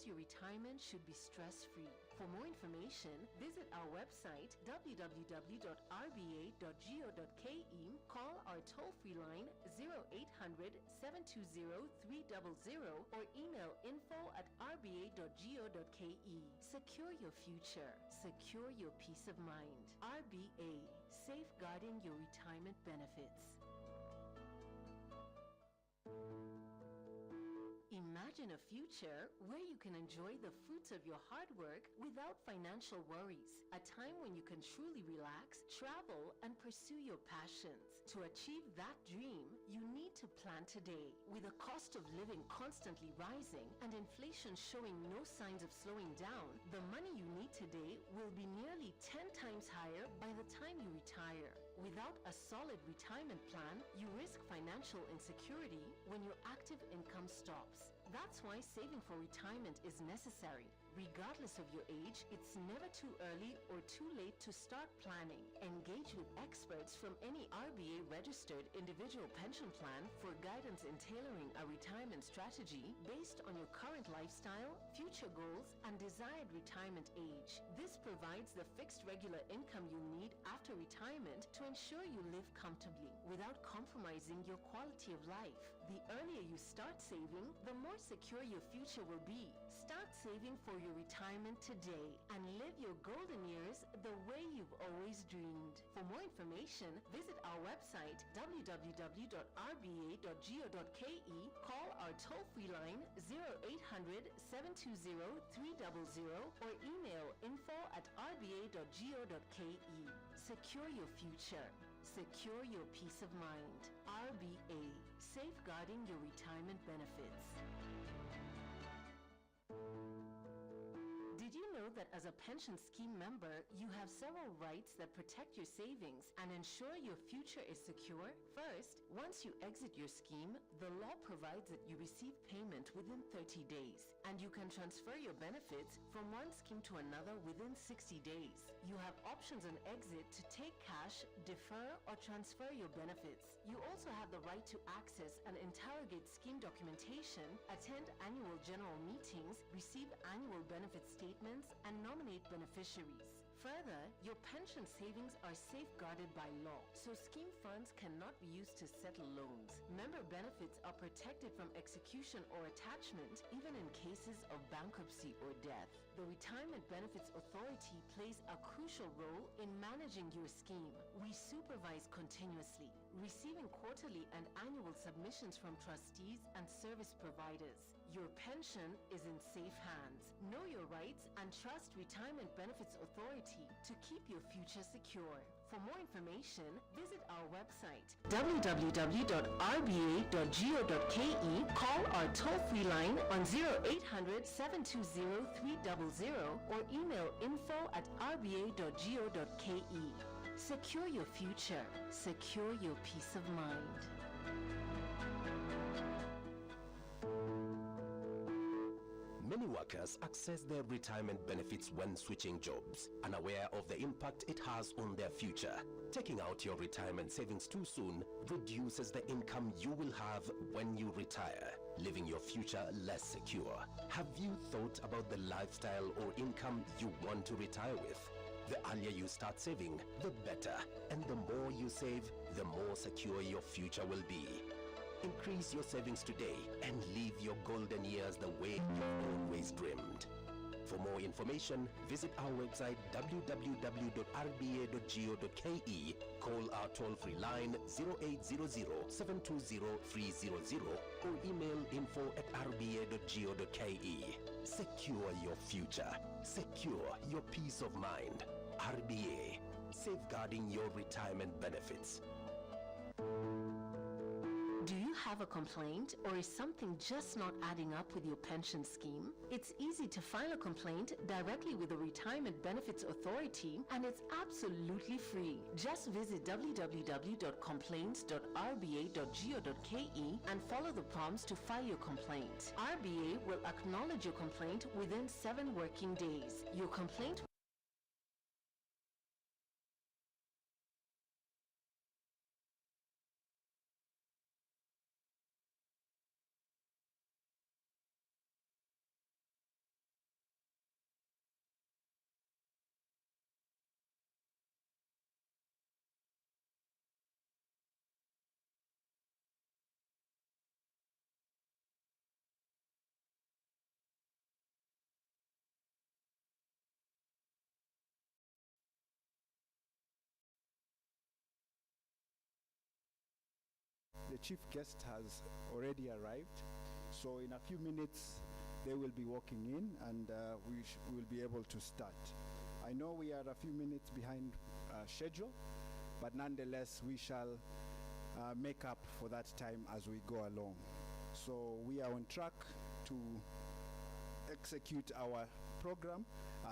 because your retirement should be stress-free. For more information, visit our website www.rba.go.ke, call our toll-free line 0800-720-300 or email info@rba.go.ke. Secure your future. Secure your peace of mind. RBA, safeguarding your retirement benefits. Imagine a future where you can enjoy the fruits of your hard work without financial worries. A time when you can truly relax, travel, and pursue your passions. To achieve that dream, you need to plan today. With the cost of living constantly rising and inflation showing no signs of slowing down, the money you need today will be nearly 10 times higher by the time you retire. Without a solid retirement plan, you risk financial insecurity when your active income stops. That's why saving for retirement is necessary. Regardless of your age, it's never too early or too late to start planning. Engage with experts from any RBA-registered individual pension plan for guidance in tailoring a retirement strategy based on your current lifestyle, future goals, and desired retirement age. This provides the fixed regular income you need after retirement to ensure you live comfortably without compromising your quality of life. The earlier you start saving, the more secure your future will be. Start saving for your retirement today and live your golden years the way you've always dreamed. For more information, visit our website www.rba.go.ke, call our toll-free line 0800-720-300 or email info@rba.go.ke. Secure your future. Secure your peace of mind. RBA, safeguarding your retirement benefits. Did you know that as a pension scheme member, you have several rights that protect your savings and ensure your future is secure? First, once you exit your scheme, the law provides that you receive payment within 30 days, and you can transfer your benefits from one scheme to another within 60 days. You have options on exit to take cash, defer, or transfer your benefits. You also have the right to access and interrogate scheme documentation, attend annual general meetings, receive annual benefit statements, and nominate beneficiaries. Further, your pension savings are safeguarded by law, so scheme funds cannot be used to settle loans. Member benefits are protected from execution or attachment, even in cases of bankruptcy or death. The Retirement Benefits Authority plays a crucial role in managing your scheme. We supervise continuously, receiving quarterly and annual submissions from trustees and service providers. Your pension is in safe hands. Know your rights and trust Retirement Benefits Authority to keep your future secure. For more information, visit our website www.rba.go.ke, call our toll-free line on 0800-720-300 or email info@rba.go.ke. Secure your future. Secure your peace of mind. Many workers access their retirement benefits when switching jobs, unaware of the impact it has on their future. Taking out your retirement savings too soon reduces the income you will have when you retire, leaving your future less secure. Have you thought about the lifestyle or income you want to retire with? The earlier you start saving, the better. And the more you save, the more secure your future will be. Increase your savings today and live your golden years the way you've always dreamed. For more information, visit our website www.rba.go.ke, call our toll-free line 0800-720-300 or email info@rba.go.ke. Secure your future. Secure your peace of mind. RBA, safeguarding your retirement benefits. Do you have a complaint, or is something just not adding up with your pension scheme? It's easy to file a complaint directly with the Retirement Benefits Authority, and it's absolutely free. Just visit www.complaints.rba.go.ke and follow the prompts to file your complaint. RBA will acknowledge your complaint within 7 working days. Your complaint the chief guest has already arrived. So in a few minutes, they will be walking in, and we will be able to start. I know we are a few minutes behind schedule, but nonetheless, we shall make up for that time as we go along. So we are on track to execute our program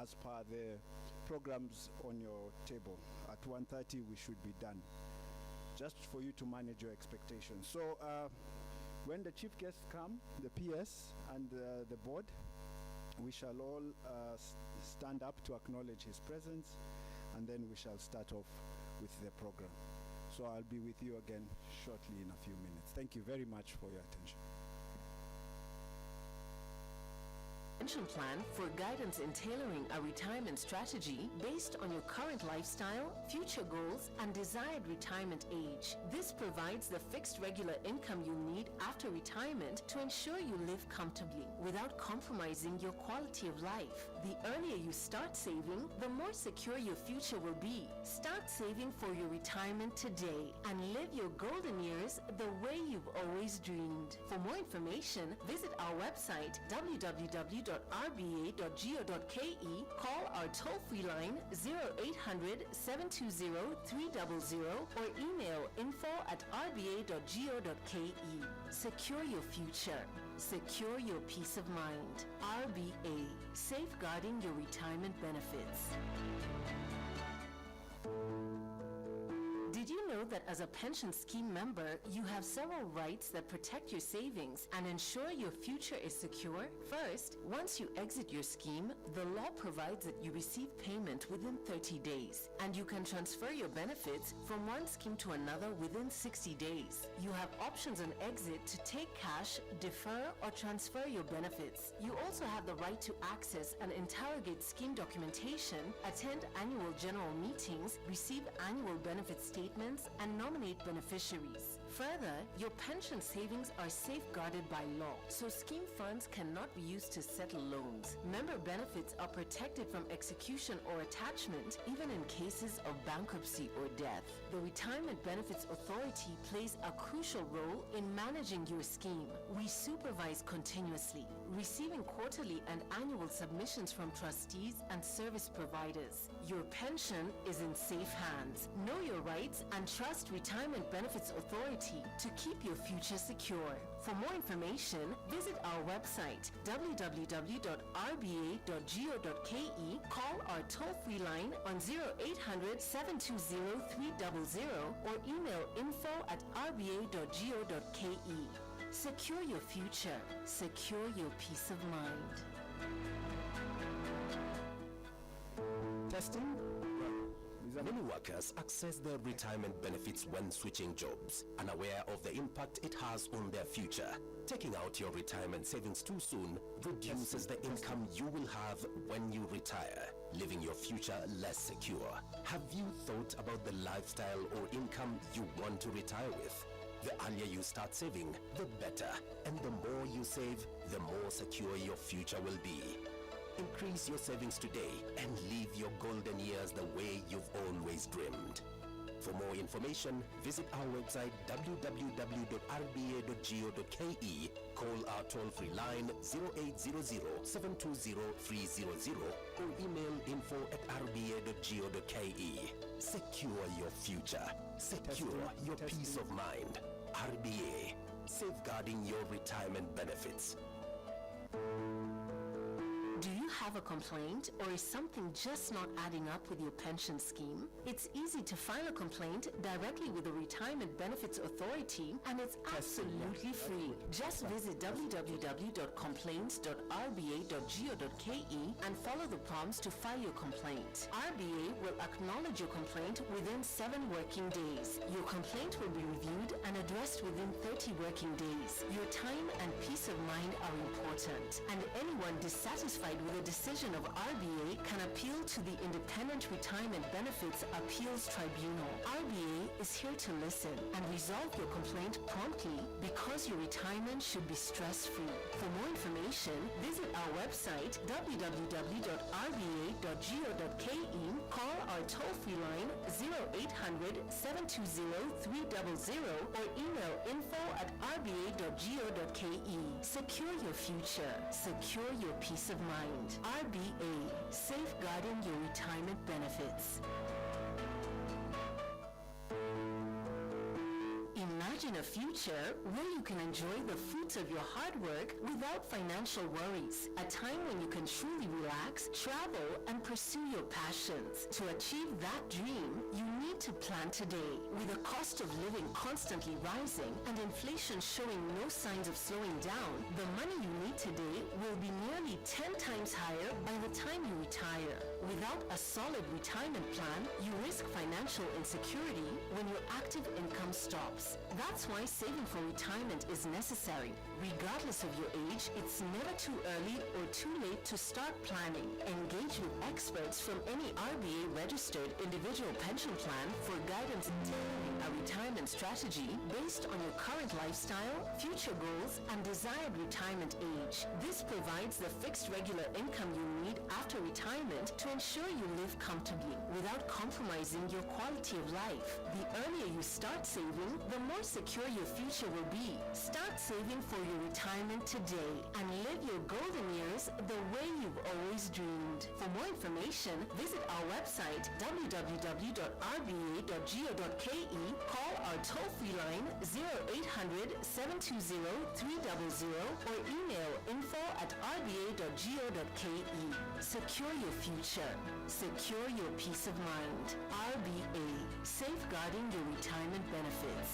as per the programs on your table. At 1:30, we should be done, just for you to manage your expectations. So when the chief guests come, the PS and the board, we shall all stand up to acknowledge his presence, and then we shall start off with the program. So I'll be with you again shortly in a few minutes. Thank you very much for your attention. Pension plan for guidance in tailoring a retirement strategy based on your current lifestyle, future goals, and desired retirement age. This provides the fixed regular income you need after retirement to ensure you live comfortably without compromising your quality of life. The earlier you start saving, the more secure your future will be. Start saving for your retirement today and live your golden years the way you've always dreamed. For more information, visit our website www.rba.go.ke, call our toll-free line 0800 720 300 or email info@rba.go.ke. Secure your future. Secure your peace of mind. RBA, safeguarding your retirement benefits. Did you know that as a pension scheme member, you have several rights that protect your savings and ensure your future is secure? First, once you exit your scheme, the law provides that you receive payment within 30 days, and you can transfer your benefits from one scheme to another within 60 days. You have options on exit to take cash, defer, or transfer your benefits. You also have the right to access and interrogate scheme documentation, attend annual general meetings, receive annual benefit statements, and nominate beneficiaries. Further, your pension savings are safeguarded by law, so scheme funds cannot be used to settle loans. Member benefits are protected from execution or attachment, even in cases of bankruptcy or death. The Retirement Benefits Authority plays a crucial role in managing your scheme. We supervise continuously, receiving quarterly and annual submissions from trustees and service providers. Your pension is in safe hands. Know your rights and trust Retirement Benefits Authority to keep your future secure. For more information, visit our website www.rba.go.ke, call our toll-free line on 0800 720 300 or email info@rba.go.ke. Secure your future. Secure your peace of mind. Testing. Many workers access their retirement benefits when switching jobs, unaware of the impact it has on their future. Taking out your retirement savings too soon reduces the income you will have when you retire, leaving your future less secure. Have you thought about the lifestyle or income you want to retire with? The earlier you start saving, the better. And the more you save, the more secure your future will be. Increase your savings today and live your golden years the way you've always dreamed. For more information, visit our website www.rba.go.ke, call our toll-free line 0800 720 300 or email info@rba.go.ke. Secure your future. Secure your peace of mind. RBA, safeguarding your retirement benefits. Do you have a complaint, or is something just not adding up with your pension scheme? It's easy to file a complaint directly with the Retirement Benefits Authority, and it's absolutely free. Just visit www.complaints.rba.go.ke and follow the prompts to file your complaint. RBA will acknowledge your complaint within 7 working days. Your complaint will be reviewed and addressed within 30 working days. Your time and peace of mind are important, and anyone dissatisfied with a decision of RBA can appeal to the Independent Retirement Benefits Appeals Tribunal. RBA is here to listen and resolve your complaint promptly, because your retirement should be stress-free. For more information, visit our website www.rba.go.ke, call our toll-free line 0800-720-300 or email info@rba.go.ke. Secure your future. Secure your peace of mind. RBA, safeguarding your retirement benefits. Imagine a future where you can enjoy the fruits of your hard work without financial worries. A time when you can truly relax, travel, and pursue your passions. To achieve that dream, you need to plan today. With the cost of living constantly rising and inflation showing no signs of slowing down, the money you need today will be nearly 10 times higher by the time you retire. Without a solid retirement plan, you risk financial insecurity when your active income stops. That's why saving for retirement is necessary. Regardless of your age, it's never too early or too late to start planning. Engage with experts from any RBA-registered individual pension plan for guidance tailoring a retirement strategy based on your current lifestyle, future goals, and desired retirement age. This provides the fixed regular income you need after retirement to ensure you live comfortably without compromising your quality of life. The earlier you start saving, the more secure your future will be. Start saving for your retirement today and live your golden years the way you've always dreamed. For more information, visit our website www.rba.go.ke, call our toll-free line 0800-720-300 or email info@rba.go.ke. Secure your future. Secure your peace of mind. RBA, safeguarding your retirement benefits.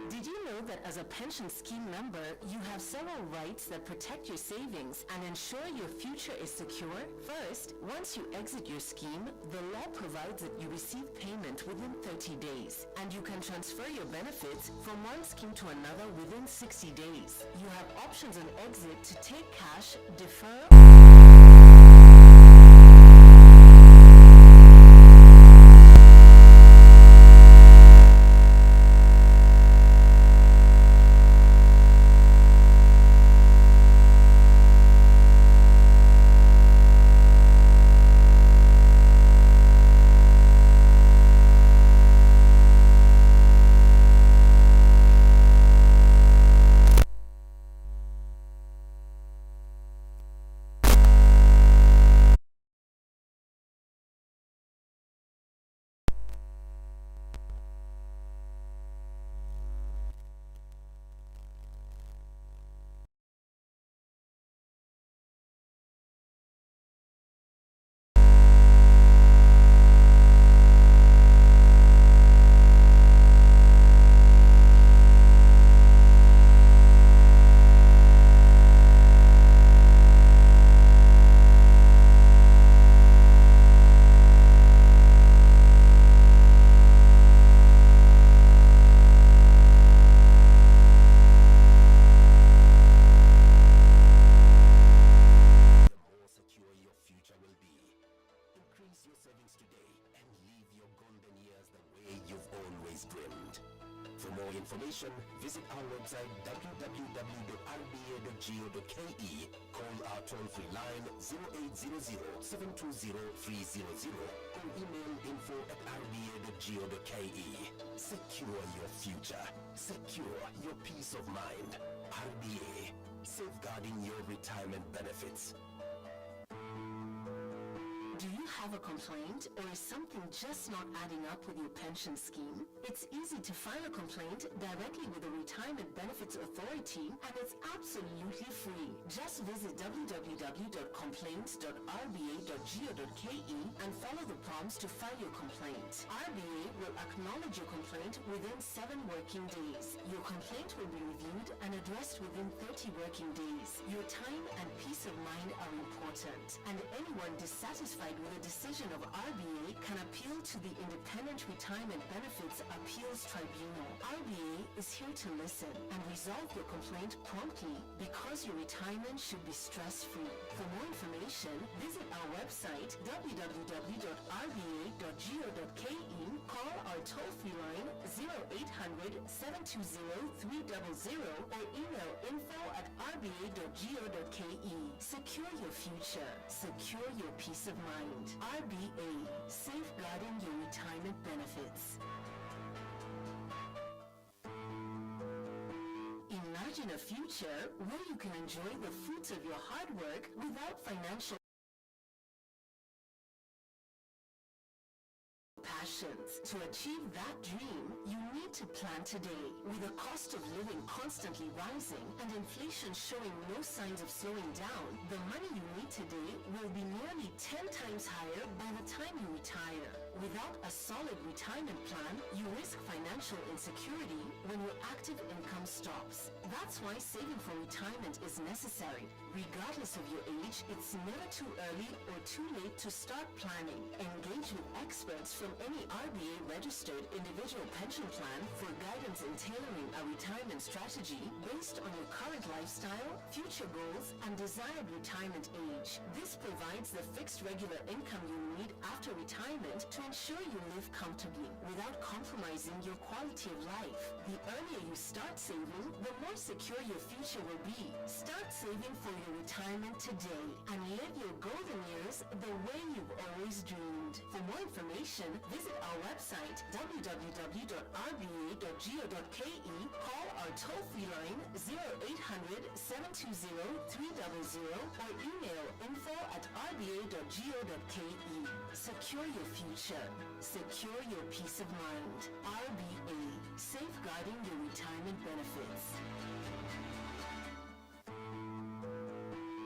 Did you know that as a pension scheme member, you have several rights that protect your savings and ensure your future is secure? First, once you exit your scheme, the law provides that you receive payment within 30 days, and you can transfer your benefits from one scheme to another within 60 days. You have options on exit to take cash, defer, For more information, visit our website www.rba.go.ke, call our toll-free line 0800-720-300 or email info@rba.go.ke. Secure your future. Secure your peace of mind. RBA, safeguarding your retirement benefits. Do you have a complaint or is something just not adding up with your pension scheme? It's easy to file a complaint directly with the Retirement Benefits Authority and it's absolutely free. Just visit www.complaints.rba.go.ke and follow the prompts to file your complaint. RBA will acknowledge your complaint within 7 working days. Your complaint will be reviewed and addressed within 30 working days. Your time and peace of mind are important, and anyone dissatisfied with a decision of RBA can appeal to the Independent Retirement Benefits Appeals Tribunal. RBA is here to listen and resolve your complaint promptly because your retirement should be stress-free. For more information, visit our website www.rba.go.ke, call our toll-free line 0800-720-300 or email info at rba.go.ke. Secure your future. Secure your peace of mind. RBA, safeguarding your retirement benefits. Imagine a future where you can enjoy the fruits of your hard work without financial passions. To achieve that dream, you need to plan today. With the cost of living constantly rising and inflation showing no signs of slowing down, the money you need today will be nearly 10 times higher by the time you retire. Without a solid retirement plan, you risk financial insecurity when your active income stops. That's why saving for retirement is necessary. Regardless of your age, it's never too early or too late to start planning. Engage with experts from any RBA-registered individual pension plan for guidance in tailoring a retirement strategy based on your current lifestyle, future goals, and desired retirement age. This provides the fixed regular income you need after retirement to ensure you live comfortably without compromising your quality of life. The earlier you start saving, the more secure your future will be. Start saving for your retirement today and live your golden years the way you've always dreamed. For more information, visit our website www.rba.go.ke, call our toll-free line 0800 720 300 or email info@rba.go.ke. Secure your future. Secure your peace of mind. RBA, safeguarding your retirement benefits.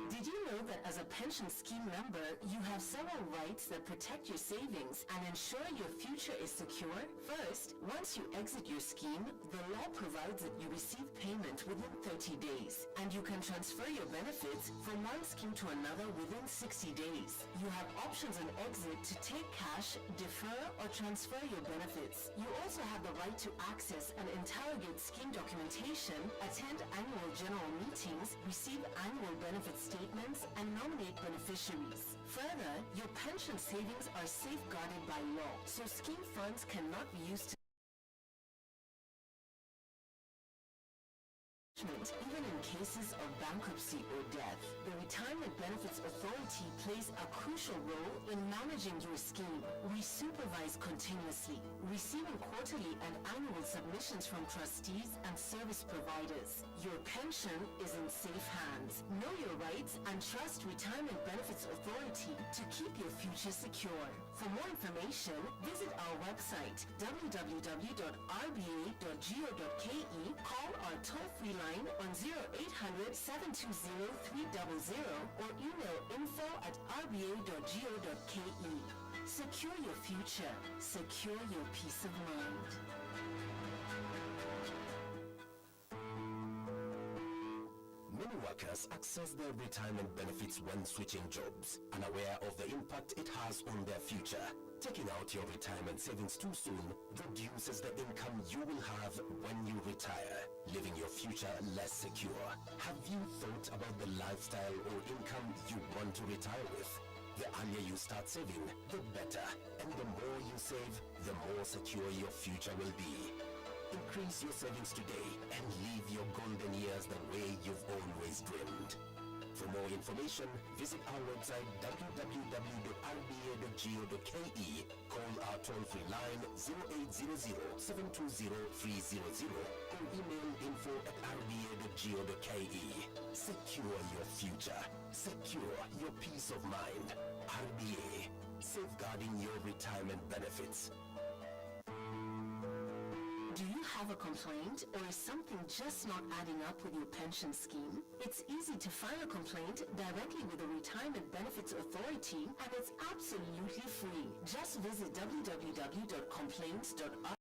Did you know that as a pension scheme member, you have several rights that protect your savings and ensure your future is secure? First, once you exit your scheme, the law provides that you receive payment within 30 days, and you can transfer your benefits from one scheme to another within 60 days. You have options on exit to take cash, defer, or transfer your benefits. You also have the right to access and interrogate scheme documentation, attend annual general meetings, receive annual benefit statements, and nominate beneficiaries. Further, your pension savings are safeguarded by law, so scheme funds cannot be used to even in cases of bankruptcy or death. The Retirement Benefits Authority plays a crucial role in managing your scheme. We supervise continuously, receiving quarterly and annual submissions from trustees and service providers. Your pension is in safe hands. Know your rights and trust Retirement Benefits Authority to keep your future secure. For more information, visit our website www.rba.go.ke, call our toll-free line on 0800 720 300 or email info@rba.go.ke. Secure your future. Secure your peace of mind. Many workers access their retirement benefits when switching jobs, unaware of the impact it has on their future. Taking out your retirement savings too soon reduces the income you will have when you retire, leaving your future less secure. Have you thought about the lifestyle or income you want to retire with? The earlier you start saving, the better. And the more you save, the more secure your future will be. Increase your savings today and live your golden years the way you've always dreamed. For more information, visit our website www.rba.go.ke, call our toll-free line 0800 720 300 or email info@rba.go.ke. Secure your future. Secure your peace of mind. RBA, safeguarding your retirement benefits. Do you have a complaint or is something just not adding up with your pension scheme? It's easy to file a complaint directly with the Retirement Benefits Authority and it's absolutely free. Just visit www.complaints.rba.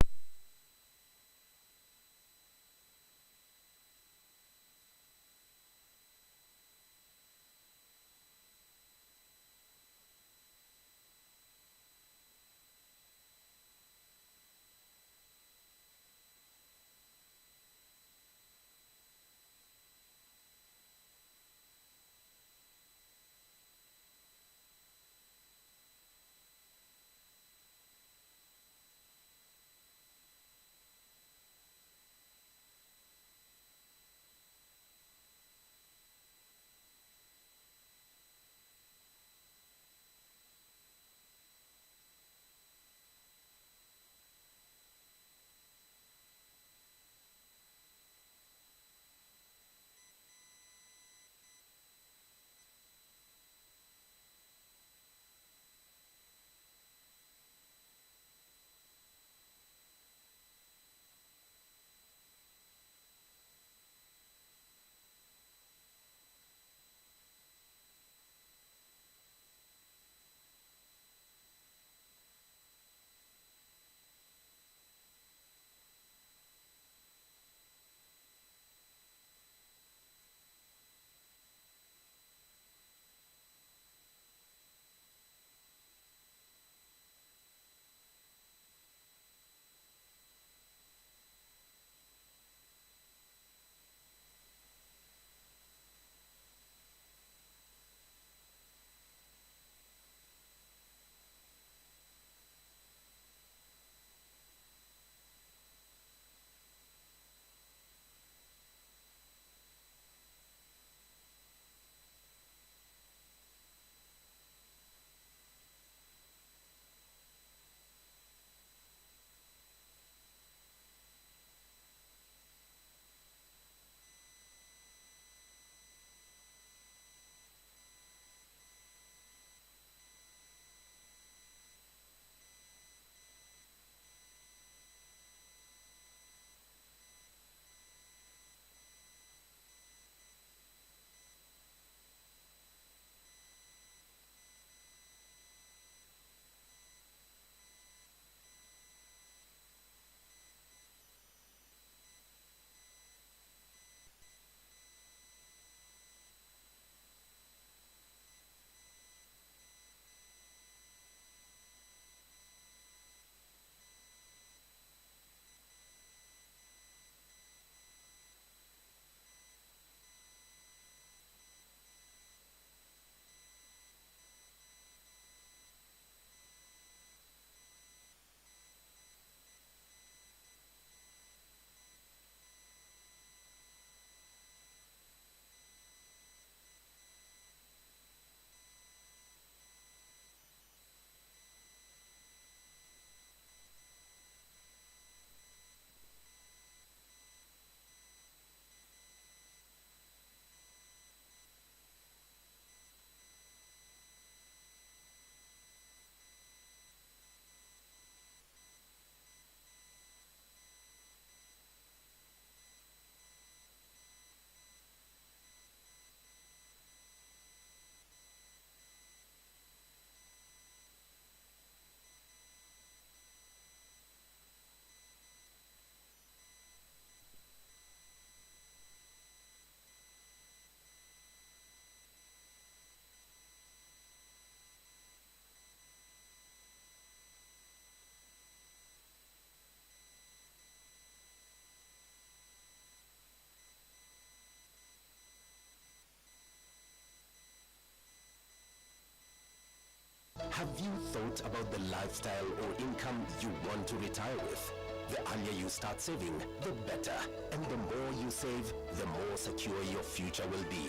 Have you thought about the lifestyle or income you want to retire with? The earlier you start saving, the better. And the more you save, the more secure your future will be.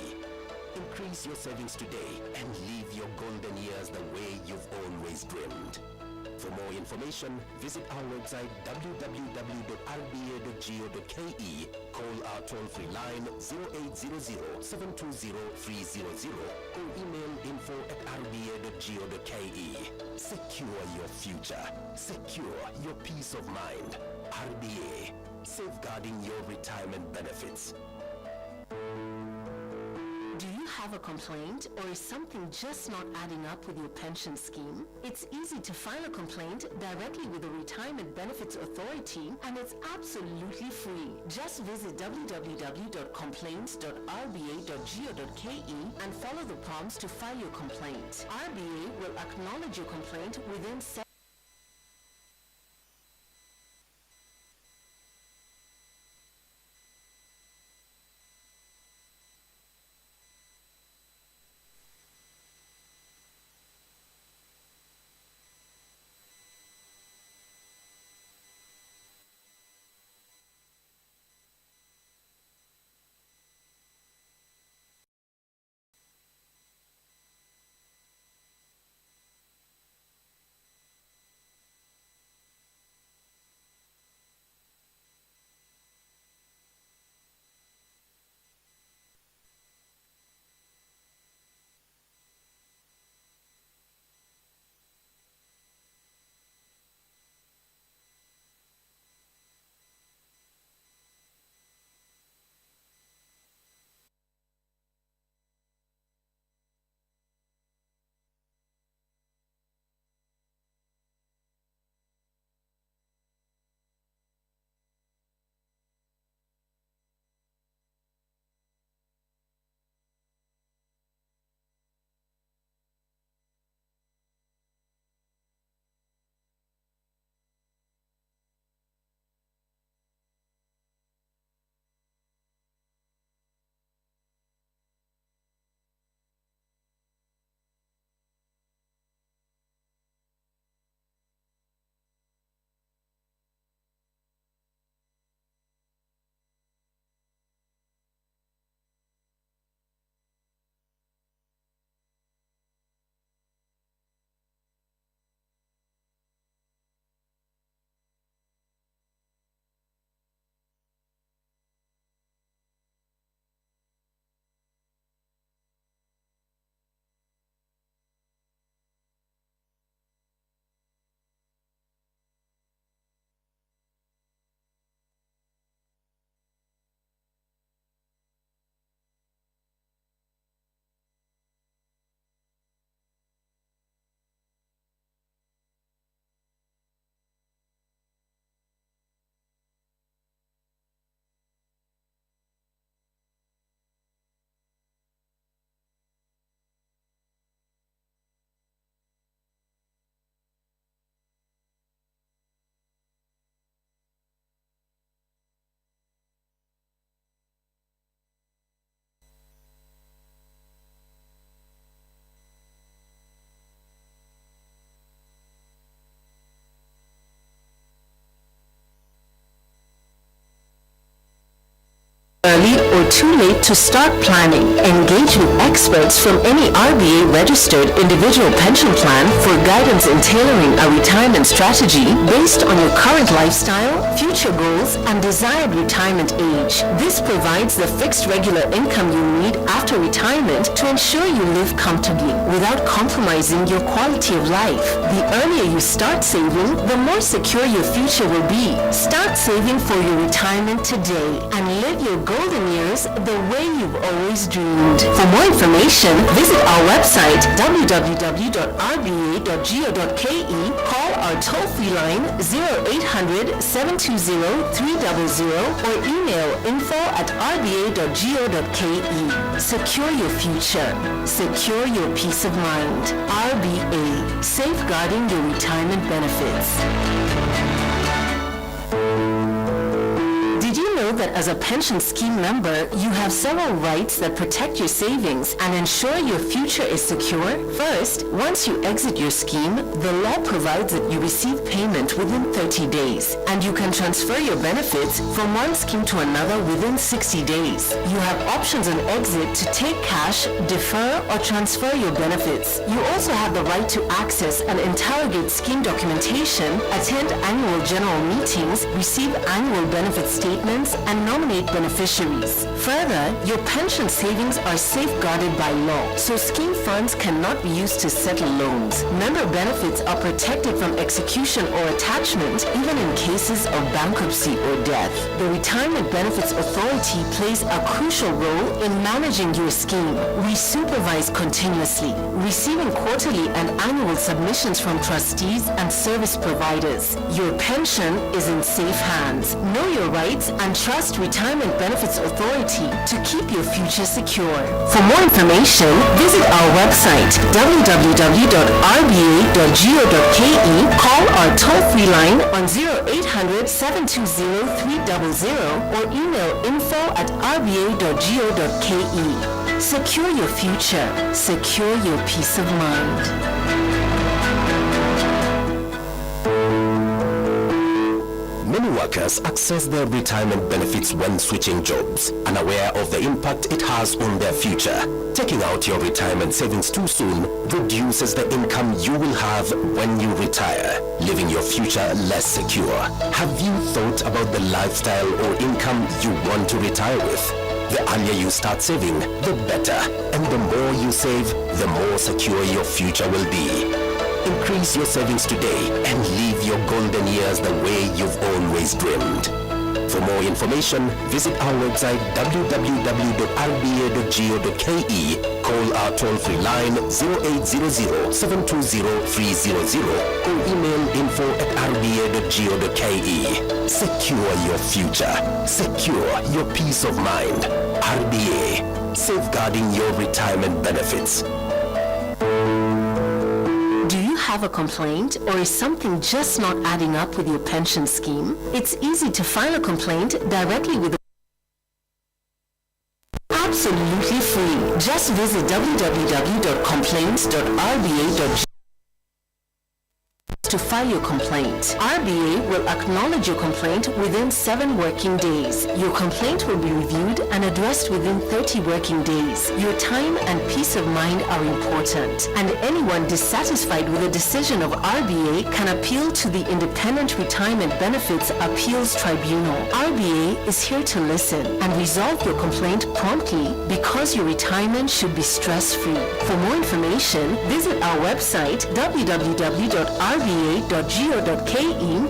Increase your savings today and live your golden years the way you've always dreamed. For more information, visit our website www.rba.go.ke, call our toll-free line 0800-720-300 or email info@rba.go.ke. Secure your future. Secure your peace of mind. RBA, safeguarding your retirement benefits. Do you have a complaint, or is something just not adding up with your pension scheme? It's easy to file a complaint directly with the Retirement Benefits Authority, and it's absolutely free. Just visit www.complaints.rba.go.ke and follow the prompts to file your complaint. RBA will acknowledge your complaint within 7 early or too late to start planning. Engage with experts from any RBA registered individual pension plan for guidance in tailoring a retirement strategy based on your current lifestyle, future goals, and desired retirement age. This provides the fixed regular income you need after retirement to ensure you live comfortably without compromising your quality of life. The earlier you start saving, the more secure your future will be. Start saving for your retirement today and live your golden years the way you've always dreamed. For more information, visit our website www.rba.go.ke, call our toll-free line 0800-720-300 or email info@rba.go.ke. Secure your future. Secure your peace of mind. RBA, safeguarding your retirement benefits. that as a pension scheme member, you have several rights that protect your savings and ensure your future is secure? First, once you exit your scheme, the law provides that you receive payment within 30 days, and you can transfer your benefits from one scheme to another within 60 days. You have options on exit to take cash, defer, or transfer your benefits. You also have the right to access and interrogate scheme documentation, attend annual general meetings, receive annual benefit statements, and nominate beneficiaries. Further, your pension savings are safeguarded by law, so scheme funds cannot be used to settle loans. Member benefits are protected from execution or attachment, even in cases of bankruptcy or death. The Retirement Benefits Authority plays a crucial role in managing your scheme. We supervise continuously, receiving quarterly and annual submissions from trustees and service providers. Your pension is in safe hands. Know your rights and trust Retirement Benefits Authority to keep your future secure. For more information, visit our website www.rba.go.ke, call our toll-free line on 0800-720-300 or email info@rba.go.ke. Secure your future. Secure your peace of mind. Many workers access their retirement benefits when switching jobs, unaware of the impact it has on their future. Taking out your retirement savings too soon reduces the income you will have when you retire, leaving your future less secure. Have you thought about the lifestyle or income you want to retire with? The earlier you start saving, the better. And the more you save, the more secure your future will be. Increase your savings today and live your golden years the way you've always dreamed. For more information, visit our website www.rba.go.ke, call our toll-free line 0800-720-300 or email info@rba.go.ke. Secure your future. Secure your peace of mind. RBA, safeguarding your retirement benefits. Have a complaint, or is something just not adding up with your pension scheme? It's easy to file a complaint directly with the absolutely free. Just visit www.complaints.rba.go to file your complaint. RBA will acknowledge your complaint within 7 working days. Your complaint will be reviewed and addressed within 30 working days. Your time and peace of mind are important, and anyone dissatisfied with a decision of RBA can appeal to the Independent Retirement Benefits Appeals Tribunal. RBA is here to listen and resolve your complaint promptly, because your retirement should be stress-free. For more information, visit our website www.rba.go.ke,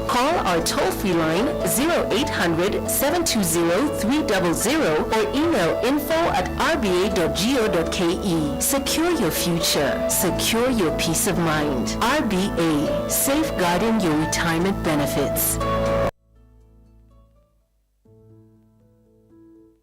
call our toll-free line 0800-720-300 or email info@rba.go.ke. Secure your future. Secure your peace of mind. RBA, safeguarding your retirement benefits.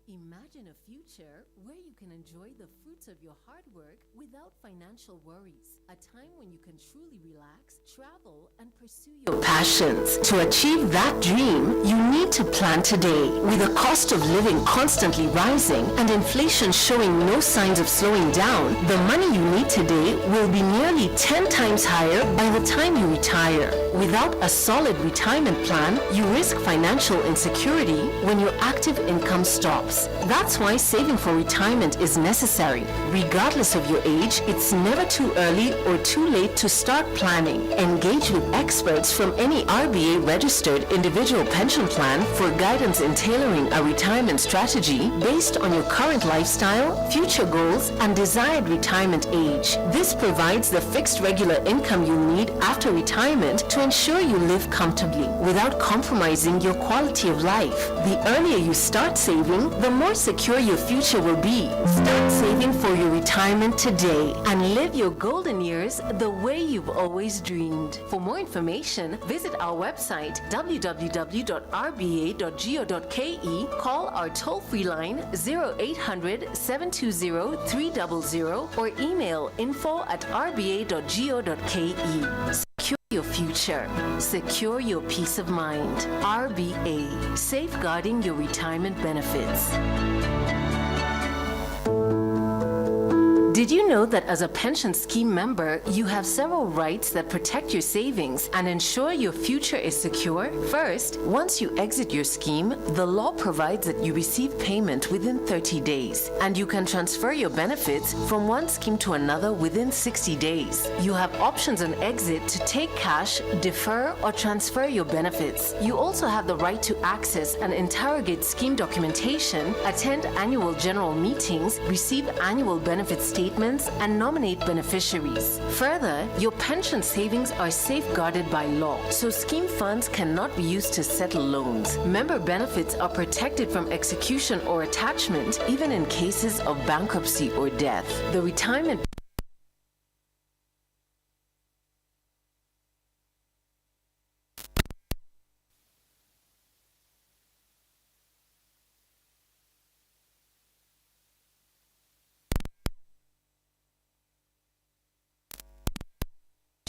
Imagine a future where you can enjoy the fruits of your hard work without financial worries. A time when you can truly relax, travel, and pursue your passions. To achieve that dream, you need to plan today. With the cost of living constantly rising and inflation showing no signs of slowing down, the money you need today will be nearly 10 times higher by the time you retire. Without a solid retirement plan, you risk financial insecurity when your active income stops. That's why saving for retirement is necessary. Regardless of your age, it's never too early or too late to start planning. Engage with experts from any RBA-registered individual pension plan for guidance in tailoring a retirement strategy based on your current lifestyle, future goals, and desired retirement age. This provides the fixed regular income you need after retirement to ensure you live comfortably without compromising your quality of life. The earlier you start saving, the more secure your future will be. Start saving for your retirement today and live your golden years the way you've always dreamed. For more information, visit our website www.rba.go.ke, call our toll-free line 0800-720-300 or email info@rba.go.ke. Secure your your future. Secure your peace of mind. RBA, safeguarding your retirement benefits. Did you know that as a pension scheme member, you have several rights that protect your savings and ensure your future is secure? First, once you exit your scheme, the law provides that you receive payment within 30 days, and you can transfer your benefits from one scheme to another within 60 days. You have options on exit to take cash, defer, or transfer your benefits. You also have the right to access and interrogate scheme documentation, attend annual general meetings, receive annual benefit statements, and nominate beneficiaries. Further, your pension savings are safeguarded by law, so scheme funds cannot be used to settle loans. Member benefits are protected from execution or attachment, even in cases of bankruptcy or death. The retirement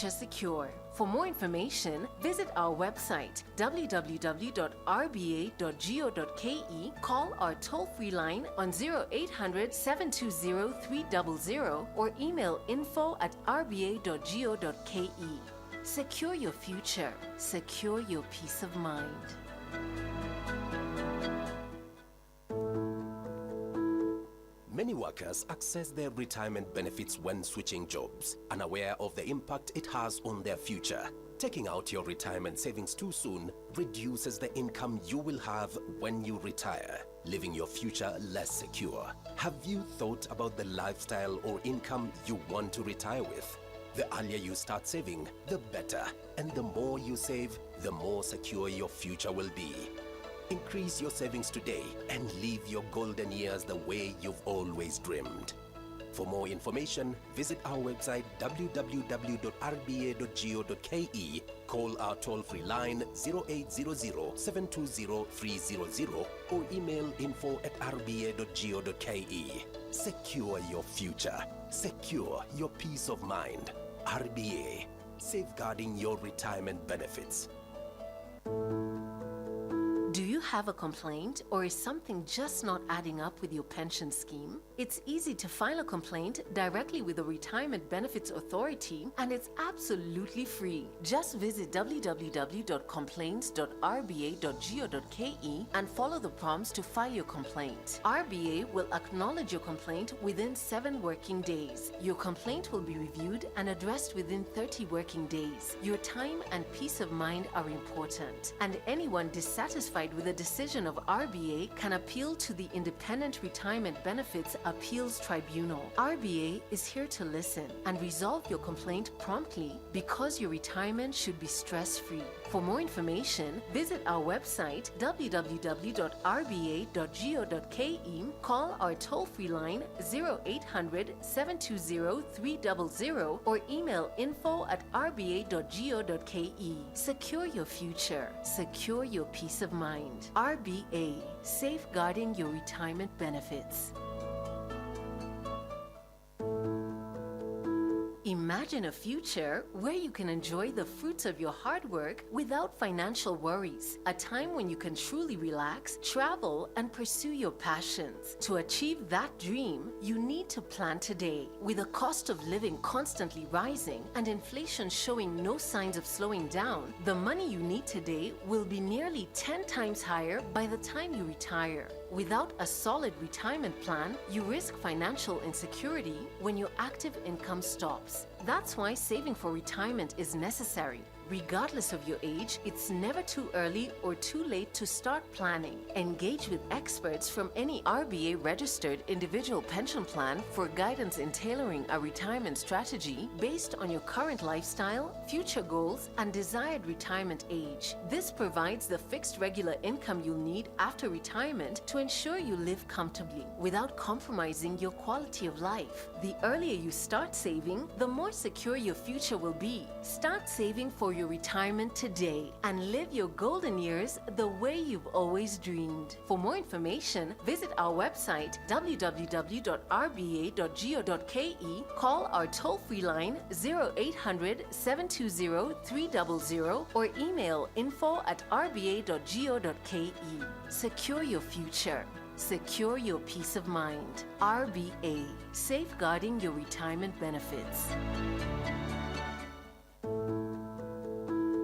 secure. For more information, visit our website www.rba.go.ke, call our toll-free line on 0800 720 300 or email info@rba.go.ke. Secure your future. Secure your peace of mind. Many workers access their retirement benefits when switching jobs, unaware of the impact it has on their future. Taking out your retirement savings too soon reduces the income you will have when you retire, leaving your future less secure. Have you thought about the lifestyle or income you want to retire with? The earlier you start saving, the better. And the more you save, the more secure your future will be. Increase your savings today and live your golden years the way you've always dreamed. For more information, visit our website www.rba.go.ke, call our toll-free line 0800 720 300 or email info@rba.go.ke. Secure your future. Secure your peace of mind. RBA, safeguarding your retirement benefits. Do you have a complaint, or is something just not adding up with your pension scheme? It's easy to file a complaint directly with the Retirement Benefits Authority, and it's absolutely free. Just visit www.complaints.rba.go.ke and follow the prompts to file your complaint. RBA will acknowledge your complaint within 7 working days. Your complaint will be reviewed and addressed within 30 working days. Your time and peace of mind are important, and anyone dissatisfied with a decision of RBA can appeal to the Independent Retirement Benefits Appeals Tribunal. RBA is here to listen and resolve your complaint promptly, because your retirement should be stress-free. For more information, visit our website www.rba.go.ke, call our toll-free line 0800 720 300 or email info@rba.go.ke. Secure your future. Secure your peace of mind. RBA, safeguarding your retirement benefits. Imagine a future where you can enjoy the fruits of your hard work without financial worries. A time when you can truly relax, travel, and pursue your passions. To achieve that dream, you need to plan today. With the cost of living constantly rising and inflation showing no signs of slowing down, the money you need today will be nearly 10 times higher by the time you retire. Without a solid retirement plan, you risk financial insecurity when your active income stops. That's why saving for retirement is necessary. Regardless of your age, it's never too early or too late to start planning. Engage with experts from any RBA-registered individual pension plan for guidance in tailoring a retirement strategy based on your current lifestyle, future goals, and desired retirement age. This provides the fixed regular income you'll need after retirement to ensure you live comfortably without compromising your quality of life. The earlier you start saving, the more more secure your future will be. Start saving for your retirement today and live your golden years the way you've always dreamed. For more information, visit our website www.rba.go.ke, call our toll-free line 0800 720 300 or email info@rba.go.ke. Secure your future. Secure your peace of mind. RBA, safeguarding your retirement benefits.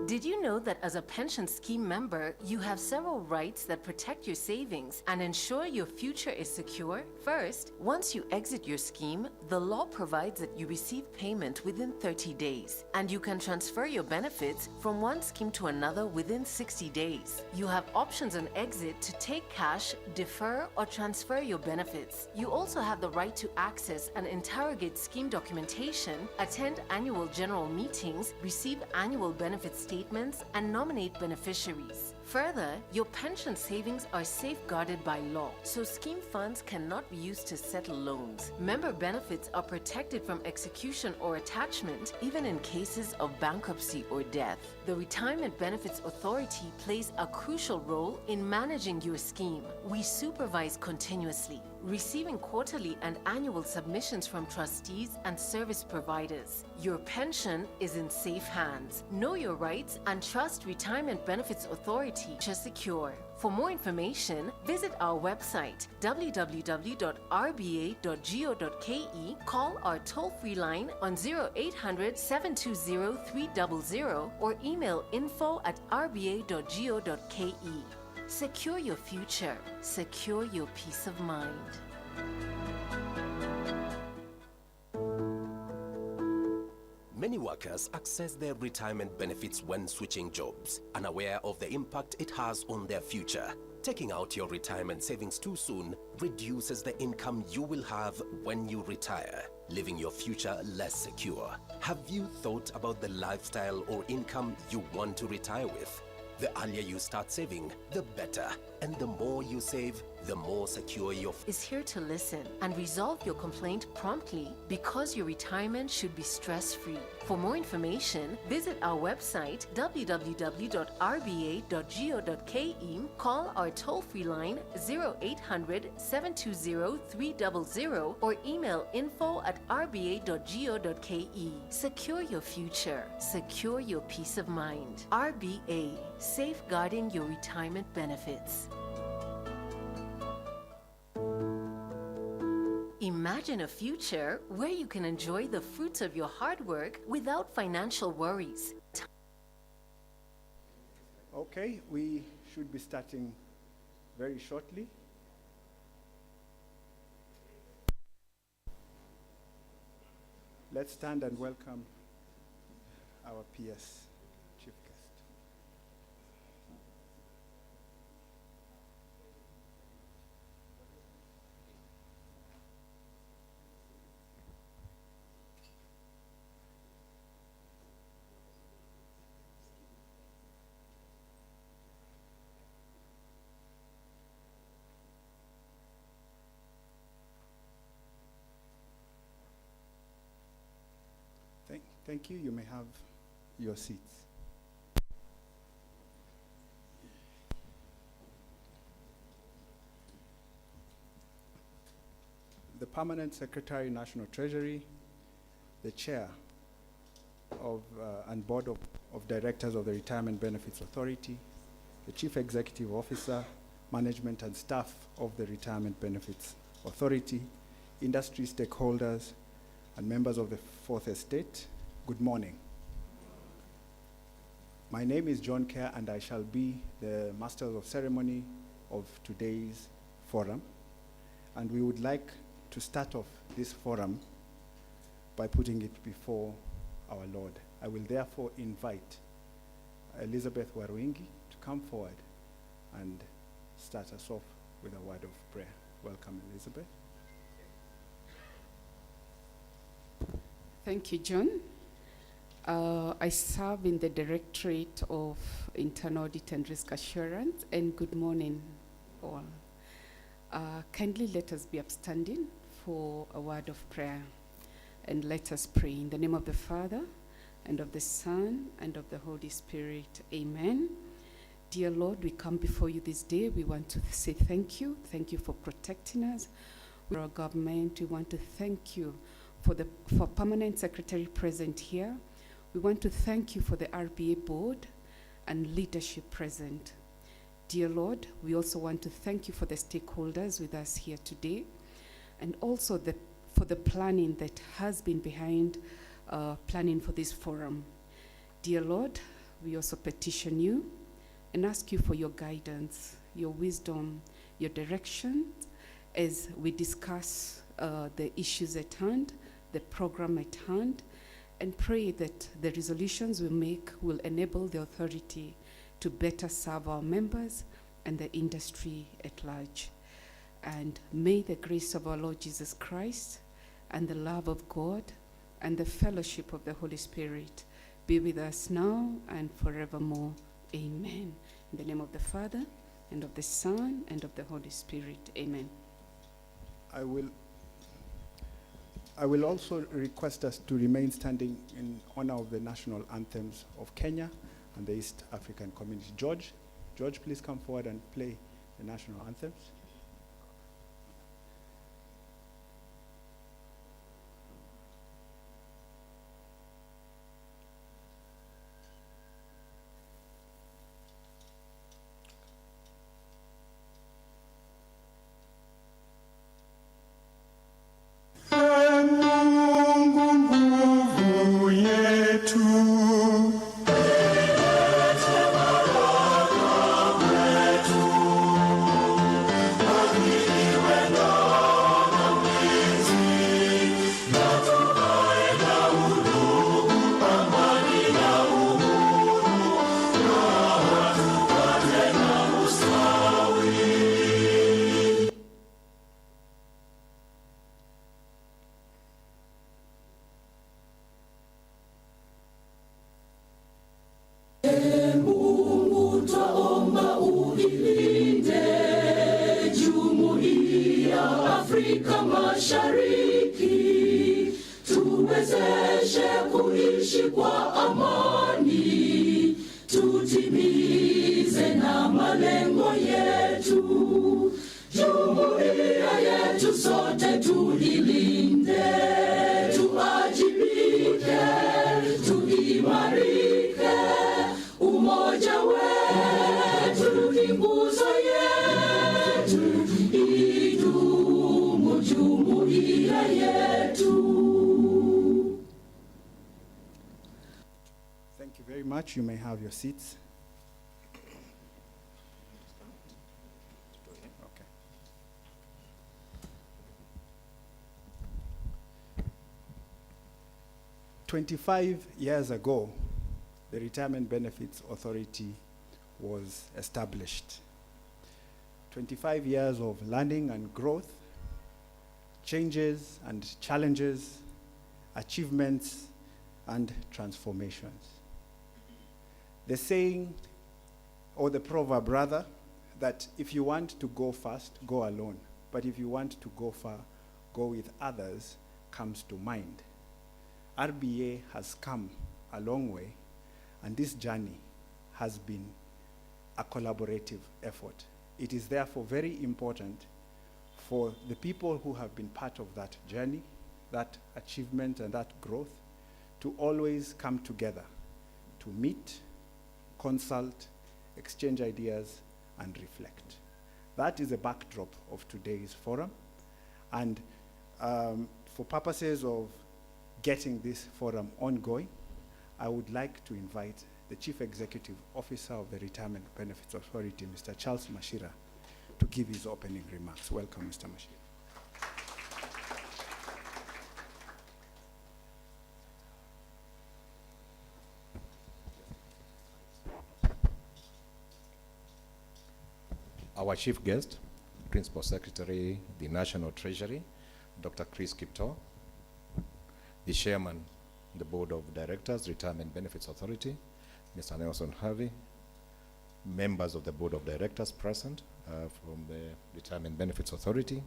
Did you know that as a pension scheme member, you have several rights that protect your savings and ensure your future is secure? First, once you exit your scheme, the law provides that you receive payment within 30 days, and you can transfer your benefits from one scheme to another within 60 days. You have options on exit to take cash, defer, or transfer your benefits. You also have the right to access and interrogate scheme documentation, attend annual general meetings, receive annual benefit statements, and nominate beneficiaries. Further, your pension savings are safeguarded by law, so scheme funds cannot be used to settle loans. Member benefits are protected from execution or attachment, even in cases of bankruptcy or death. The Retirement Benefits Authority plays a crucial role in managing your scheme. We supervise continuously, receiving quarterly and annual submissions from trustees and service providers. Your pension is in safe hands. Know your rights and trust Retirement Benefits Authority to secure. For more information, visit our website www.rba.go.ke, call our toll-free line on 0800 720 300 or email info@rba.go.ke. Secure your future. Secure your peace of mind. Many workers access their retirement benefits when switching jobs, unaware of the impact it has on their future. Taking out your retirement savings too soon reduces the income you will have when you retire, leaving your future less secure. Have you thought about the lifestyle or income you want to retire with? The earlier you start saving, the better. And the more you save, the more secure your is here to listen and resolve your complaint promptly, because your retirement should be stress-free. For more information, visit our website www.rba.go.ke, call our toll-free line 0800 720 300 or email info@rba.go.ke. Secure your future. Secure your peace of mind. RBA, safeguarding your retirement benefits. Imagine a future where you can enjoy the fruits of your hard work without financial worries. Okay, we should be starting very shortly. Let's stand and welcome our PS chief guest. Thank you. You may have your seats. The Permanent Secretary, National Treasury, the Chair of and Board of Directors of the Retirement Benefits Authority, the Chief Executive Officer, Management and Staff of the Retirement Benefits Authority, industry stakeholders, and members of the Fourth Estate, good morning. My name is John Kerr, and I shall be the Master of Ceremony of today's forum. And we would like to start off this forum by putting it before our Lord. I will therefore invite Elizabeth Warwingi to come forward and start us off with a word of prayer. Welcome, Elizabeth. Thank you, John. I serve in the Directorate of Internal Audit and Risk Assurance, and good morning, all. Kindly let us be upstanding for a word of prayer. And let us pray. In the name of the Father, and of the Son, and of the Holy Spirit. Amen. Dear Lord, we come before you this day. We want to say thank you. Thank you for protecting us. For our government, we want to thank you for permanent secretary present here. We want to thank you for the RBA board and leadership present. Dear Lord, we also want to thank you for the stakeholders with us here today, and also for the planning that has been behind planning for this forum. Dear Lord, we also petition you and ask you for your guidance, your wisdom, your direction as we discuss the issues at hand, the program at hand, and pray that the resolutions we make will enable the authority to better serve our members and the industry at large. And may the grace of our Lord Jesus Christ and the love of God and the fellowship of the Holy Spirit be with us now and forevermore. Amen. In the name of the Father, and of the Son, and of the Holy Spirit. Amen. I will also request us to remain standing in honor of the national anthems of Kenya and the East African community. George, please come forward and play the national anthems. Afrika Mashariki, tuwezeshe kuishi kwa amani, tutimize na malengo yetu. Jumuiya yetu sote tuilinde, tuajibike, tuimarike. Umoja wetu ni nguzo yetu, idumu jumuiya yetu. Thank you very much. You may have your seats. Okay. 25 years ago, the Retirement Benefits Authority was established. 25 years of learning and growth, changes and challenges, achievements and transformations. The saying, or the proverb rather, that if you want to go fast, go alone. But if you want to go far, go with others, comes to mind. RBA has come a long way, and this journey has been a collaborative effort. It is therefore very important for the people who have been part of that journey, that achievement and that growth, to always come together to meet, consult, exchange ideas, and reflect. That is the backdrop of today's forum. And for purposes of getting this forum ongoing, I would like to invite the Chief Executive Officer of the Retirement Benefits Authority, Mr. Charles Mashira, to give his opening remarks. Welcome, Mr. Mashira. Our chief guest, Principal Secretary, the National Treasury, Dr. Chris Kipto, the Chairman, the Board of Directors, Retirement Benefits Authority, Mr. Nelson Harvey, members of the Board of Directors present from the Retirement Benefits Authority,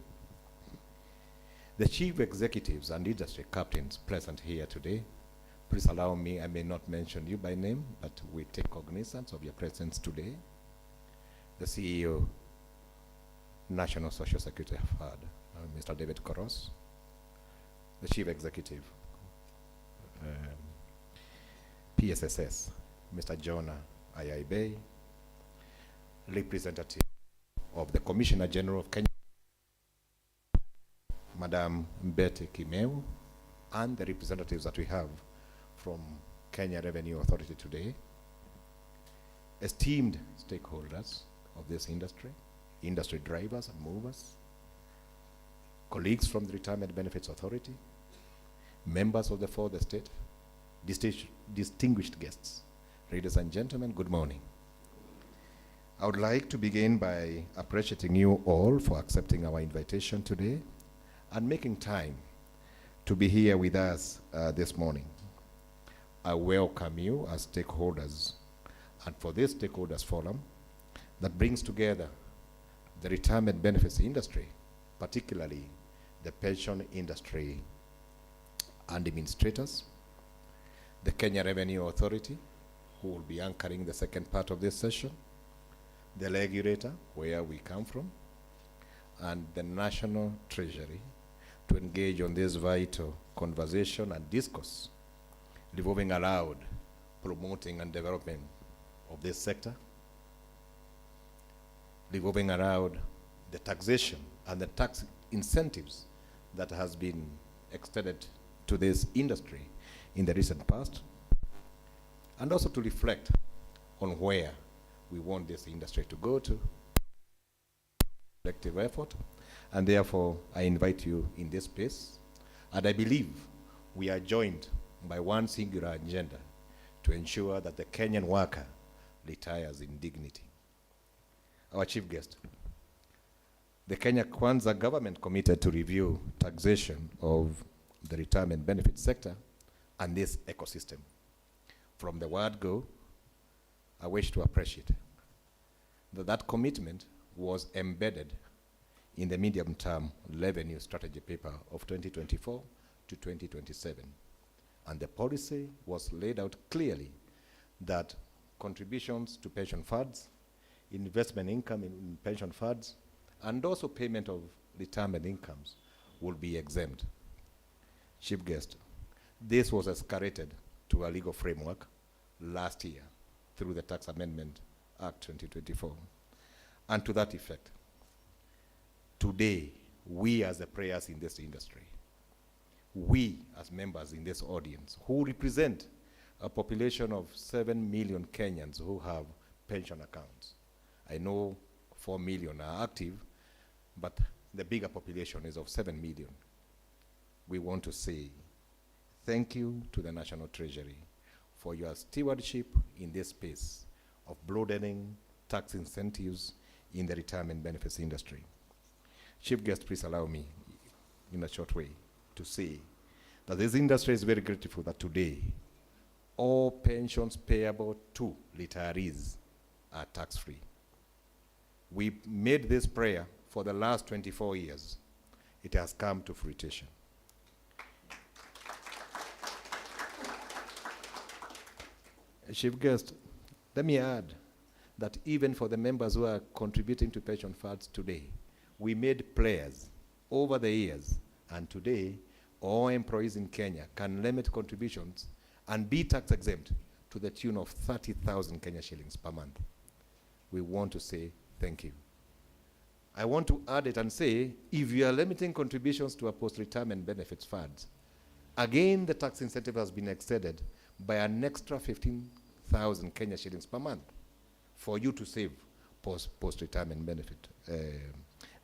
The chief executives and industry captains present here today, please allow me, I may not mention you by name, but we take cognizance of your presence today. The CEO, National Social Security Fund, Mr. David Koros. The chief executive, PSSS, Mr. Jonah Ayaibe, representative of the Commissioner General of Kenya, Madam Mbete Kimeu, and the representatives that we have from Kenya Revenue Authority today, esteemed stakeholders of this industry drivers and movers, colleagues from the Retirement Benefits Authority, members of the fourth estate, distinguished guests, ladies and gentlemen, good morning. I would like to begin by appreciating you all for accepting our invitation today and making time to be here with us this morning. I welcome you as stakeholders, and for this stakeholders forum that brings together the retirement benefits industry, particularly the pension industry and administrators, the Kenya Revenue Authority, who will be anchoring the second part of this session, the regulator, where we come from, and the National Treasury, to engage on this vital conversation and discourse revolving around promoting and development of this sector, revolving around the taxation and the tax incentives that has been extended to this industry in the recent past, and also to reflect on where we want this industry to go to, collective effort. And therefore, I invite you in this space, and I believe we are joined by one singular agenda to ensure that the Kenyan worker retires in dignity. Our chief guest, the Kenya Kwanza government committed to review taxation of the retirement benefit sector and this ecosystem. From the word go, I wish to appreciate that commitment was embedded in the medium-term revenue strategy paper of 2024 to 2027. And the policy was laid out clearly that contributions to pension funds, investment income in pension funds, and also payment of retirement incomes will be exempt. Chief guest, this was escalated to a legal framework last year through the Tax Amendment Act 2024. And to that effect, today, we as the players in this industry, we as members in this audience, who represent a population of 7 million Kenyans who have pension accounts. I know 4 million are active, but the bigger population is of 7 million. We want to say thank you to the National Treasury for your stewardship in this space of broadening tax incentives in the retirement benefits industry. Chief guest, please allow me, in a short way, to say that this industry is very grateful that today all pensions payable to retirees are tax-free. We made this prayer for the last 24 years. It has come to fruition. Chief guest, let me add that even for the members who are contributing to pension funds today, we made players over the years, and today all employees in Kenya can limit contributions and be tax exempt to the tune of 30,000 Kenya shillings per month. We want to say thank you. I want to add it and say, if you are limiting contributions to a post-retirement benefits fund, again the tax incentive has been extended by an extra 15,000 Kenya shillings per month for you to save post-retirement benefit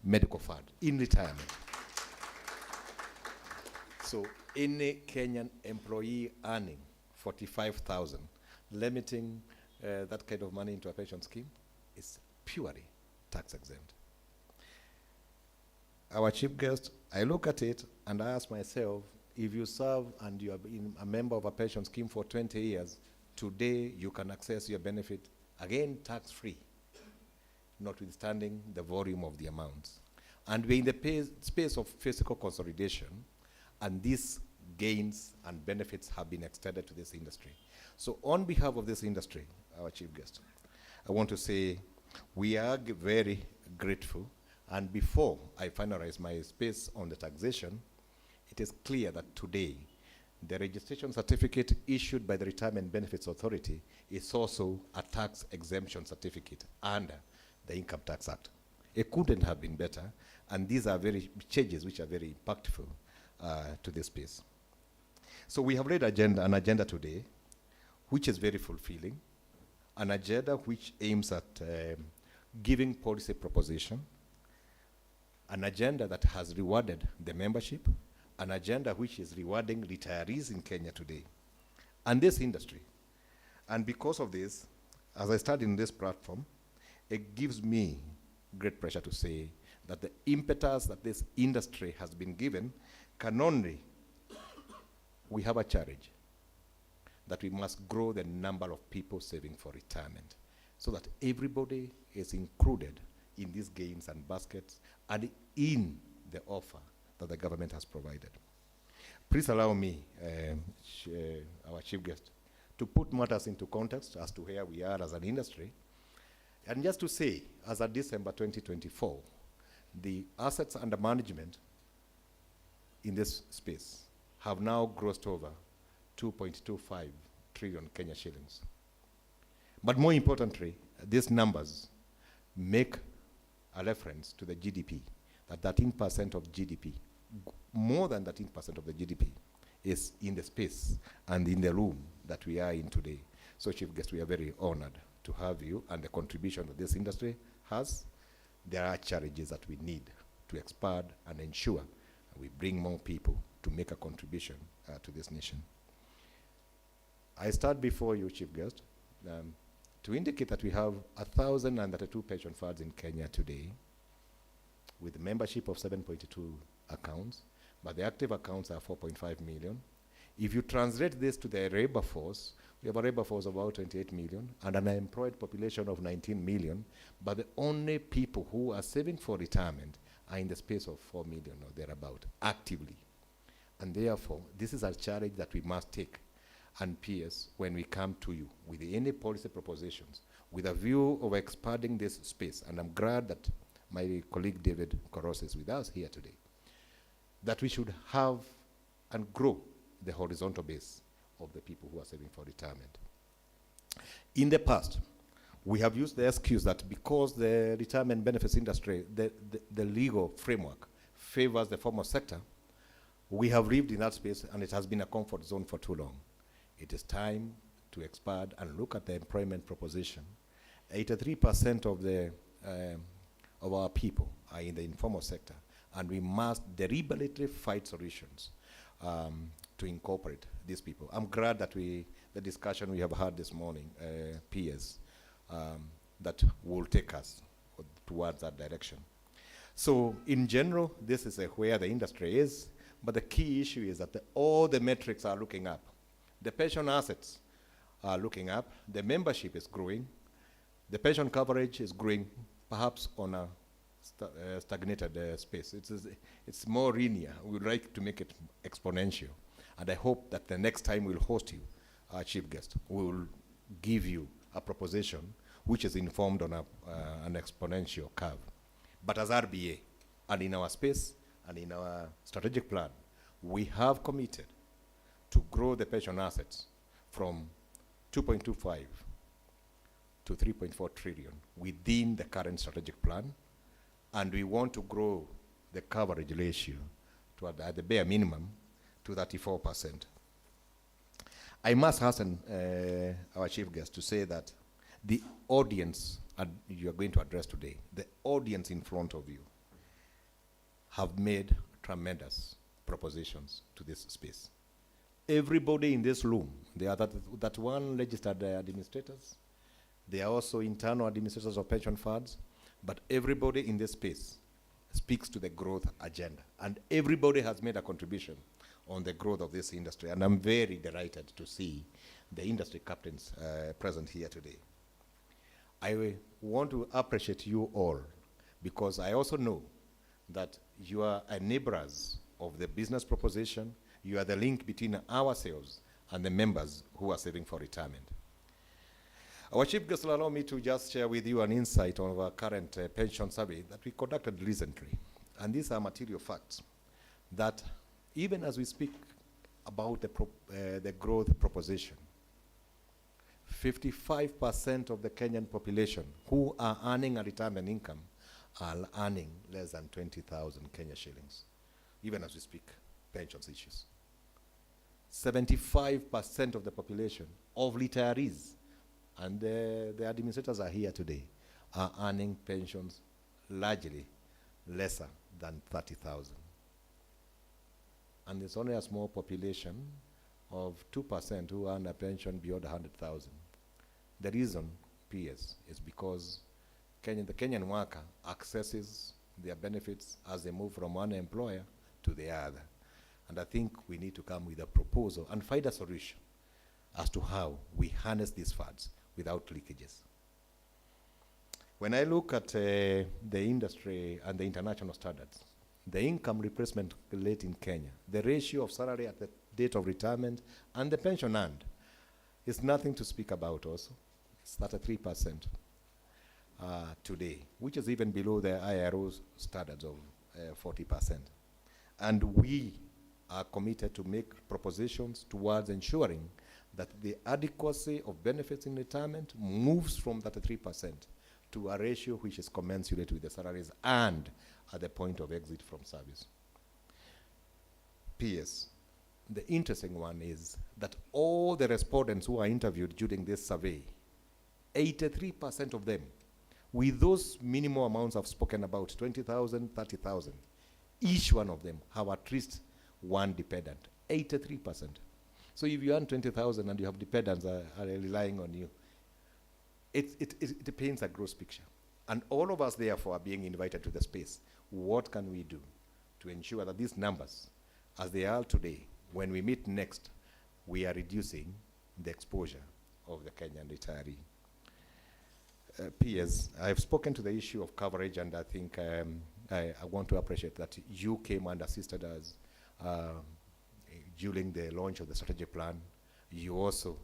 medical fund in retirement. So any Kenyan employee earning 45,000, limiting that kind of money into a pension scheme is purely tax exempt. Our chief guest, I look at it and I ask myself, if you serve and you have been a member of a pension scheme for 20 years, today you can access your benefit, again tax-free, notwithstanding the volume of the amounts. And we're in the space of fiscal consolidation, and these gains and benefits have been extended to this industry. So on behalf of this industry, our chief guest, I want to say we are very grateful. And before I finalize my space on the taxation, it is clear that today, the registration certificate issued by the Retirement Benefits Authority is also a tax exemption certificate under the Income Tax Act. It couldn't have been better, and these are very changes which are very impactful to this space. So we have laid an agenda today which is very fulfilling, an agenda which aims at giving policy proposition, an agenda that has rewarded the membership, an agenda which is rewarding retirees in Kenya today, and this industry. And because of this, as I stand in this platform, it gives me great pleasure to say that the impetus that this industry has been given can only, we have a challenge that we must grow the number of people saving for retirement so that everybody is included in these gains and baskets and in the offer that the government has provided. Please allow me, our chief guest, to put matters into context as to where we are as an industry. And just to say, as of December 2024, the assets under management in this space have now grossed over 2.25 trillion Kenya shillings. But more importantly, these numbers make a reference to the GDP, that 13% of GDP, more than 13% of the GDP is in the space and in the room that we are in today. So chief guest, we are very honored to have you and the contribution that this industry has. There are challenges that we need to expand and ensure we bring more people to make a contribution to this nation. I start before you, chief guest, to indicate that we have 1,032 pension funds in Kenya today with a membership of 7.2 accounts, but the active accounts are 4.5 million. If you translate this to the labor force, we have a labor force of about 28 million and an unemployed population of 19 million, but the only people who are saving for retirement are in the space of 4 million or thereabout, actively. And therefore, this is a challenge that we must take. And PS, when we come to you with any policy propositions, with a view of expanding this space, and I'm glad that my colleague David Koros is with us here today, that we should have and grow the horizontal base of the people who are saving for retirement. In the past, we have used the excuse that because the retirement benefits industry, the legal framework favors the formal sector, we have lived in that space and it has been a comfort zone for too long. It is time to expand and look at the employment proposition. 83% of our people are in the informal sector, and we must deliberately find solutions to incorporate these people. I'm glad that the discussion we have had this morning, peers, that will take us towards that direction. So in general, this is where the industry is, but the key issue is that all the metrics are looking up. The pension assets are looking up, the membership is growing, the pension coverage is growing, perhaps on a stagnated space. It's more linear. We would like to make it exponential. And I hope that the next time we'll host you, our chief guest, we will give you a proposition which is informed on an exponential curve. But as RBA, and in our space, and in our strategic plan, we have committed to grow the pension assets from 2.25 to 3.4 trillion within the current strategic plan, and we want to grow the coverage ratio to at the bare minimum to 34%. I must hasten our chief guest to say that the audience you are going to address today, the audience in front of you, have made tremendous propositions to this space. Everybody in this room, they are that one registered administrators, they are also internal administrators of pension funds, but everybody in this space speaks to the growth agenda, and everybody has made a contribution on the growth of this industry, and I'm very delighted to see the industry captains present here today. I want to appreciate you all, because I also know that you are enablers of the business proposition. You are the link between ourselves and the members who are saving for retirement. Our chief guest will allow me to just share with you an insight on our current pension survey that we conducted recently. And these are material facts that even as we speak about the growth proposition, 55% of the Kenyan population who are earning a retirement income are earning less than 20,000 Kenya shillings, even as we speak, pensions issues. 75% of the population of retirees, and the administrators are here today, are earning pensions largely lesser than 30,000. And there's only a small population of 2% who earn a pension beyond 100,000. The reason, PS, is because the Kenyan worker accesses their benefits as they move from one employer to the other. And I think we need to come with a proposal and find a solution as to how we harness these funds without leakages. When I look at the industry and the international standards, the income replacement rate in Kenya, the ratio of salary at the date of retirement and the pension earned is nothing to speak about also. It's 33% today, which is even below the IRO's standards of 40%. And we are committed to make propositions towards ensuring that the adequacy of benefits in retirement moves from 33% to a ratio which is commensurate with the salaries and at the point of exit from service. PS, the interesting one is that all the respondents who are interviewed during this survey, 83% of them, with those minimum amounts I've spoken about, 20,000, 30,000, each one of them have at least one dependent, 83%. So if you earn 20,000 and you have dependents are relying on you, it paints a gross picture. And all of us, therefore, are being invited to the space. What can we do to ensure that these numbers, as they are today, when we meet next, we are reducing the exposure of the Kenyan retiree? PS, I've spoken to the issue of coverage, and I think I want to appreciate that you came and assisted us during the launch of the strategy plan. You also,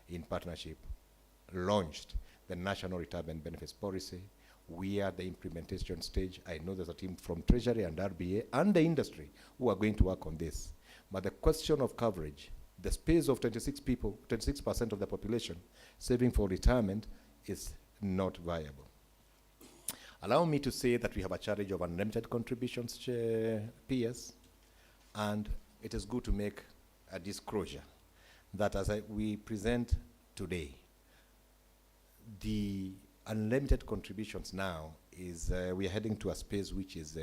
in partnership, launched the National Retirement Benefits Policy. We are at the implementation stage. I know there's a team from Treasury and RBA and the industry who are going to work on this. But the question of coverage, the space of 26% of the population saving for retirement is not viable. Allow me to say that we have a challenge of unlimited contributions, PS, and it is good to make a disclosure that as we present today, the unlimited contributions now is, we are heading to a space which is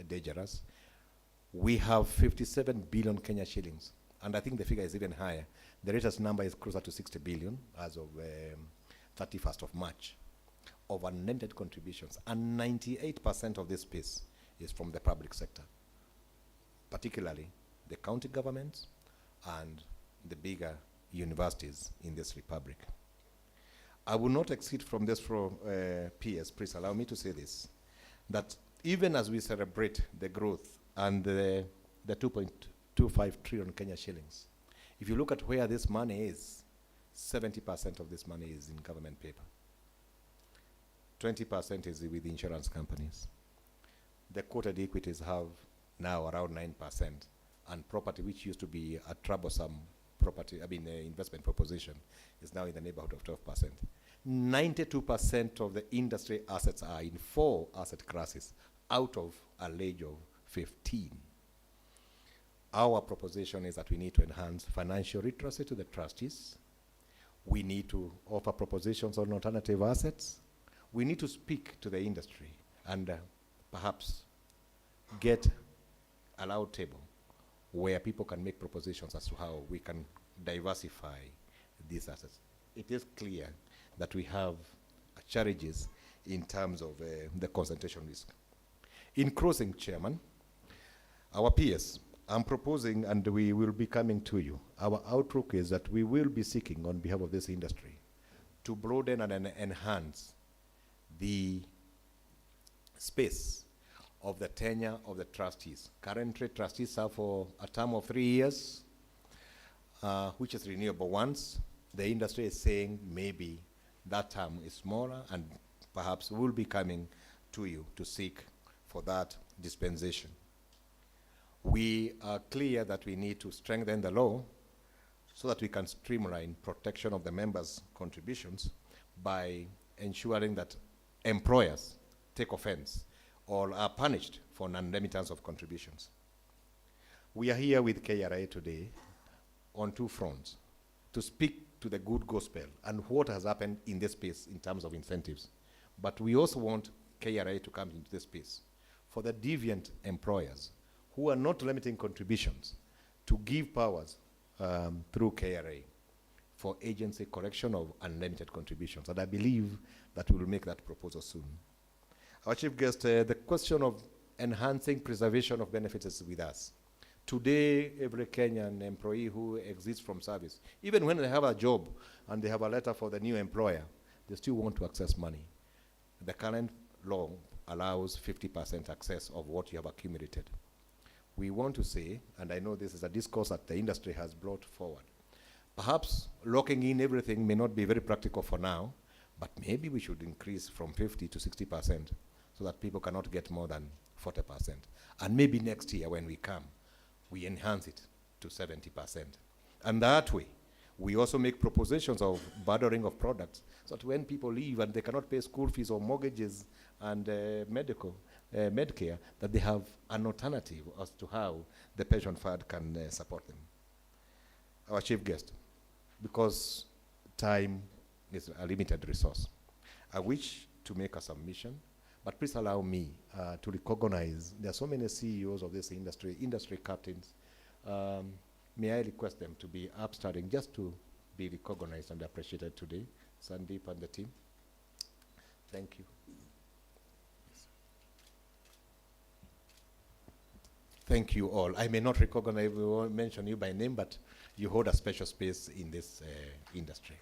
dangerous. We have 57 billion Kenya shillings, and I think the figure is even higher. The latest number is closer to 60 billion as of 31st of March of unlimited contributions, and 98% of this space is from the public sector, particularly the county governments and the bigger universities in this republic. I will not exceed from this from PS, please allow me to say this, that even as we celebrate the growth and the 2.25 trillion Kenya shillings, if you look at where this money is, 70% of this money is in government paper. 20% is with insurance companies. The quoted equities have now around 9%, and property, which used to be a troublesome investment proposition, is now in the neighborhood of 12%. 92% of the industry assets are in 4 asset classes out of a range of 15. Our proposition is that we need to enhance financial literacy to the trustees. We need to offer propositions on alternative assets. We need to speak to the industry and perhaps get a round table where people can make propositions as to how we can diversify these assets. It is clear that we have challenges in terms of the concentration risk. In closing, Chairman, our peers, I'm proposing, and we will be coming to you, our outlook is that we will be seeking on behalf of this industry to broaden and enhance the space of the tenure of the trustees. Currently, trustees serve for a term of 3 years, which is renewable once. The industry is saying maybe that term is smaller, and perhaps we'll be coming to you to seek for that dispensation. We are clear that we need to strengthen the law so that we can streamline protection of the members' contributions by ensuring that employers take offense or are punished for non-remittance of contributions. We are here with KRA today on two fronts to speak to the good gospel and what has happened in this space in terms of incentives. But we also want KRA to come into this space for the deviant employers who are not limiting contributions to give powers through KRA for agency correction of unlimited contributions. And I believe that we will make that proposal soon. Our chief guest, the question of enhancing preservation of benefits is with us. Today, every Kenyan employee who exists from service, even when they have a job and they have a letter for the new employer, they still want to access money. The current law allows 50% access of what you have accumulated. We want to say, and I know this is a discourse that the industry has brought forward, perhaps locking in everything may not be very practical for now, but maybe we should increase from 50 to 60% so that people cannot get more than 40%. And maybe next year when we come, we enhance it to 70%. And that way, we also make propositions of bartering of products so that when people leave and they cannot pay school fees or mortgages and Medicare, that they have an alternative as to how the pension fund can support them. Our chief guest, because time is a limited resource, I wish to make a submission, but please allow me to recognize there are so many CEOs of this industry, industry captains. May I request them to be upstanding just to be recognized and appreciated today, Sandeep and the team. Thank you. Thank you all. I may not recognize, we won't mention you by name, but you hold a special space in this industry.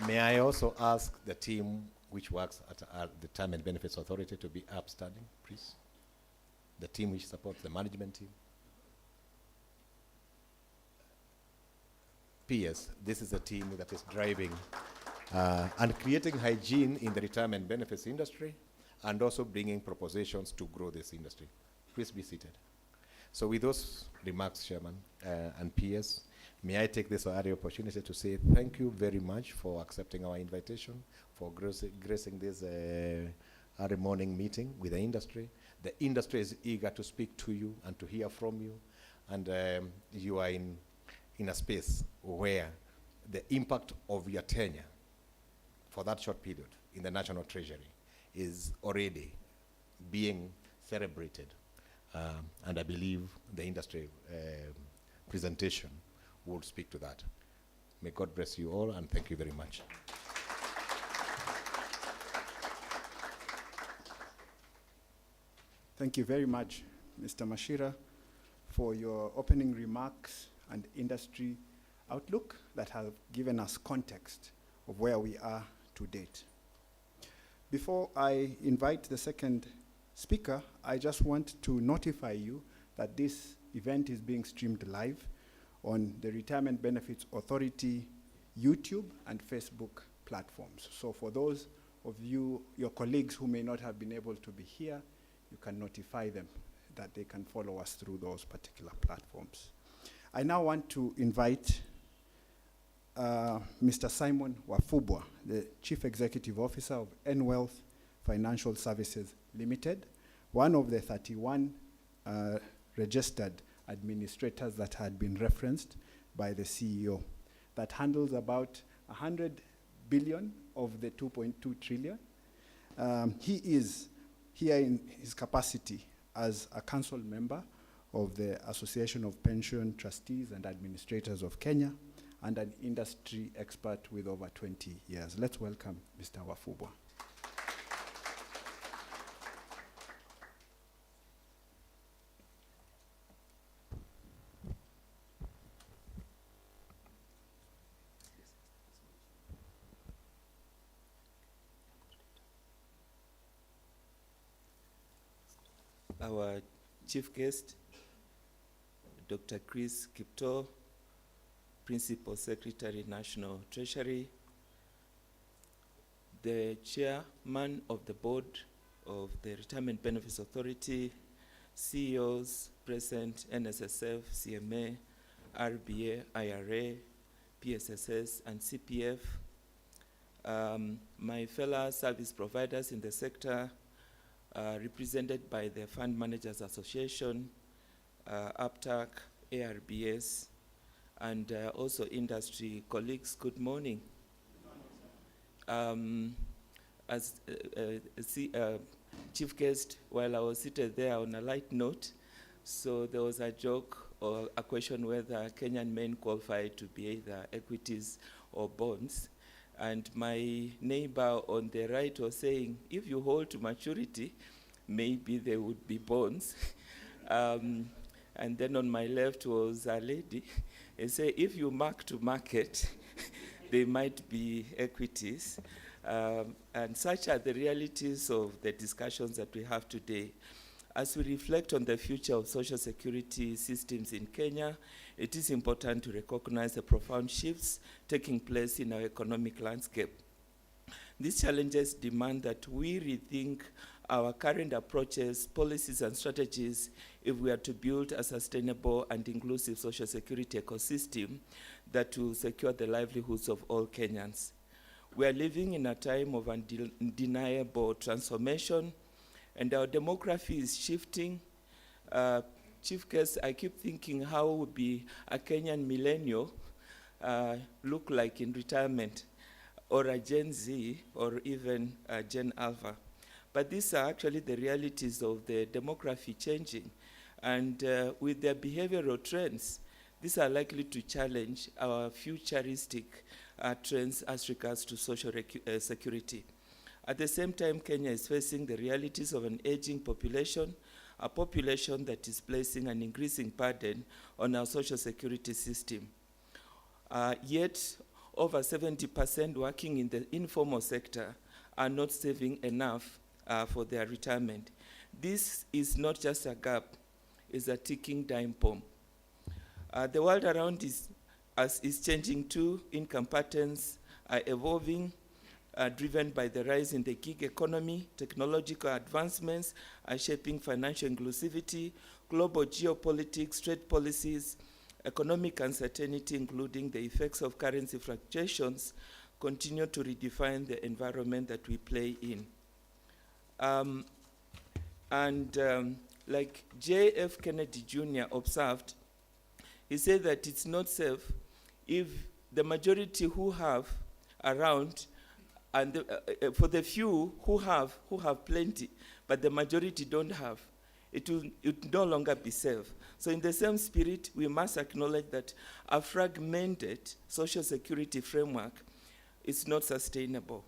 May I also ask the team which works at the Time and Benefits Authority to be upstanding, please? The team which supports the management team. PS, this is a team that is driving and creating hygiene in the retirement benefits industry and also bringing propositions to grow this industry. Please be seated. So with those remarks, Chairman and PS, may I take this opportunity to say thank you very much for accepting our invitation, for gracing this early morning meeting with the industry. The industry is eager to speak to you and to hear from you, and you are in a space where the impact of your tenure for that short period in the National Treasury is already being celebrated. And I believe the industry presentation will speak to that. May God bless you all, and thank you very much. Thank you very much, Mr. Mashira, for your opening remarks and industry outlook that have given us context of where we are to date. Before I invite the second speaker, I just want to notify you that this event is being streamed live on the Retirement Benefits Authority YouTube and Facebook platforms. So for those of you, your colleagues who may not have been able to be here, you can notify them that they can follow us through those particular platforms. I now want to invite Mr. Simon Wafubwa, the Chief Executive Officer of N-Wealth Financial Services Limited, one of the 31 registered administrators that had been referenced by the CEO, that handles about 100 billion of the 2.2 trillion. He is here in his capacity as a council member of the Association of Pension Trustees and Administrators of Kenya, and an industry expert with over 20 years. Let's welcome Mr. Wafubwa. our chief guest, Dr. Chris Kipto, Principal Secretary, National Treasury, the Chairman of the Board of the Retirement Benefits Authority, CEOs present, NSSF, CMA, RBA, IRA, PSSS, and CPF, my fellow service providers in the sector, represented by the Fund Managers Association, APTAC, ARBS, and also industry colleagues, good morning. As chief guest, while I was seated there on a light note, so there was a joke or a question whether Kenyan men qualify to be either equities or bonds. And my neighbor on the right was saying, if you hold to maturity, maybe they would be bonds. And then on my left was a lady. They say, if you mark to market, they might be equities. And such are the realities of the discussions that we have today. As we reflect on the future of social security systems in Kenya, it is important to recognize the profound shifts taking place in our economic landscape. These challenges demand that we rethink our current approaches, policies, and strategies if we are to build a sustainable and inclusive social security ecosystem that will secure the livelihoods of all Kenyans. We are living in a time of undeniable transformation, and our demography is shifting. Chief guest, I keep thinking how would be a Kenyan millennial look like in retirement, or a Gen Z, or even a Gen Alpha. But these are actually the realities of the demography changing. And with their behavioral trends, these are likely to challenge our futuristic trends as regards to social security. At the same time, Kenya is facing the realities of an aging population, a population that is placing an increasing burden on our social security system. Yet, over 70% working in the informal sector are not saving enough for their retirement. This is not just a gap, it's a ticking time bomb. The world around us is changing too. Income patterns are evolving, driven by the rise in the gig economy. Technological advancements are shaping financial inclusivity, global geopolitics, trade policies, economic uncertainty, including the effects of currency fluctuations, continue to redefine the environment that we play in. Like J.F. Kennedy Jr. observed, he said that it's not safe if the majority who have around, and for the few who have plenty, but the majority don't have, it will no longer be safe. So in the same spirit, we must acknowledge that a fragmented social security framework is not sustainable.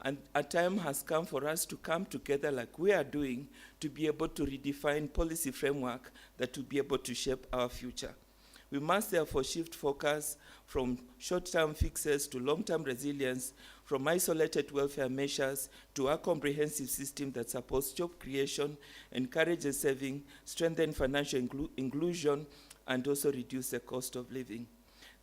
And a time has come for us to come together like we are doing to be able to redefine policy framework that will be able to shape our future. We must therefore shift focus from short-term fixes to long-term resilience, from isolated welfare measures to a comprehensive system that supports job creation, encourages saving, strengthens financial inclusion, and also reduce the cost of living.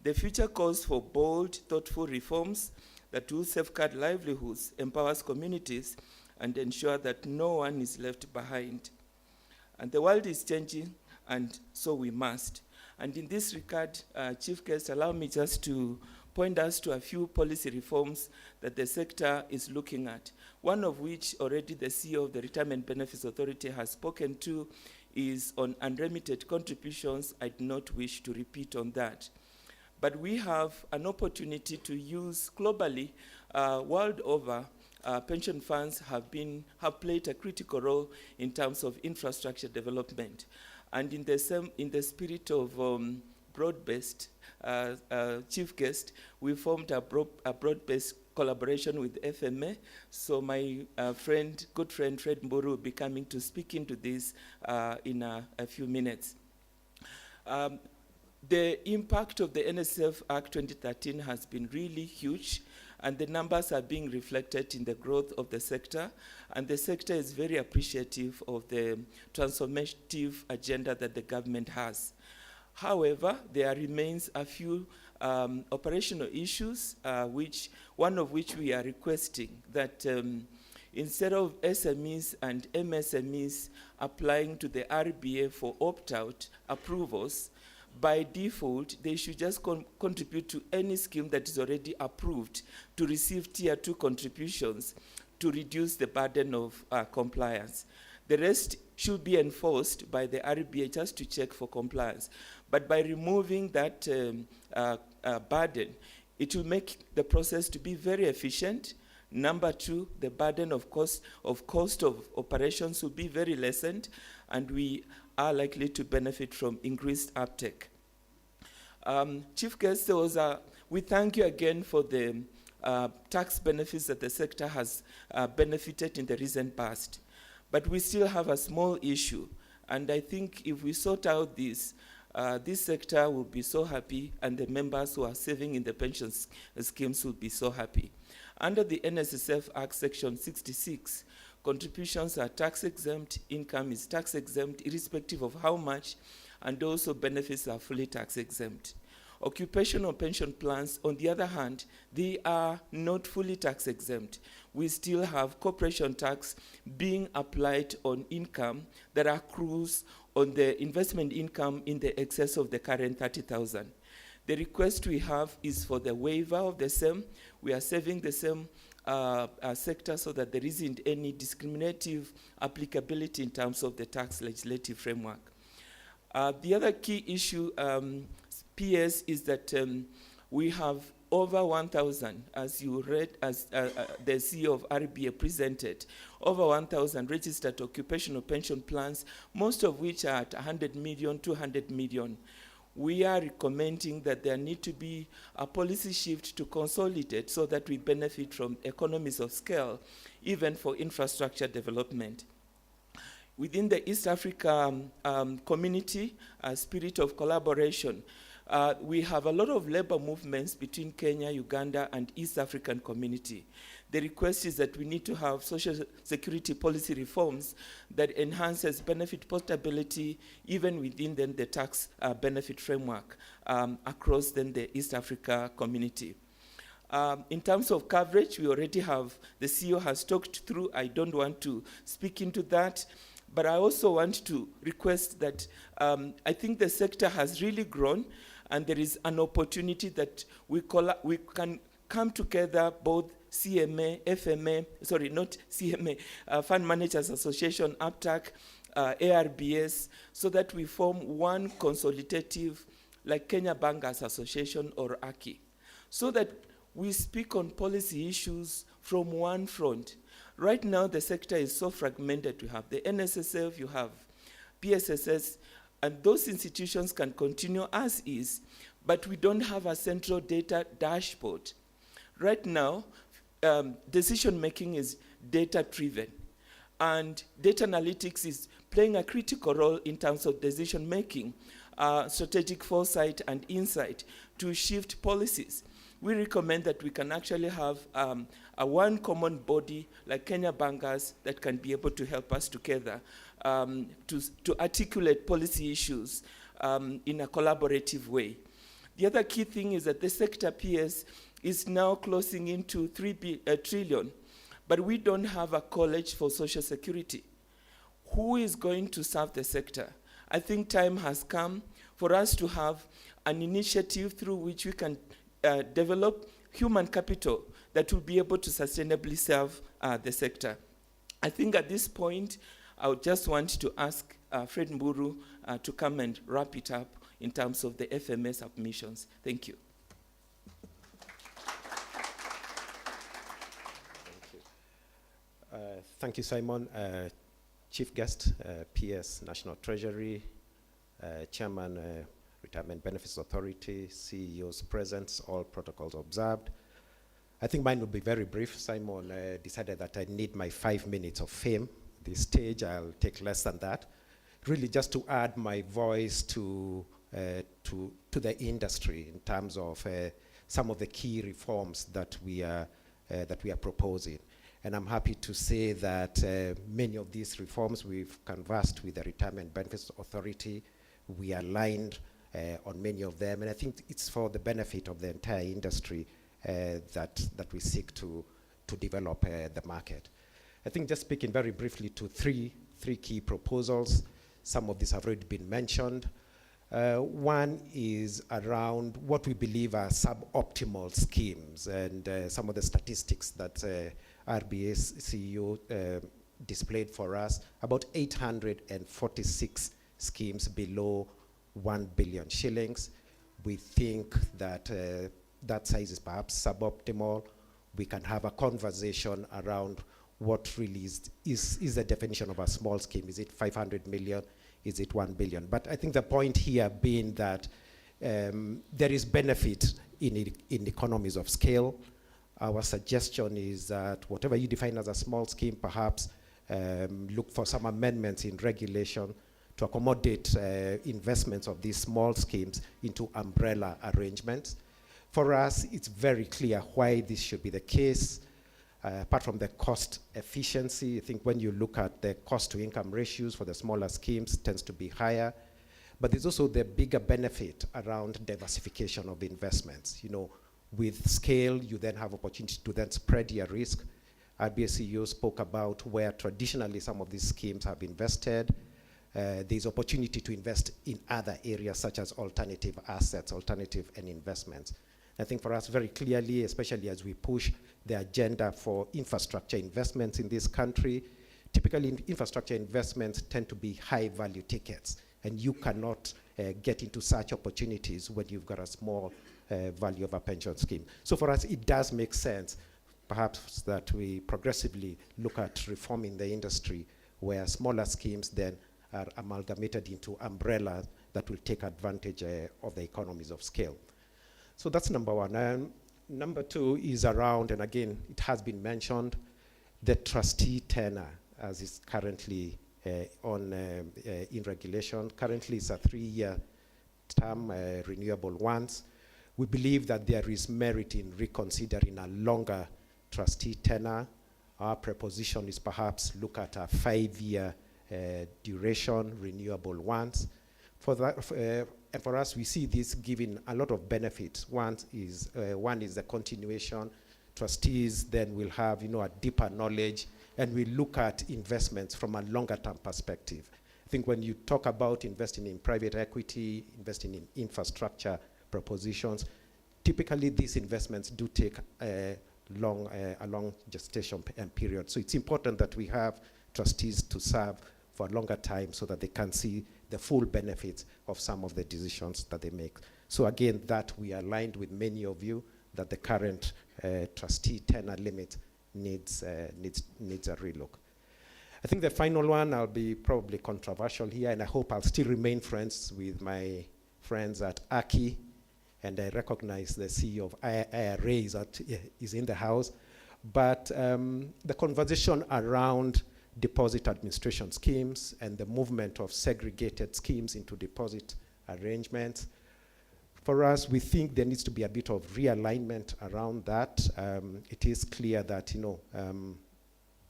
The future calls for bold, thoughtful reforms that will safeguard livelihoods, empowers communities, and ensure that no one is left behind. And the world is changing, and so we must. And in this regard, Chief Guest, allow me just to point us to a few policy reforms that the sector is looking at. One of which already the CEO of the Retirement Benefits Authority has spoken to is on unremitted contributions. I do not wish to repeat on that. But we have an opportunity to use globally, world over, pension funds have played a critical role in terms of infrastructure development. And in the spirit of broad-based, Chief Guest, we formed a broad-based collaboration with FMA. So my good friend Fred Mburu will be coming to speak into this in a few minutes. The impact of the NSSF Act 2013 has been really huge. and the numbers are being reflected in the growth of the sector, and the sector is very appreciative of the transformative agenda that the government has. However, there remains a few operational issues, one of which we are requesting that instead of SMEs and MSMEs applying to the RBA for opt-out approvals, by default, they should just contribute to any scheme that is already approved to receive Tier 2 contributions to reduce the burden of compliance. The rest should be enforced by the RBA just to check for compliance. But by removing that burden, it will make the process to be very efficient. Number two, the burden of cost of operations will be very lessened, and we are likely to benefit from increased uptake. Chief Guest, we thank you again for the tax benefits that the sector has benefited in the recent past. But we still have a small issue, and I think if we sort out this sector will be so happy, and the members who are saving in the pension schemes will be so happy. Under the NSSF Act Section 66, contributions are tax exempt, income is tax exempt, irrespective of how much, and also benefits are fully tax exempt. Occupational pension plans, on the other hand, they are not fully tax exempt. We still have corporation tax being applied on income that accrues on the investment income in the excess of the current 30,000. The request we have is for the waiver of the same. We are saving the same sector so that there isn't any discriminative applicability in terms of the tax legislative framework. The other key issue, PS, is that we have over 1,000, as you read, as the CEO of RBA presented, over 1,000 registered occupational pension plans, most of which are at 100 million, 200 million. We are recommending that there need to be a policy shift to consolidate so that we benefit from economies of scale, even for infrastructure development. Within the East Africa community, spirit of collaboration, we have a lot of labor movements between Kenya, Uganda, and East African community. The request is that we need to have social security policy reforms that enhances benefit portability even within the tax benefit framework across the East Africa community. In terms of coverage, we already have, the CEO has talked through, I don't want to speak into that, but I also want to request that I think the sector has really grown, and there is an opportunity that we can come together, both CMA, FMA, sorry, not CMA, Fund Managers Association, APTAC, ARBS, so that we form one consultative, like Kenya Bankers Association or AKI, so that we speak on policy issues from one front. Right now, the sector is so fragmented. You have the NSSF, you have PSSS, and those institutions can continue as is, but we don't have a central data dashboard. Right now, decision-making is data-driven, and data analytics is playing a critical role in terms of decision-making, strategic foresight and insight to shift policies. We recommend that we can actually have a one common body like Kenya Bankers that can be able to help us together to articulate policy issues in a collaborative way. The other key thing is that the sector PS is now closing into 3 trillion, but we don't have a college for social security. Who is going to serve the sector? I think time has come for us to have an initiative through which we can develop human capital that will be able to sustainably serve the sector. I think at this point, I would just want to ask Fred Mburu to come and wrap it up in terms of the FMA submissions. Thank you. Thank you, Simon. Chief Guest, PS National Treasury, Chairman, Retirement Benefits Authority, CEOs present, all protocols observed. I think mine will be very brief. Simon decided that I need my 5 minutes of fame. This stage, I'll take less than that. Really just to add my voice to the industry in terms of some of the key reforms that we are proposing. And I'm happy to say that many of these reforms we've conversed with the Retirement Benefits Authority. We are aligned on many of them, and I think it's for the benefit of the entire industry that we seek to develop the market. I think just speaking very briefly to three key proposals. Some of these have already been mentioned. One is around what we believe are suboptimal schemes, and some of the statistics that RBA's CEO displayed for us, about 846 schemes below 1 billion shillings. We think that that size is perhaps suboptimal. We can have a conversation around what really is the definition of a small scheme. Is it 500 million? Is it 1 billion? But I think the point here being that there is benefit in economies of scale. Our suggestion is that whatever you define as a small scheme, perhaps look for some amendments in regulation to accommodate investments of these small schemes into umbrella arrangements. For us, it's very clear why this should be the case. Apart from the cost efficiency, I think when you look at the cost to income ratios for the smaller schemes, it tends to be higher. But there's also the bigger benefit around diversification of investments. You know, with scale, you then have opportunity to then spread your risk. RBA CEO spoke about where traditionally some of these schemes have invested. There's opportunity to invest in other areas such as alternative assets, alternative and investments. I think for us very clearly, especially as we push the agenda for infrastructure investments in this country, typically infrastructure investments tend to be high value tickets, and you cannot get into such opportunities when you've got a small value of a pension scheme. So for us, it does make sense, perhaps, that we progressively look at reforming the industry where smaller schemes then are amalgamated into umbrellas that will take advantage of the economies of scale. So that's number one. Number two is around, and again, it has been mentioned, the trustee tenure as is currently in regulation. Currently, it's a 3-year term, renewable once. We believe that there is merit in reconsidering a longer trustee tenure. Our proposition is perhaps look at a 5-year duration, renewable once. For that, and for us, we see this giving a lot of benefits. One is the continuation. Trustees then will have, a deeper knowledge, and we look at investments from a longer-term perspective. I think when you talk about investing in private equity, investing in infrastructure propositions, typically these investments do take a long gestation period. So it's important that we have trustees to serve for a longer time so that they can see the full benefits of some of the decisions that they make. So again, that we are aligned with many of you that the current trustee tenure limit needs a relook. I think the final one, I'll be probably controversial here, and I hope I'll still remain friends with my friends at ACI, and I recognize the CEO of IRA is in the house. But the conversation around deposit administration schemes and the movement of segregated schemes into deposit arrangements, for us, we think there needs to be a bit of realignment around that. It is clear that,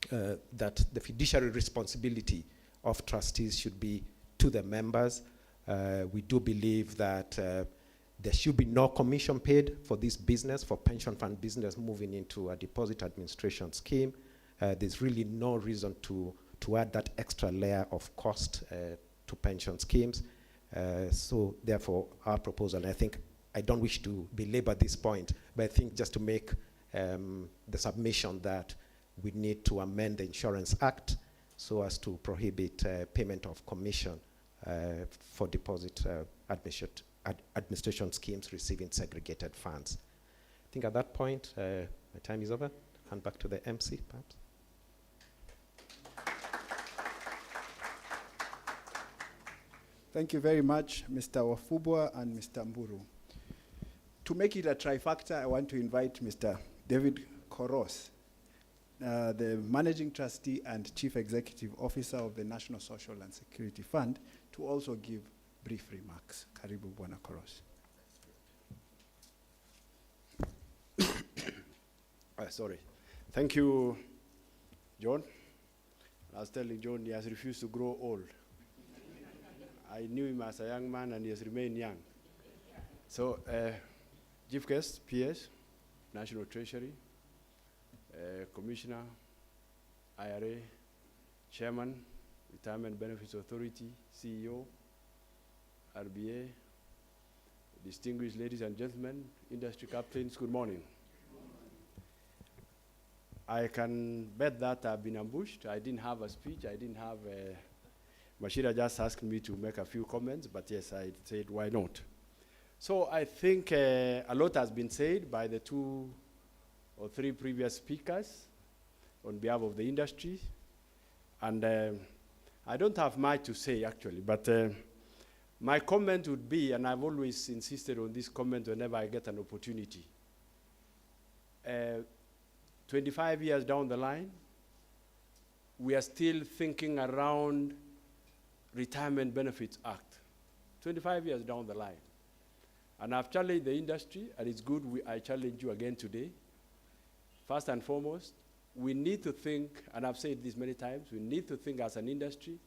that the fiduciary responsibility of trustees should be to the members. We do believe that there should be no commission paid for this business, for pension fund business moving into a deposit administration scheme. There's really no reason to add that extra layer of cost to pension schemes. So therefore, our proposal, and I think I don't wish to belabor this point, but I think just to make the submission that we need to amend the Insurance Act so as to prohibit payment of commission for deposit administration schemes receiving segregated funds. I think at that point, my time is over. Hand back to the MC, perhaps. Thank you very much, Mr. Wafubwa and Mr. Mburu. To make it a trifecta, I want to invite Mr. David Koros, the Managing Trustee and Chief Executive Officer of the National Social and Security Fund, to also give brief remarks. Karibu, Bwana Koros. Sorry. Thank you, John. I was telling John he has refused to grow old. I knew him as a young man and he has remained young. So, Chief Guest, PS, National Treasury, Commissioner, IRA, Chairman, Retirement Benefits Authority, CEO, RBA, distinguished ladies and gentlemen, industry captains, good morning. I can bet that I've been ambushed. I didn't have a speech. I didn't have Mashira just asked me to make a few comments, but yes, I said, why not? So I think a lot has been said by the 2 or 3 previous speakers on behalf of the industry. And I don't have much to say, actually, but my comment would be, and I've always insisted on this comment whenever I get an opportunity, 25 years down the line, we are still thinking around Retirement Benefits Act. 25 years down the line. And I've challenged the industry, and it's good I challenge you again today. First and foremost, we need to think, and I've said this many times, we need to think as an industry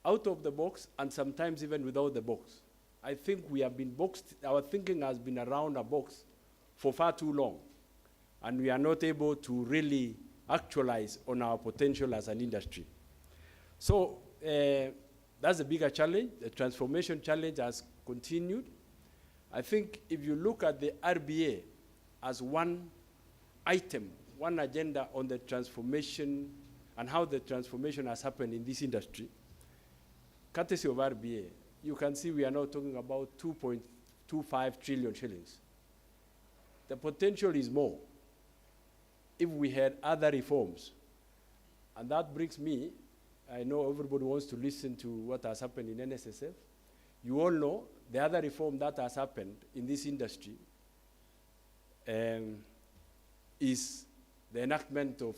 out of the box and sometimes even without the box. I think we have been boxed, our thinking has been around a box for far too long. And we are not able to really actualize on our potential as an industry. So that's a bigger challenge. The transformation challenge has continued. I think if you look at the RBA as one item, one agenda on the transformation and how the transformation has happened in this industry, courtesy of RBA, you can see we are now talking about 2.25 trillion shillings. The potential is more if we had other reforms. And that brings me, I know everybody wants to listen to what has happened in NSSF. You all know the other reform that has happened in this industry is the enactment of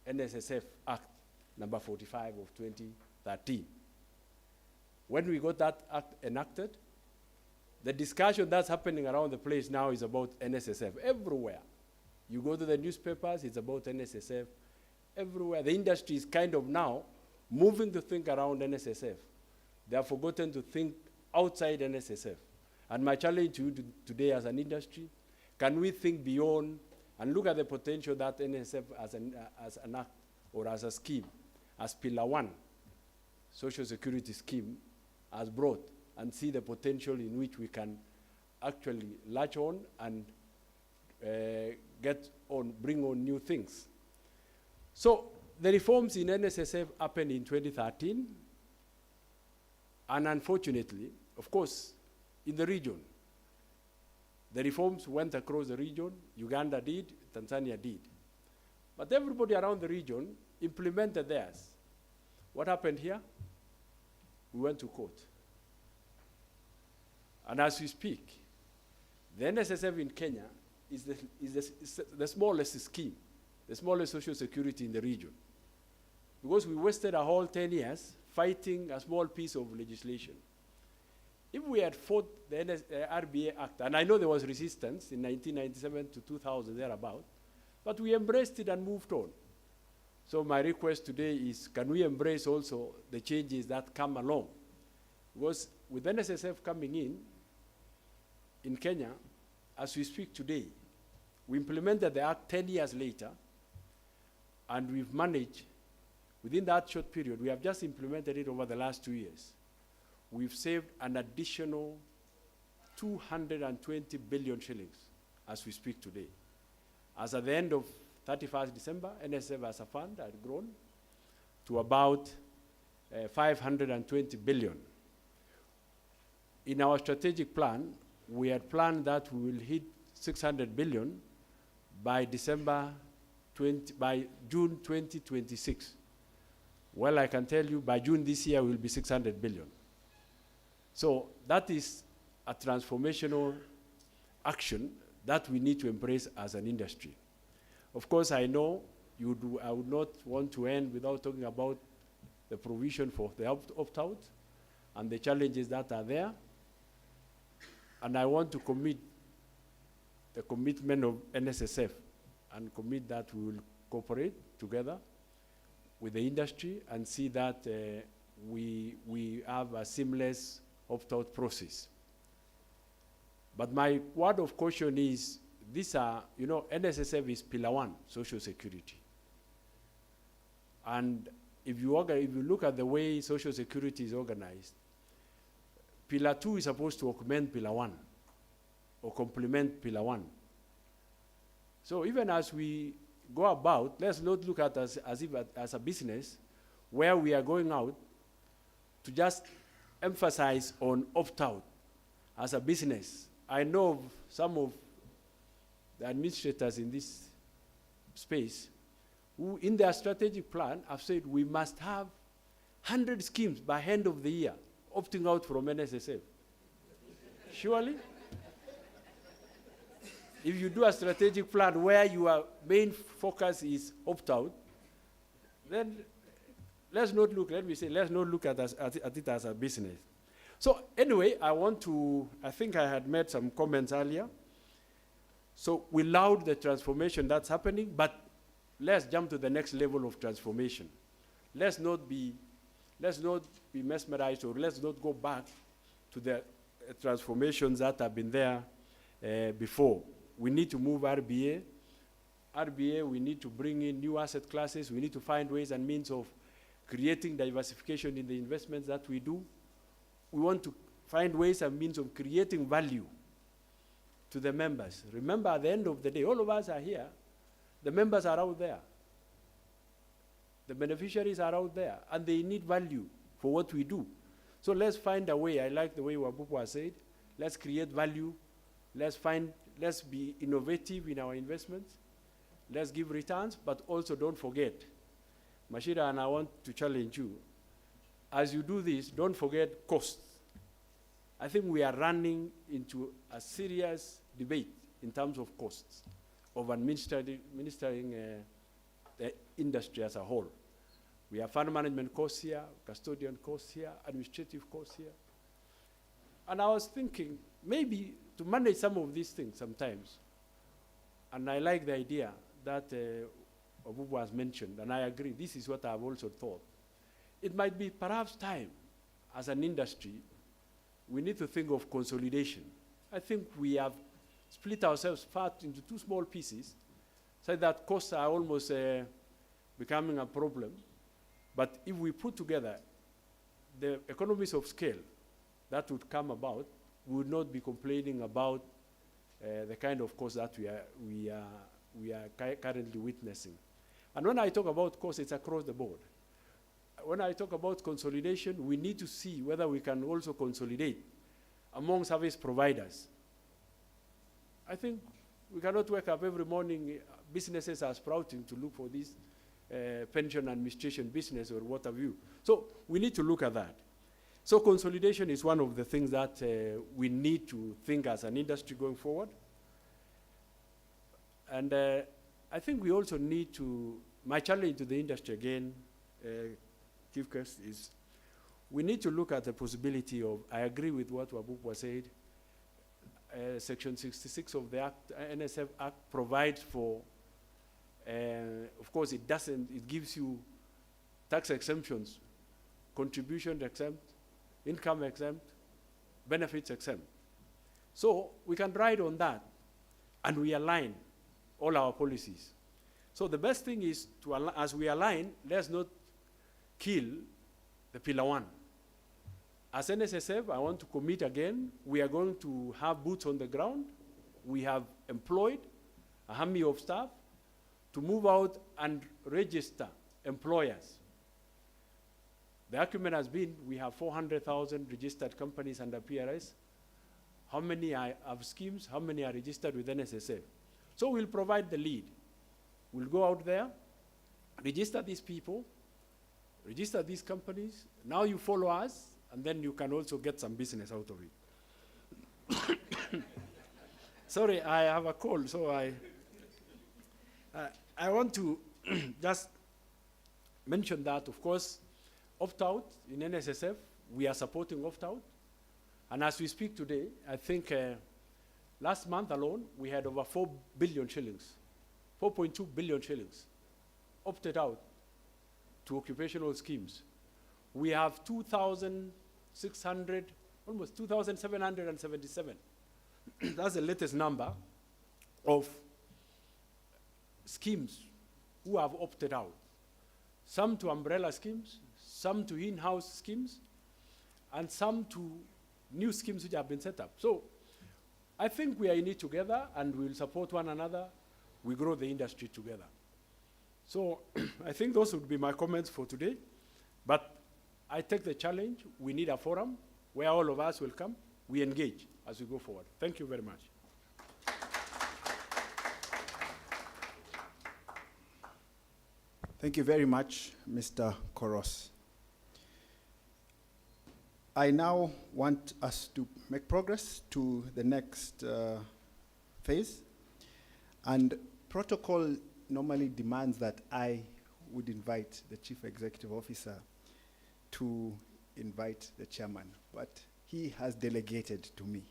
NSSF Act number 45 of 2013. When we got that act enacted, the discussion that's happening around the place now is about NSSF everywhere. You go to the newspapers, it's about NSSF everywhere. The industry is kind of now moving to think around NSSF. They have forgotten to think outside NSSF. And my challenge to you today as an industry, can we think beyond and look at the potential that NSSF as an act or as a scheme, as Pillar 1, Social Security scheme, has brought, and see the potential in which we can actually latch on and bring on new things. So the reforms in NSSF happened in 2013, and unfortunately, of course, in the region, the reforms went across the region. Uganda did, Tanzania did. But everybody around the region implemented theirs. What happened here? We went to court. And as we speak, the NSSF in Kenya is the smallest scheme, the smallest social security in the region. Because we wasted a whole 10 years fighting a small piece of legislation. If we had fought the RBA Act, and I know there was resistance in 1997 to 2000, thereabout, but we embraced it and moved on. So my request today is, can we embrace also the changes that come along? Because with NSSF coming in Kenya, as we speak today, we implemented the Act 10 years later, and we've managed, within that short period, we have just implemented it over the last 2 years. We've saved an additional 220 billion shillings as we speak today. As at the end of 31st December, NSSF as a fund had grown to about 520 billion. In our strategic plan, we had planned that we will hit 600 billion by June 2026. Well, I can tell you by June this year, we'll be 600 billion. So that is a transformational action that we need to embrace as an industry. Of course, I know I would not want to end without talking about the provision for the opt-out and the challenges that are there. And I want to commit the commitment of NSSF and commit that we will cooperate together with the industry and see that we have a seamless opt-out process. But my word of caution is, these are, NSSF is pillar 1, social security. And if you look at the way social security is organized, pillar 2 is supposed to augment pillar 1 or complement pillar 1. So even as we go about, let's not look at us as a business where we are going out to just emphasize on opt-out as a business. I know of some of the administrators in this space who, in their strategic plan, have said we must have 100 schemes by end of the year opting out from NSSF. Surely, if you do a strategic plan where your main focus is opt-out, then let's not look at it as a business. So anyway, I think I had made some comments earlier. So we laud the transformation that's happening, but let's jump to the next level of transformation. Let's not be mesmerized, or let's not go back to the transformations that have been there before. We need to move RBA. We need to bring in new asset classes. We need to find ways and means of creating diversification in the investments that we do. We want to find ways and means of creating value to the members. Remember, at the end of the day, all of us are here. The members are out there. The beneficiaries are out there, and they need value for what we do. So let's find a way. I like the way Wabupwa said. Let's create value. Let's be innovative in our investments. Let's give returns, but also don't forget, Mashira, and I want to challenge you, as you do this, don't forget costs. I think we are running into a serious debate in terms of costs of administering the industry as a whole. We have fund management costs here, custodian costs here, administrative costs here. And I was thinking, maybe to manage some of these things sometimes, and I like the idea that Obubu has mentioned, and I agree, this is what I've also thought. It might be perhaps time, as an industry, we need to think of consolidation. I think we have split ourselves fat into two small pieces, so that costs are almost becoming a problem. But if we put together the economies of scale that would come about, we would not be complaining about the kind of costs that we are currently witnessing. And when I talk about costs, it's across the board. When I talk about consolidation, we need to see whether we can also consolidate among service providers. I think we cannot wake up every morning, businesses are sprouting to look for this pension administration business or what have you. So we need to look at that. So consolidation is one of the things that we need to think as an industry going forward. And I think we also need to, my challenge to the industry again, Chief Guest, is we need to look at the possibility of, I agree with what Wabupwa said, Section 66 of the Act, NSF Act provides for, of course it doesn't, it gives you tax exemptions, contribution exempt, income exempt, benefits exempt. So we can ride on that, and we align all our policies. So the best thing is, to as we align, let's not kill the pillar 1. As NSSF, I want to commit again, we are going to have boots on the ground. We have employed a army of staff to move out and register employers. The argument has been, we have 400,000 registered companies under PRS. How many have schemes? How many are registered with NSSF? So we'll provide the lead. We'll go out there, register these people, register these companies. Now you follow us, and then you can also get some business out of it. Sorry, I have a cold, so I want to just mention that, of course, opt-out in NSSF, we are supporting opt-out. And as we speak today, I think last month alone, we had over 4 billion shillings, 4.2 billion shillings opted out to occupational schemes. We have 2,600, almost 2,777. That's the latest number of schemes who have opted out. Some to umbrella schemes, some to in-house schemes, and some to new schemes which have been set up. So I think we are in it together, and we'll support one another. We grow the industry together. So I think those would be my comments for today. But I take the challenge. We need a forum where all of us will come. We engage as we go forward. Thank you very much. Thank you very much, Mr. Koros. I now want us to make progress to the next phase. And protocol normally demands that I would invite the Chief Executive Officer to invite the chairman, but he has delegated to me.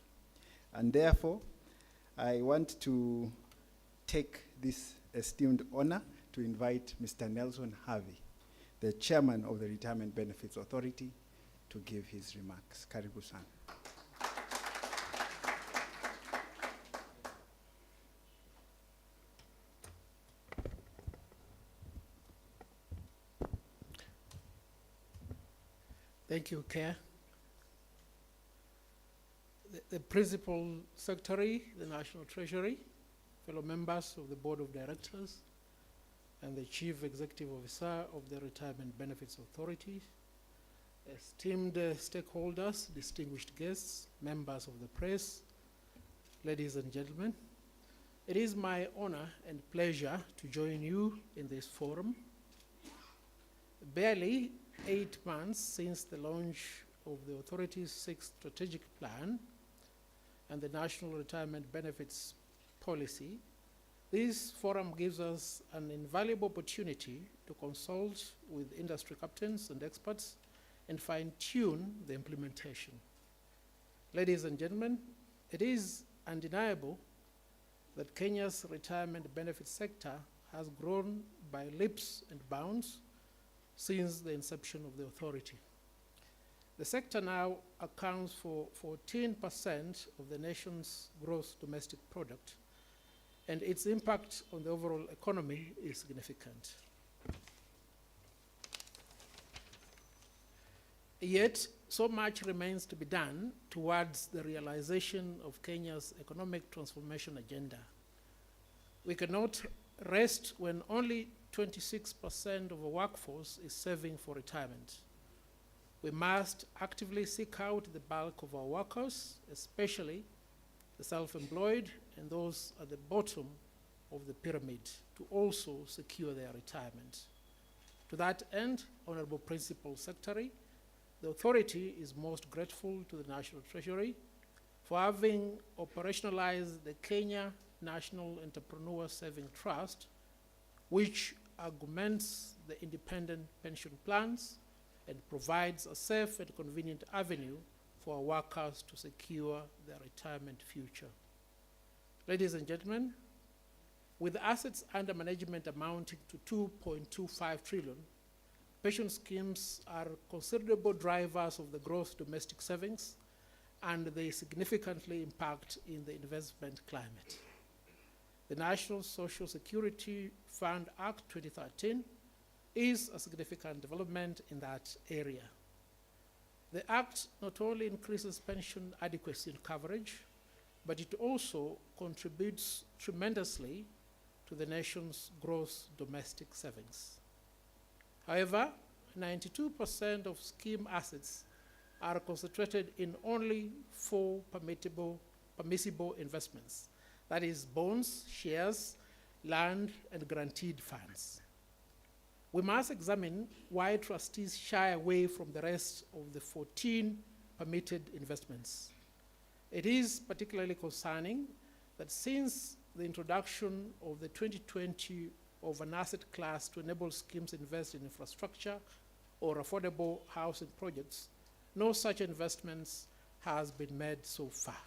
And therefore, I want to take this esteemed honor to invite Mr. Nelson Harvey, the chairman of the Retirement Benefits Authority, to give his remarks. Karibu-san. Thank you, Chair. The Principal Secretary, the National Treasury, fellow members of the Board of Directors, and the Chief Executive Officer of the Retirement Benefits Authority, esteemed stakeholders, distinguished guests, members of the press, ladies and gentlemen, it is my honor and pleasure to join you in this forum. Barely 8 months since the launch of the authority's 6th strategic plan and the National Retirement Benefits Policy, this forum gives us an invaluable opportunity to consult with industry captains and experts and fine-tune the implementation. Ladies and gentlemen, it is undeniable that Kenya's retirement benefit sector has grown by leaps and bounds since the inception of the authority. The sector now accounts for 14% of the nation's gross domestic product, and its impact on the overall economy is significant. Yet, so much remains to be done towards the realization of Kenya's economic transformation agenda. We cannot rest when only 26% of our workforce is saving for retirement. We must actively seek out the bulk of our workers, especially the self-employed and those at the bottom of the pyramid, to also secure their retirement. To that end, Honorable Principal Secretary, the authority is most grateful to the National Treasury for having operationalized the Kenya National Entrepreneur Saving Trust, which augments the independent pension plans and provides a safe and convenient avenue for our workers to secure their retirement future. Ladies and gentlemen, with assets under management amounting to 2.25 trillion, pension schemes are considerable drivers of the gross domestic savings, and they significantly impact in the investment climate. The National Social Security Fund Act 2013 is a significant development in that area. The Act not only increases pension adequacy and coverage, but it also contributes tremendously to the nation's gross domestic savings. However, 92% of scheme assets are concentrated in only 4 permissible investments, that is, bonds, shares, land, and guaranteed funds. We must examine why trustees shy away from the rest of the 14 permitted investments. It is particularly concerning that since the introduction of the 2020 of an asset class to enable schemes to invest in infrastructure or affordable housing projects, no such investments has been made so far.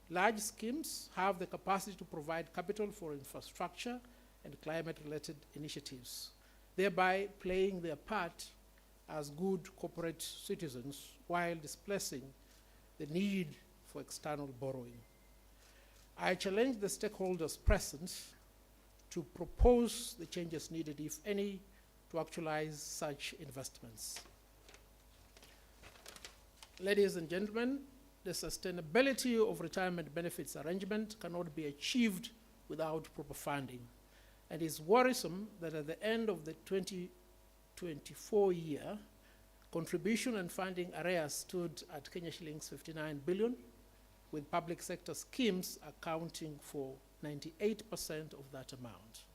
Large schemes have the capacity to provide capital for infrastructure and climate-related initiatives, thereby playing their part as good corporate citizens while displacing the need for external borrowing. I challenge the stakeholders present to propose the changes needed, if any, to actualize such investments. Ladies and gentlemen, the sustainability of retirement benefits arrangement cannot be achieved without proper funding, and it's worrisome that at the end of the 2024 year, contribution and funding arrears stood at Kenya shillings 59 billion, with public sector schemes accounting for 98% of that amount.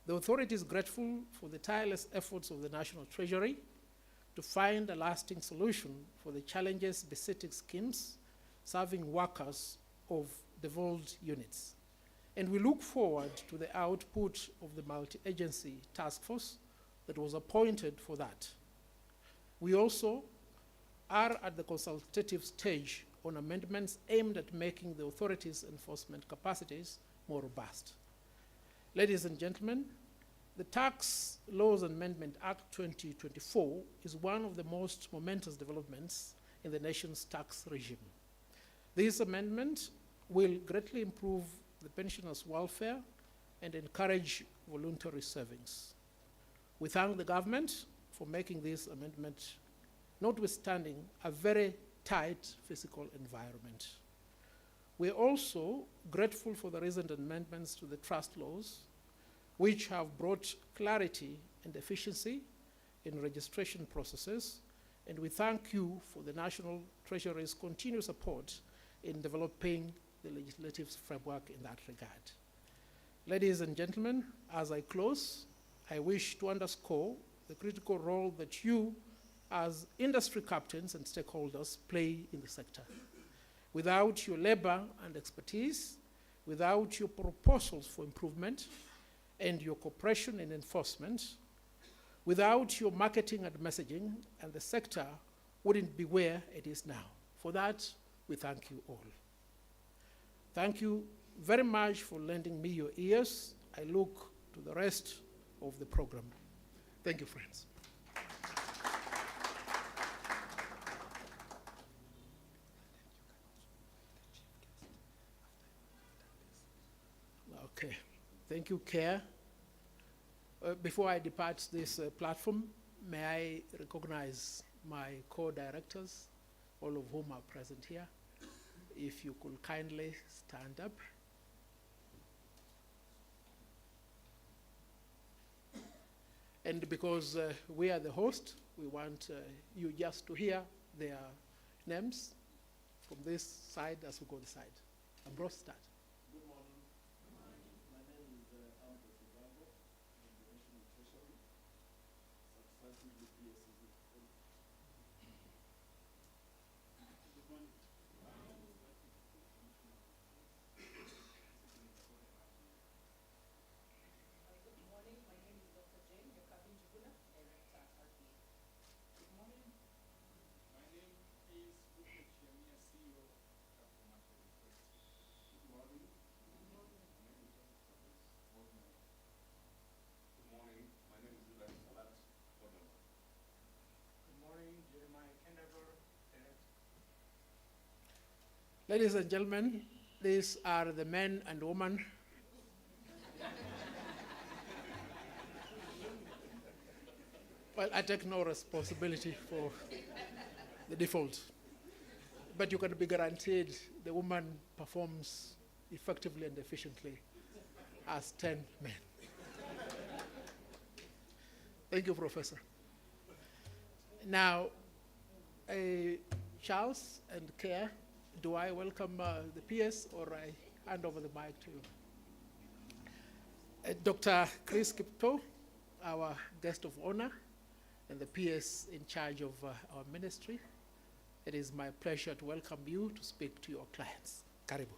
The authority is grateful for the tireless efforts of the National Treasury to find a lasting solution for the challenges besetting schemes serving workers of devolved units. And we look forward to the output of the multi-agency task force that was appointed for that. We also are at the consultative stage on amendments aimed at making the authority's enforcement capacities more robust. Ladies and gentlemen, the Tax Laws Amendment Act 2024 is one of the most momentous developments in the nation's tax regime. This amendment will greatly improve the pensioners' welfare and encourage voluntary savings. We thank the government for making this amendment, notwithstanding a very tight fiscal environment. We are also grateful for the recent amendments to the trust laws, which have brought clarity and efficiency in registration processes, and we thank you for the National Treasury's continued support in developing the legislative framework in that regard. Ladies and gentlemen, as I close, I wish to underscore the critical role that you, as industry captains and stakeholders, play in the sector. Without your labor and expertise, without your proposals for improvement, and your cooperation in enforcement, without your marketing and messaging, and the sector wouldn't be where it is now. For that, we thank you all. Thank you very much for lending me your ears. I look to the rest of the program. Thank you, friends. Okay, thank you, Chair. Before I depart this platform, may I recognize my co-directors, all of whom are present here. If you could kindly stand up. And because we are the host, we want you just to hear their names from this side as we go this side. Ambrose, start. Good morning. My name is Ambrose Ivango from the National Treasury, substantively PSCC. Good morning. Ladies and gentlemen, these are the men and women well, I take no responsibility for the default, but you can be guaranteed the woman performs effectively and efficiently as 10 men. Thank you, Professor. Now, Charles and Claire, do I welcome the PS or I hand over the mic to you? Dr. Chris Kipto, our guest of honor, and the PS in charge of our ministry. It is my pleasure to welcome you to speak to your clients. Karibu.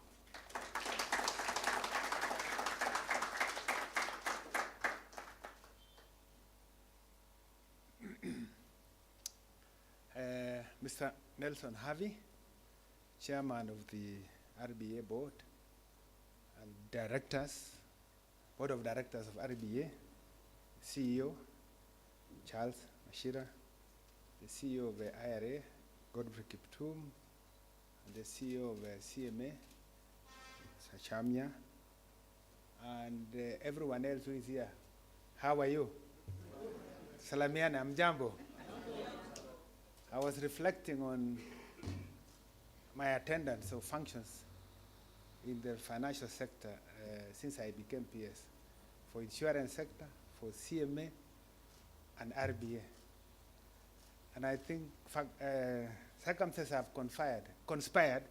Mr. Nelson Harvey, Chairman of the RBA Board, and directors, Board of Directors of RBA, CEO, Charles Mashira, the CEO of the IRA, Godfrey Kiptum, and the CEO of CMA, Sachamia, and everyone else who is here. How are you? Salamiana, Mjambo. I was reflecting on my attendance of functions in the financial sector since I became PS, for insurance sector, for CMA, and RBA. And I think circumstances have conspired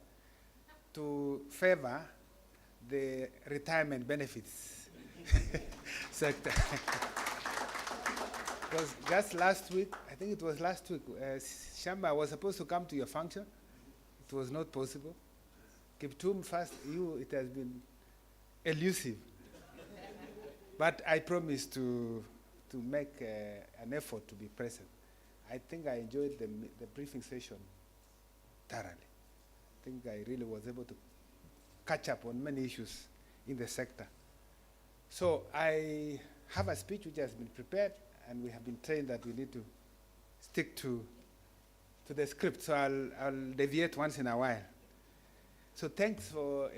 to favor the retirement benefits sector. Because just last week, I think it was last week, Shamba was supposed to come to your function. It was not possible. Kiptum, first, it has been elusive. But I promise to make an effort to be present. I think I enjoyed the briefing session thoroughly. I think I really was able to catch up on many issues in the sector. So I have a speech which has been prepared, and we have been trained that we need to stick to the script. So I'll deviate once in a while. So thanks for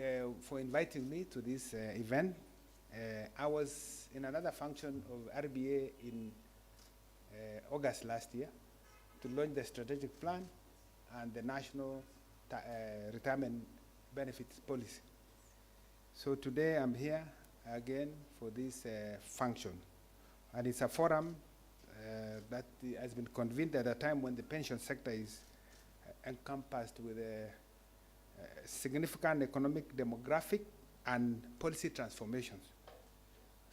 inviting me to this event. I was in another function of RBA in August last year to launch the strategic plan and the national retirement benefits policy. So today I'm here again for this function. And it's a forum that has been convened at a time when the pension sector is encompassed with significant economic, demographic, and policy transformations.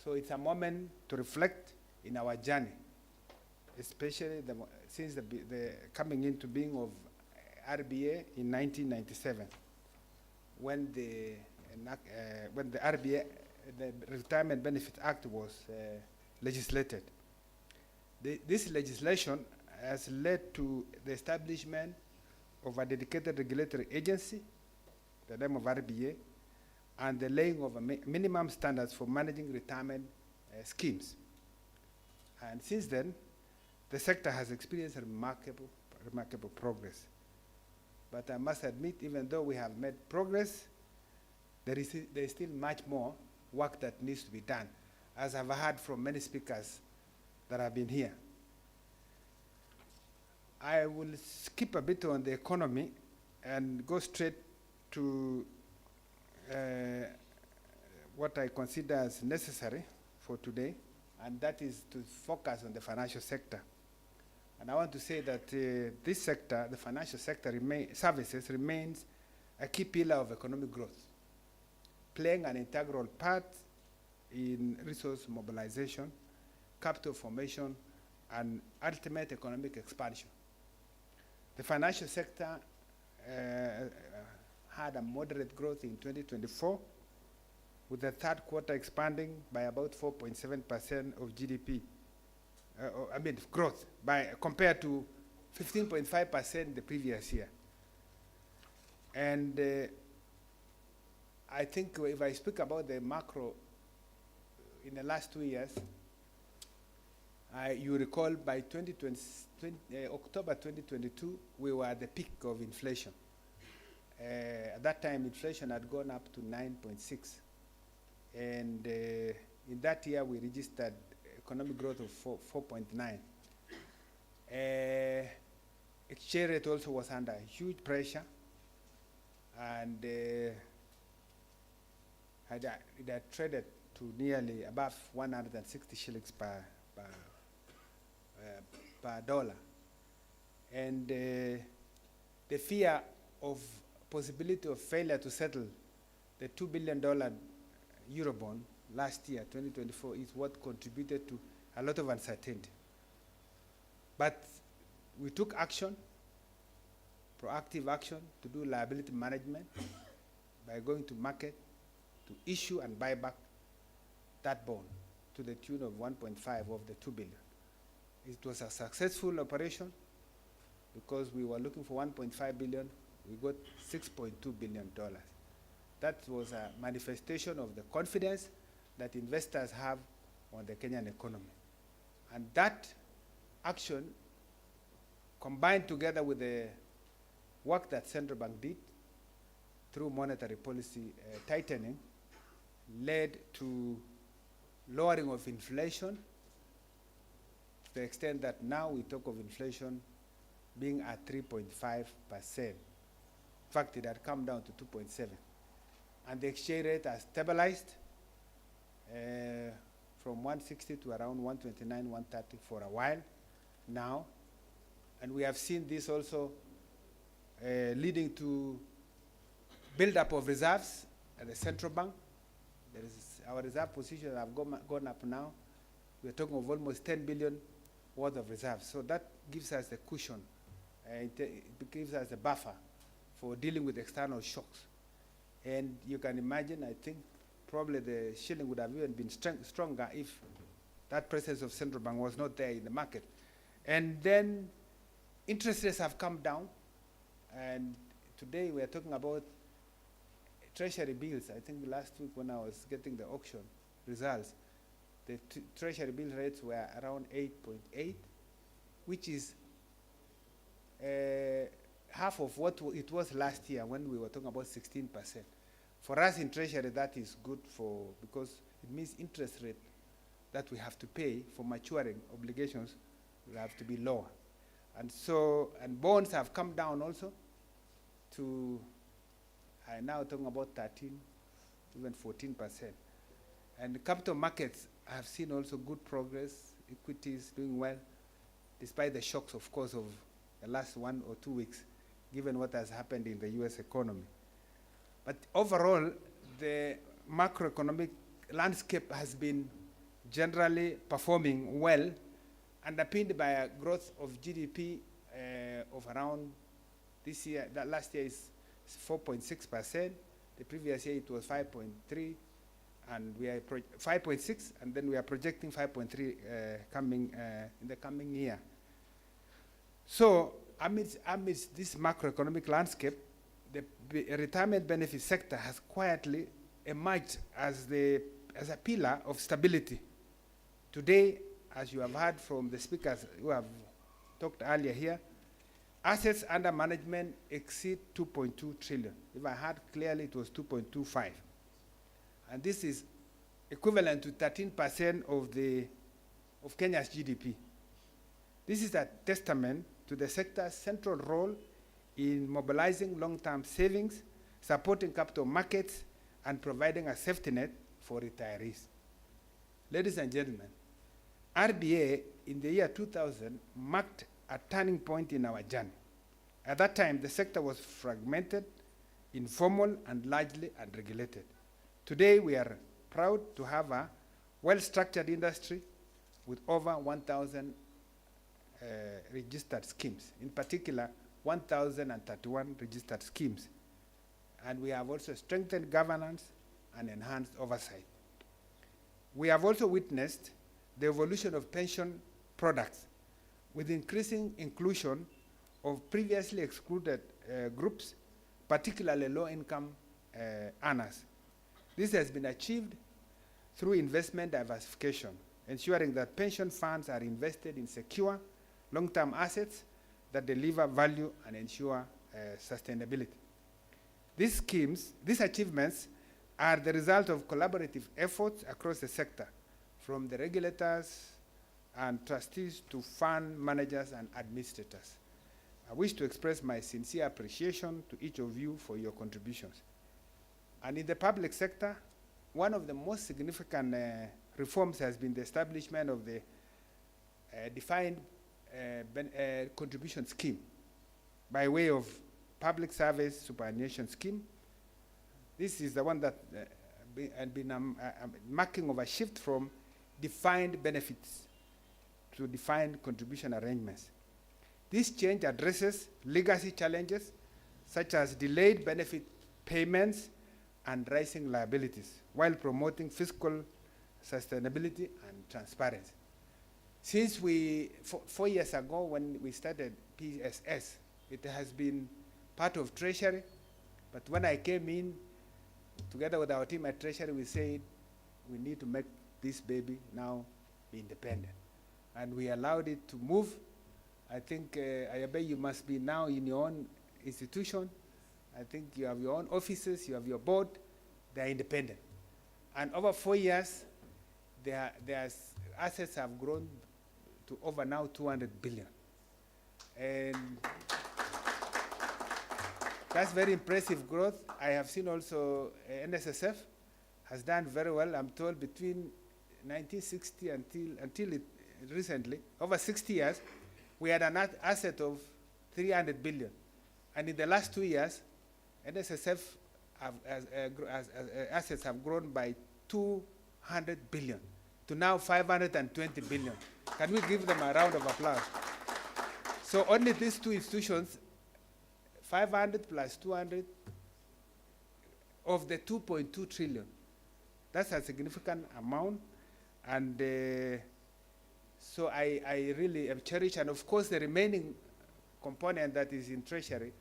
So it's a moment to reflect in our journey, especially since the coming into being of RBA in 1997, when the RBA, the Retirement Benefits Act was legislated. This legislation has led to the establishment of a dedicated regulatory agency, the name of RBA, and the laying of minimum standards for managing retirement schemes. And since then, the sector has experienced remarkable progress. But I must admit, even though we have made progress, there is still much more work that needs to be done, as I've heard from many speakers that have been here. I will skip a bit on the economy and go straight to what I consider as necessary for today, and that is to focus on the financial sector. And I want to say that this sector, the financial sector services, remains a key pillar of economic growth, playing an integral part in resource mobilization, capital formation, and ultimate economic expansion. The financial sector had a moderate growth in 2024, with the third quarter expanding by about 4.7% of GDP. Growth compared to 15.5% the previous year. And I think if I speak about the macro in the last 2 years, you recall by October 2022, we were at the peak of inflation. At that time, inflation had gone up to 9.6. And in that year, we registered economic growth of 4.9. Exchange rate also was under huge pressure, and it had traded to nearly above 160 shillings per dollar. And the fear of possibility of failure to settle the $2 billion Eurobond last year, 2024, is what contributed to a lot of uncertainty. But we took action, proactive action, to do liability management by going to market to issue and buy back that bond to the tune of 1.5 of the 2 billion. It was a successful operation because we were looking for 1.5 billion. We got $6.2 billion. That was a manifestation of the confidence that investors have on the Kenyan economy. And that action, combined together with the work that central bank did through monetary policy tightening, led to lowering of inflation to the extent that now we talk of inflation being at 3.5%. In fact, it had come down to 2.7. And the exchange rate has stabilized from 160 to around 129, 130 for a while now. And we have seen this also leading to build-up of reserves at the central bank. There is our reserve position have gone up now. We are talking of almost 10 billion worth of reserves. So that gives us a cushion. It gives us a buffer for dealing with external shocks. And you can imagine, I think, probably the shilling would have even been stronger if that presence of central bank was not there in the market. And then interest rates have come down. And today we are talking about treasury bills. I think last week when I was getting the auction results, the treasury bill rates were around 8.8, which is half of what it was last year when we were talking about 16%. For us in treasury, that is good because it means interest rate that we have to pay for maturing obligations will have to be lower. And so, and bonds have come down also to, I'm now talking about 13, even 14%. And the capital markets have seen also good progress, equities doing well, despite the shocks, of course, of the last 1 or 2 weeks, given what has happened in the US economy. But overall, the macroeconomic landscape has been generally performing well, underpinned by a growth of GDP of around this year, that last year is 4.6%. The previous year it was 5.3, and we are 5.6, and then we are projecting 5.3 coming in the coming year. So amidst this macroeconomic landscape, the retirement benefit sector has quietly emerged as a pillar of stability. Today, as you have heard from the speakers who have talked earlier here, assets under management exceed 2.2 trillion. If I heard clearly, it was 2.25. And this is equivalent to 13% of Kenya's GDP. This is a testament to the sector's central role in mobilizing long-term savings, supporting capital markets, and providing a safety net for retirees. Ladies and gentlemen, RBA in the year 2000 marked a turning point in our journey. At that time, the sector was fragmented, informal, and largely unregulated. Today, we are proud to have a well-structured industry with over 1,000 registered schemes, in particular 1,031 registered schemes. And we have also strengthened governance and enhanced oversight. We have also witnessed the evolution of pension products with increasing inclusion of previously excluded groups, particularly low-income earners. This has been achieved through investment diversification, ensuring that pension funds are invested in secure, long-term assets that deliver value and ensure sustainability. These achievements are the result of collaborative efforts across the sector, from the regulators and trustees to fund managers and administrators. I wish to express my sincere appreciation to each of you for your contributions. And in the public sector, one of the most significant reforms has been the establishment of the defined contribution scheme by way of public service superannuation scheme. This is the one that has been a marking of a shift from defined benefits to defined contribution arrangements. This change addresses legacy challenges such as delayed benefit payments and rising liabilities, while promoting fiscal sustainability and transparency. Since 4 years ago when we started PSS, it has been part of Treasury, but when I came in, together with our team at Treasury, we said we need to make this baby now be independent. And we allowed it to move. I think, Ayabe, you must be now in your own institution. I think you have your own offices, you have your board. They are independent. And over 4 years, their assets have grown to over now 200 billion. And that's very impressive growth. I have seen also NSSF has done very well. I'm told between 1960 until recently, over 60 years, we had an asset of 300 billion. And in the last 2 years, NSSF assets have grown by 200 billion to now 520 billion. Can we give them a round of applause? So only these two institutions, 500 plus 200 of the 2.2 trillion. That's a significant amount. And so I really am cherished. And of course, the remaining component that is in treasury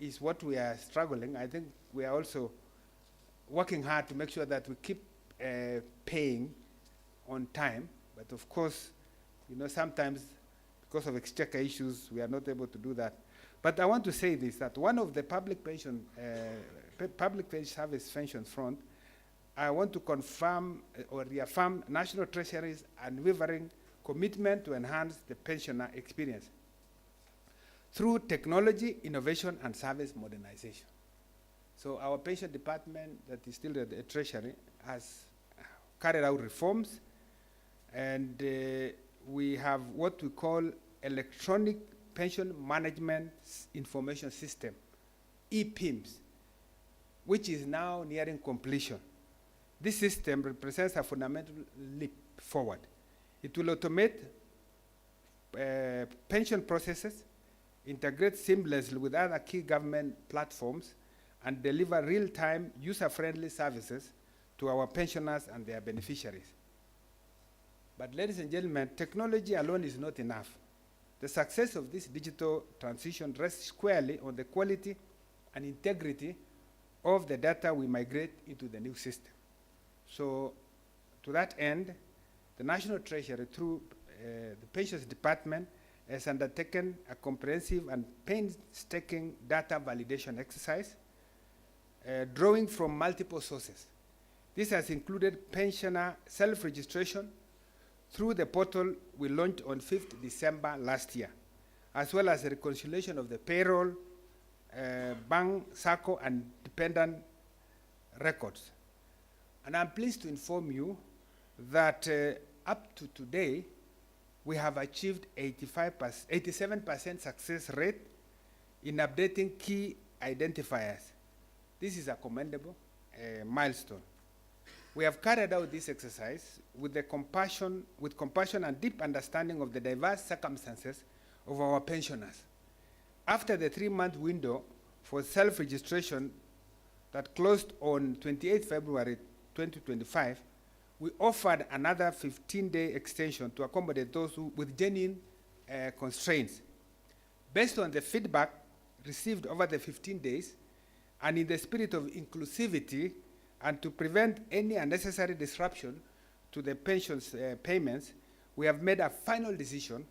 is what we are struggling. I think we are also working hard to make sure that we keep paying on time. But of course, you know, sometimes because of exchequer issues, we are not able to do that. But I want to say this, that one of the public pension service pensions front, I want to confirm or reaffirm National Treasury's unwavering commitment to enhance the pensioner experience through technology, innovation, and service modernization. So our pension department, that is still at the Treasury, has carried out reforms, and we have what we call Electronic Pension Management Information System, EPIMS, which is now nearing completion. This system represents a fundamental leap forward. It will automate pension processes, integrate seamlessly with other key government platforms, and deliver real-time, user-friendly services to our pensioners and their beneficiaries. But ladies and gentlemen, technology alone is not enough. The success of this digital transition rests squarely on the quality and integrity of the data we migrate into the new system. So to that end, the National Treasury, through the Pensions Department, has undertaken a comprehensive and painstaking data validation exercise, drawing from multiple sources. This has included pensioner self-registration through the portal we launched on 5th December last year, as well as the reconciliation of the payroll, bank, SACCO, and dependent records. And I'm pleased to inform you that up to today, we have achieved 87% success rate in updating key identifiers. This is a commendable milestone. We have carried out this exercise with compassion and deep understanding of the diverse circumstances of our pensioners. After the 3-month window for self-registration that closed on 28 February 2025, we offered another 15-day extension to accommodate those with genuine constraints. Based on the feedback received over the 15 days, and in the spirit of inclusivity, and to prevent any unnecessary disruption to the pensions payments, we have made a final decision,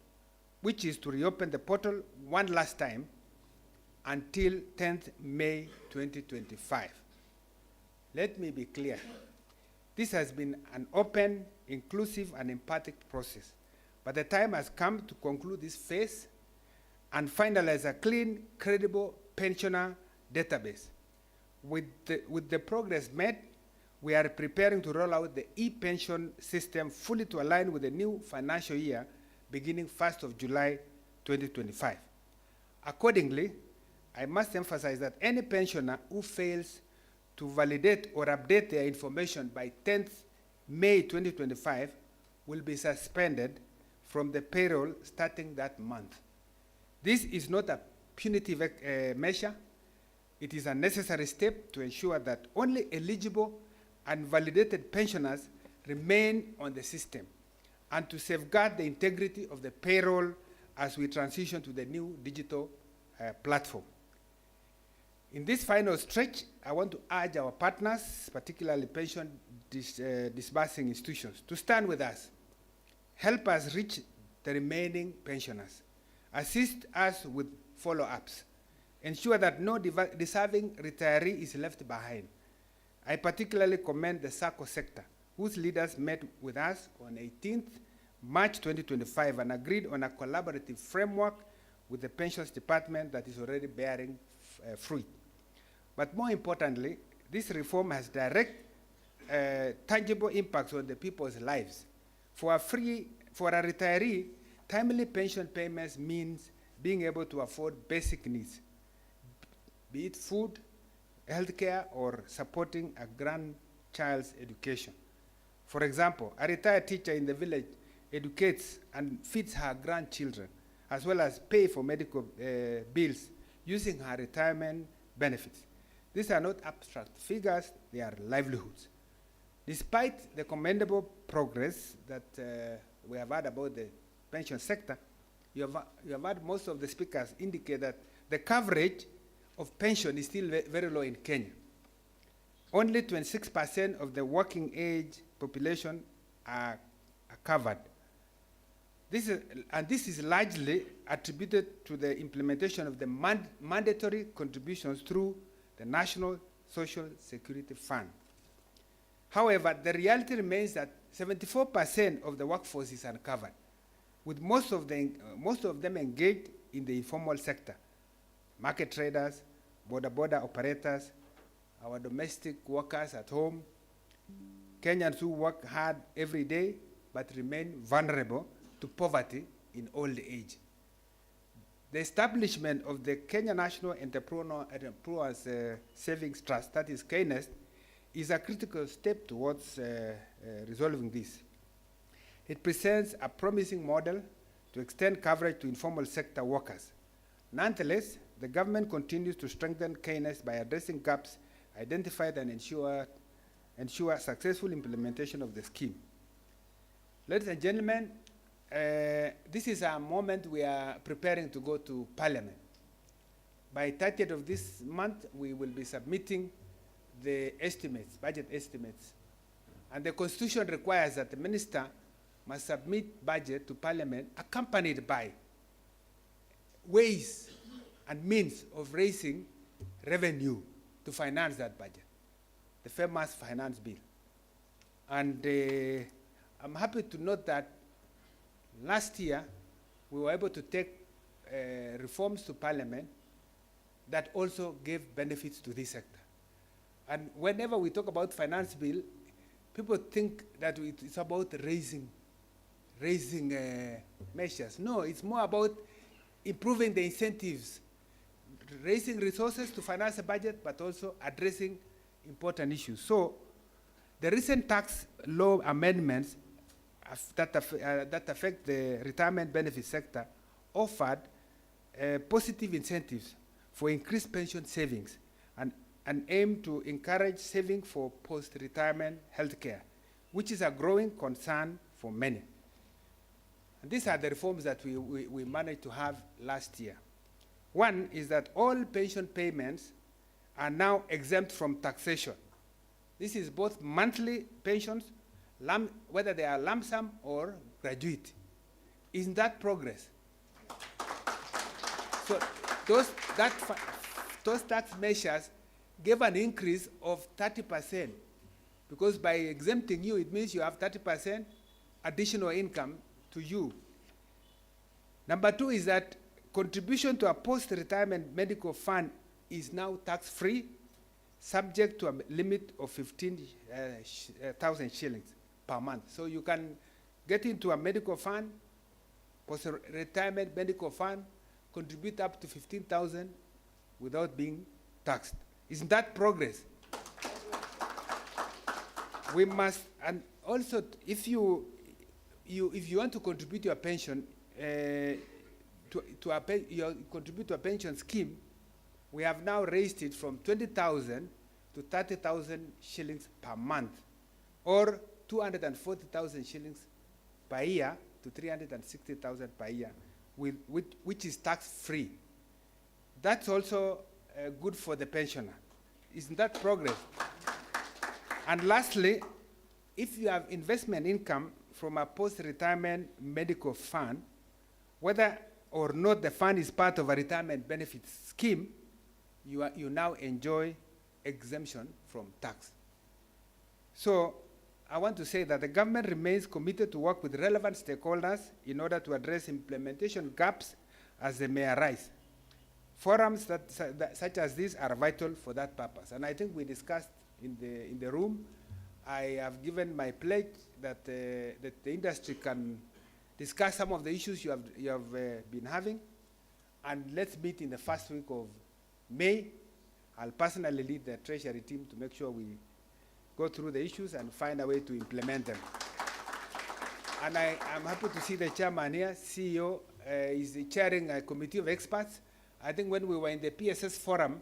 which is to reopen the portal one last time until 10th May 2025. Let me be clear. This has been an open, inclusive, and empathic process. But the time has come to conclude this phase and finalize a clean, credible pensioner database. With the progress made, we are preparing to roll out the e-pension system fully to align with the new financial year beginning 1st of July 2025. Accordingly, I must emphasize that any pensioner who fails to validate or update their information by 10th May 2025 will be suspended from the payroll starting that month. This is not a punitive measure. It is a necessary step to ensure that only eligible and validated pensioners remain on the system and to safeguard the integrity of the payroll as we transition to the new digital platform. In this final stretch, I want to urge our partners, particularly pension disbursing institutions to stand with us, help us reach the remaining pensioners, assist us with follow-ups, ensure that no deserving retiree is left behind. I particularly commend the SACCO sector, whose leaders met with us on 18th March 2025 and agreed on a collaborative framework with the Pensions Department that is already bearing fruit. But more importantly, this reform has direct, tangible impacts on the people's lives. For a retiree, timely pension payments means being able to afford basic needs, be it food, healthcare, or supporting a grandchild's education. For example, a retired teacher in the village educates and feeds her grandchildren, as well as pay for medical bills using her retirement benefits. These are not abstract figures, they are livelihoods. Despite the commendable progress that we have had about the pension sector, you have had most of the speakers indicate that the coverage of pension is still very low in Kenya. Only 26% of the working age population are covered. This is largely attributed to the implementation of the mandatory contributions through the National Social Security Fund. However, the reality remains that 74% of the workforce is uncovered, with most of them engaged in the informal sector: market traders, border operators, our domestic workers at home, Kenyans who work hard every day but remain vulnerable to poverty in old age. The establishment of the Kenya National Entrepreneurs Savings Trust, that is KNEST, is a critical step towards resolving this. It presents a promising model to extend coverage to informal sector workers. Nonetheless, the government continues to strengthen KNEST by addressing gaps identified and ensure successful implementation of the scheme. Ladies and gentlemen, this is a moment we are preparing to go to Parliament. By 30th of this month, we will be submitting the estimates, budget estimates. And the Constitution requires that the minister must submit budget to Parliament accompanied by ways and means of raising revenue to finance that budget, the famous finance bill. And I'm happy to note that last year we were able to take reforms to Parliament that also gave benefits to this sector. And whenever we talk about finance bill, people think that it's about raising measures. No, it's more about improving the incentives, raising resources to finance a budget, but also addressing important issues. So the recent tax law amendments that affect the retirement benefit sector offered positive incentives for increased pension savings and aim to encourage saving for post-retirement healthcare, which is a growing concern for many. And these are the reforms that we managed to have last year. One is that all pension payments are now exempt from taxation. This is both monthly pensions, whether they are lump sum or gratuity. Isn't that progress? So those tax measures gave an increase of 30%, because by exempting you, it means you have 30% additional income to you. Number two is that contribution to a post-retirement medical fund is now tax-free, subject to a limit of 15,000 shillings per month. So you can get into a medical fund, post-retirement medical fund, contribute up to 15,000 without being taxed. Isn't that progress? We must, and also if you want to contribute to a pension, contribute to a pension scheme, we have now raised it from 20,000 to 30,000 shillings per month, or 240,000 shillings per year to 360,000 per year, which is tax-free. That's also good for the pensioner. Isn't that progress? And lastly, if you have investment income from a post-retirement medical fund, whether or not the fund is part of a retirement benefit scheme, you now enjoy exemption from tax. So I want to say that the government remains committed to work with relevant stakeholders in order to address implementation gaps as they may arise. Forums such as these are vital for that purpose. And I think we discussed in the room, I have given my pledge that, that the industry can discuss some of the issues you have been having. And let's meet in the first week of May. I'll personally lead the Treasury team to make sure we go through the issues and find a way to implement them. And I'm happy to see the chairman here, CEO, is chairing a committee of experts. I think when we were in the PSS forum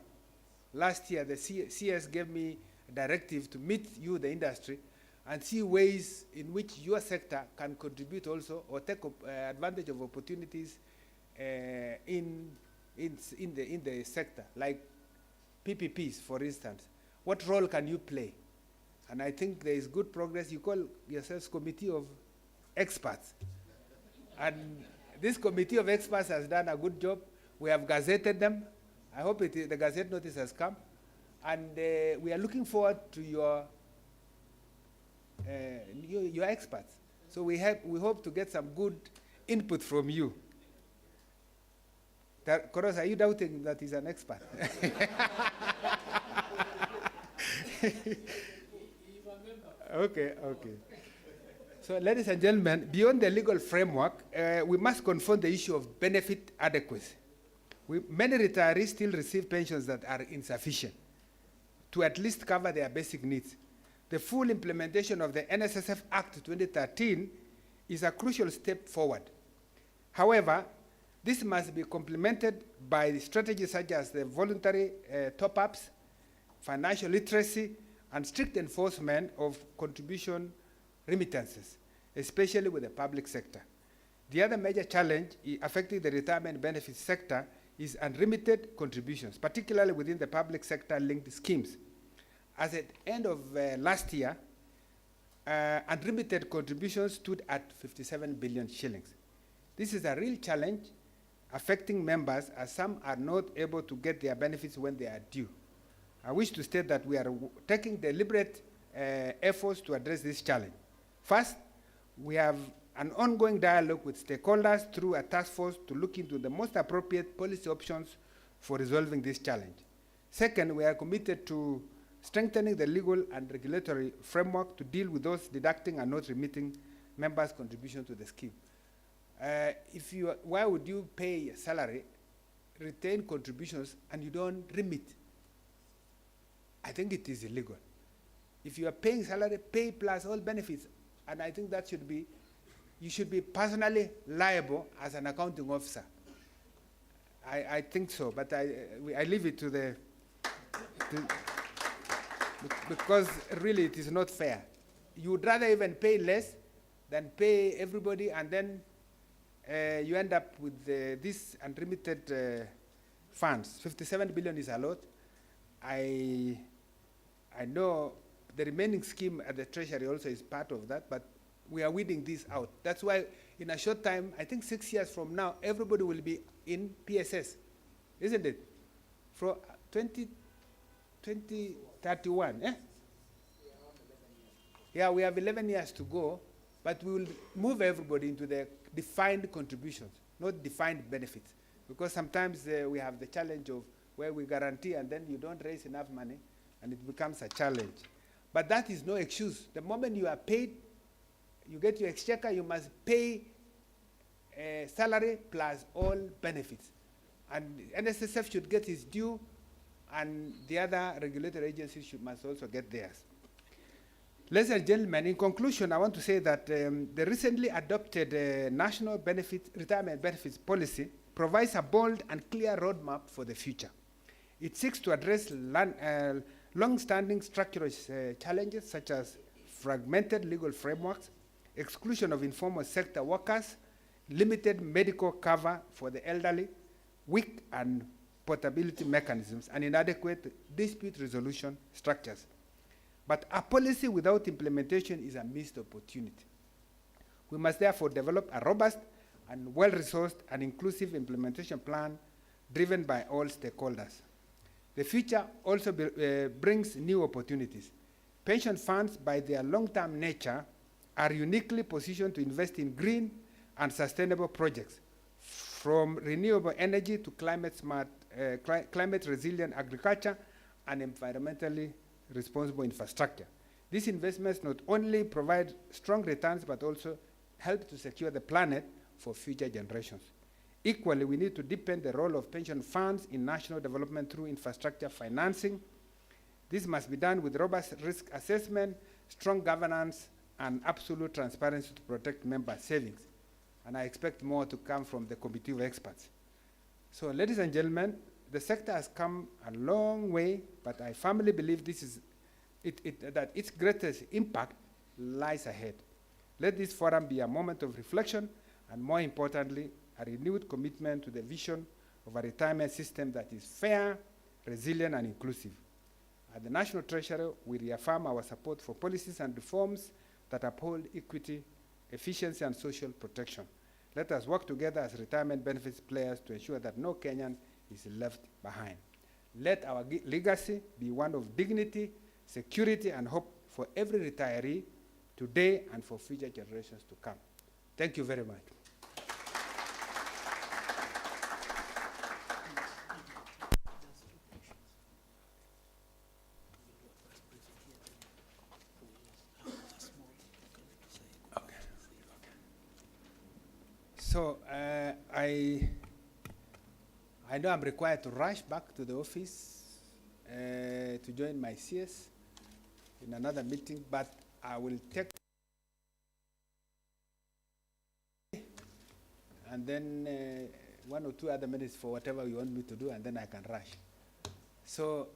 last year, the CS gave me a directive to meet you, the industry, and see ways in which your sector can contribute also or take advantage of opportunities in the sector, like PPPs, for instance. What role can you play? And I think there is good progress. You call yourselves committee of experts. And this committee of experts has done a good job. We have gazetted them. I hope the gazette notice has come. And we are looking forward to your experts. So we hope to get some good input from you. Koros, are you doubting that he's an expert? Okay. So, ladies and gentlemen, beyond the legal framework, we must confront the issue of benefit adequacy. Many retirees still receive pensions that are insufficient to at least cover their basic needs. The full implementation of the NSSF Act 2013 is a crucial step forward. However, this must be complemented by strategies such as the voluntary top-ups, financial literacy, and strict enforcement of contribution remittances, especially with the public sector. The other major challenge affecting the retirement benefits sector is unremitted contributions, particularly within the public sector linked schemes. As at the end of last year, unremitted contributions stood at 57 billion shillings. This is a real challenge affecting members, as some are not able to get their benefits when they are due. I wish to state that we are taking deliberate efforts to address this challenge. First, we have an ongoing dialogue with stakeholders through a task force to look into the most appropriate policy options for resolving this challenge. Second, we are committed to strengthening the legal and regulatory framework to deal with those deducting and not remitting members' contribution to the scheme. Why would you pay a salary, retain contributions, and you don't remit? I think it is illegal. If you are paying salary, pay plus all benefits. And I think that should be, you should be personally liable as an accounting officer. I think so, but I leave it to the, because really it is not fair. You would rather even pay less than pay everybody, and then you end up with these unremitted funds. 57 billion is a lot. I know the remaining scheme at the Treasury also is part of that, but we are weeding this out. That's why in a short time, I think 6 years from now, everybody will be in PSS, isn't it? From 2031, eh? Yeah, we have 11 years to go, but we will move everybody into the defined contributions, not defined benefits. Because sometimes we have the challenge of where we guarantee and then you don't raise enough money and it becomes a challenge. But that is no excuse. The moment you are paid, you get your exchequer, you must pay salary plus all benefits. And NSSF should get its due, and the other regulatory agencies must also get theirs. Ladies and gentlemen, in conclusion, I want to say that the recently adopted National Retirement Benefits Policy provides a bold and clear roadmap for the future. It seeks to address long-standing structural challenges such as fragmented legal frameworks, exclusion of informal sector workers, limited medical cover for the elderly, weak and portability mechanisms, and inadequate dispute resolution structures. But a policy without implementation is a missed opportunity. We must therefore develop a robust and well-resourced and inclusive implementation plan driven by all stakeholders. The future also brings new opportunities. Pension funds, by their long-term nature, are uniquely positioned to invest in green and sustainable projects, from renewable energy to climate-smart, climate-resilient agriculture and environmentally responsible infrastructure. These investments not only provide strong returns, but also help to secure the planet for future generations. Equally, we need to deepen the role of pension funds in national development through infrastructure financing. This must be done with robust risk assessment, strong governance, and absolute transparency to protect member savings. And I expect more to come from the committee of experts. So, ladies and gentlemen, the sector has come a long way, but I firmly believe this is that its greatest impact lies ahead. Let this forum be a moment of reflection, and more importantly, a renewed commitment to the vision of a retirement system that is fair, resilient, and inclusive. At the National Treasury, we reaffirm our support for policies and reforms that uphold equity, efficiency, and social protection. Let us work together as retirement benefits players to ensure that no Kenyan is left behind. Let our legacy be one of dignity, security, and hope for every retiree today and for future generations to come. Thank you very much. So I know I'm required to rush back to the office to join my CS in another meeting, but I will take and then 1 or 2 other minutes for whatever you want me to do, and then I can rush. So,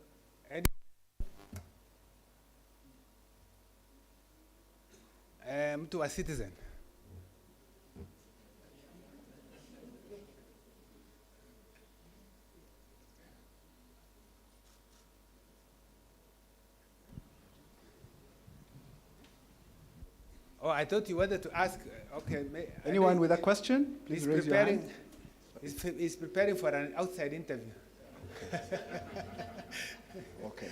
to a citizen. Oh, I thought you wanted to ask. Okay. Anyone with a question? Please raise your hand. He's preparing for an outside interview. Okay.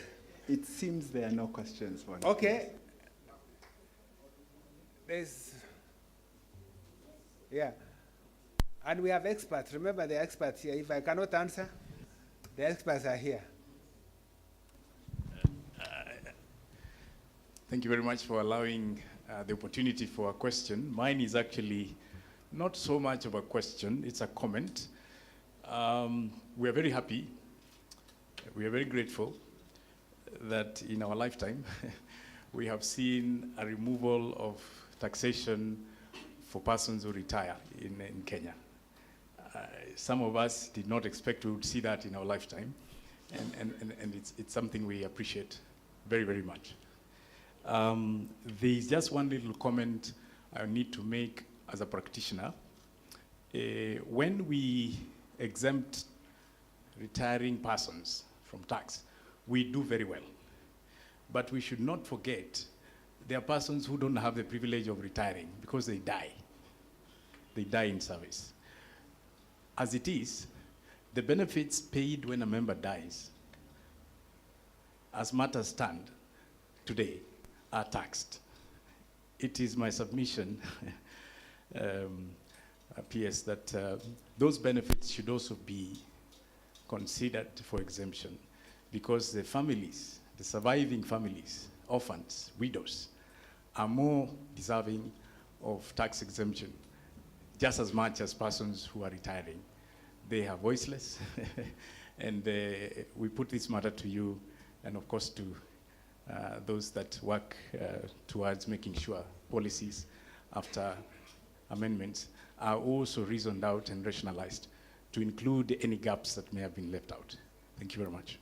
It seems there are no questions. Okay. Yeah. And we have experts. Remember the experts here. If I cannot answer, the experts are here. Thank you very much for allowing the opportunity for a question. Mine is actually not so much of a question, it's a comment. We are very happy, we are very grateful that in our lifetime we have seen a removal of taxation for persons who retire in Kenya. Some of us did not expect to see that in our lifetime, and it's something we appreciate very, very much. There's just one little comment I need to make as a practitioner. When we exempt retiring persons from tax, we do very well. But we should not forget there are persons who don't have the privilege of retiring because they die. They die in service. As it is, the benefits paid when a member dies, as matters stand today, are taxed. It is my submission, PS, that those benefits should also be considered for exemption, because the families, the surviving families, orphans, widows, are more deserving of tax exemption just as much as persons who are retiring. They are voiceless, and we put this matter to you, and of course to those that work towards making sure policies after amendments are also reasoned out and rationalized to include any gaps that may have been left out. Thank you very much.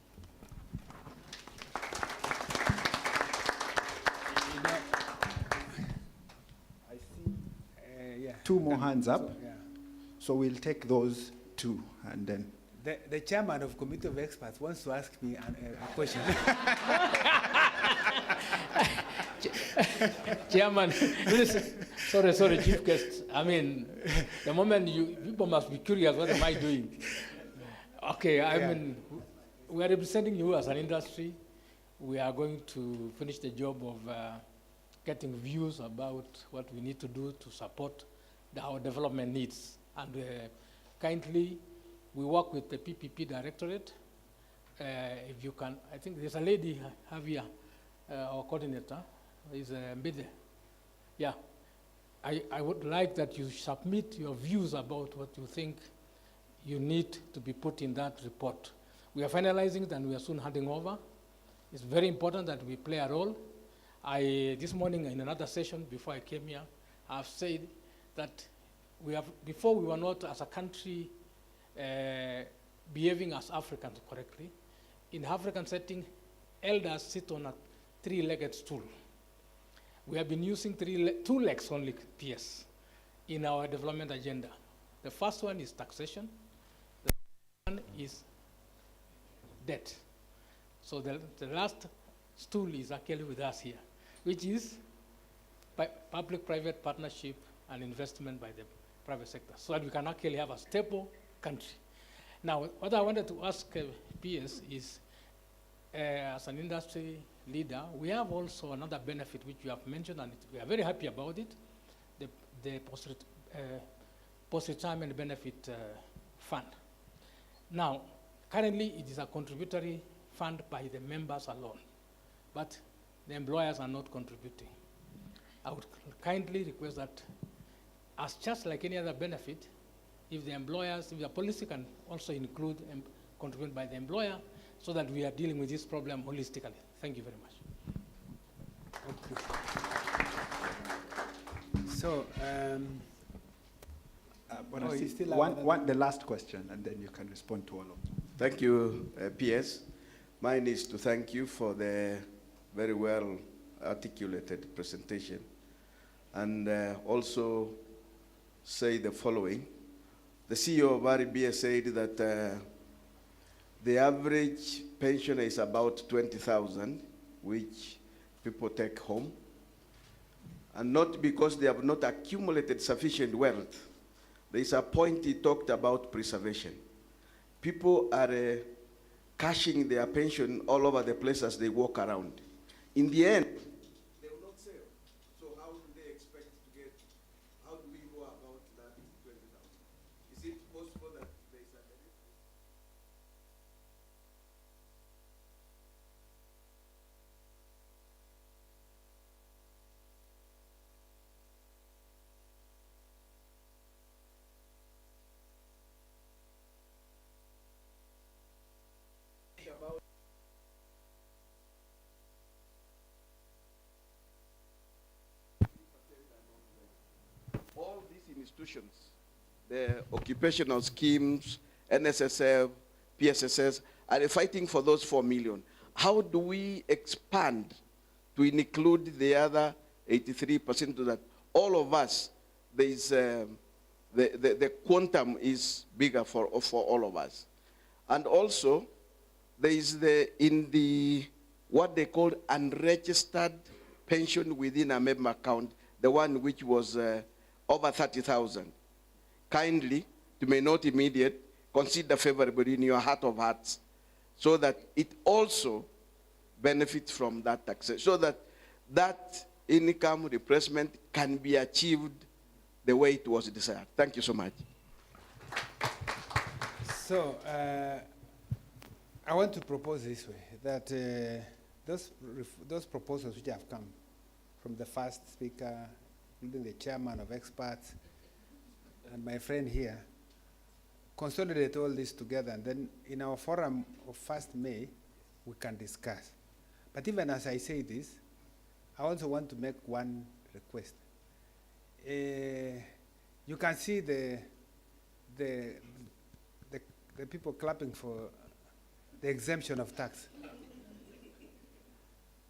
I see, yeah. 2 more hands up. So, yeah. So we'll take those 2 and then. The chairman of Committee of Experts wants to ask me a question. Chairman, sorry, Chief Guest. I mean, the moment people must be curious, what am I doing? Okay, I mean, we are representing you as an industry. We are going to finish the job of getting views about what we need to do to support our development needs. And kindly, we work with the PPP Directorate. If you can, I think there's a lady, Javier, our coordinator, is Mbide. Yeah, I would like that you submit your views about what you think you need to be put in that report. We are finalizing it and we are soon handing over. It's very important that we play a role. This morning in another session before I came here, I've said that before we were not as a country behaving as Africans correctly. In African setting, elders sit on a three-legged stool. We have been using two legs only, PS, in our development agenda. The first one is taxation. The second one is debt. So the last stool is actually with us here, which is public-private partnership and investment by the private sector, so that we can actually have a stable country. Now, what I wanted to ask PS is, as an industry leader, we have also another benefit which you have mentioned, and we are very happy about it, the post-retirement benefit fund. Now, currently it is a contributory fund by the members alone, but the employers are not contributing. I would kindly request that, as just like any other benefit, if the policy can also include contributed by the employer, so that we are dealing with this problem holistically. Thank you very much. Thank you. So, the last question, and then you can respond to all of them. Thank you, PS. Mine is to thank you for the very well articulated presentation, and also say the following. The CEO of RBA said that the average pension is about 20,000, which people take home, and not because they have not accumulated sufficient wealth. There is a point he talked about preservation. People are cashing their pension all over the place as they walk around. In the end, they will not sell. So how do they expect to get, how do we go about that 20,000? Is it possible that there is a benefit? All these institutions, the occupational schemes, NSSF, PSSS, are fighting for those 4 million. How do we expand to include the other 83% so that all of us, there is, the quantum is bigger for all of us? And also, there is what they call unregistered pension within a member account, the one which was over 30,000. Kindly, to may not immediate, consider favorably in your heart of hearts, so that it also benefits from that taxation, so that that income replacement can be achieved the way it was desired. Thank you so much. So, I want to propose this way, that those proposals which have come from the first speaker, including the chairman of experts, and my friend here, consolidate all this together, and then in our forum of 1st May, we can discuss. But even as I say this, I also want to make one request. You can see the people clapping for the exemption of tax.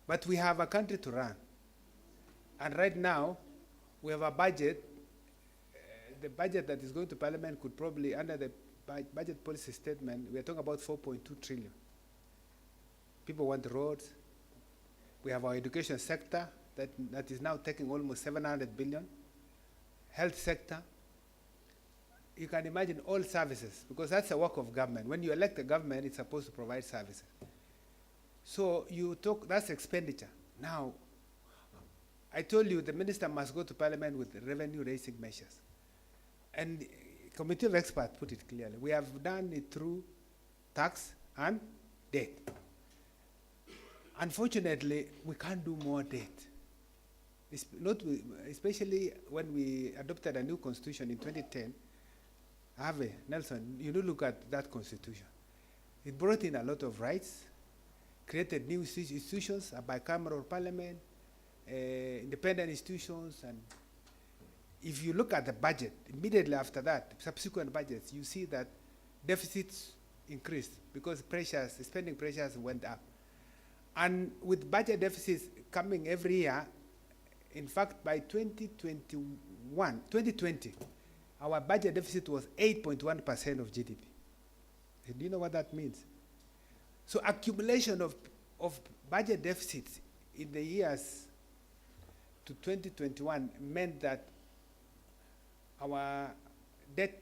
But we have a country to run. And right now, we have a budget. The budget that is going to Parliament could probably, under the budget policy statement, we are talking about 4.2 trillion. People want roads. We have our education sector, that is now taking almost 700 billion. Health sector. You can imagine all services, because that's the work of government. When you elect a government, it's supposed to provide services. So you talk, that's expenditure. Now, I told you the minister must go to parliament with revenue-raising measures. And the committee of experts put it clearly. We have done it through tax and debt. Unfortunately, we can't do more debt. It's not especially when we adopted a new constitution in 2010. Harvey, Nelson, you look at that constitution. It brought in a lot of rights, created new institutions, a bicameral parliament, independent institutions, and if you look at the budget, immediately after that, subsequent budgets, you see that deficits increased because pressures, spending pressures went up. And with budget deficits coming every year, in fact, by 2020, our budget deficit was 8.1% of GDP. Do you know what that means? So accumulation of budget deficits in the years to 2021 meant that our debt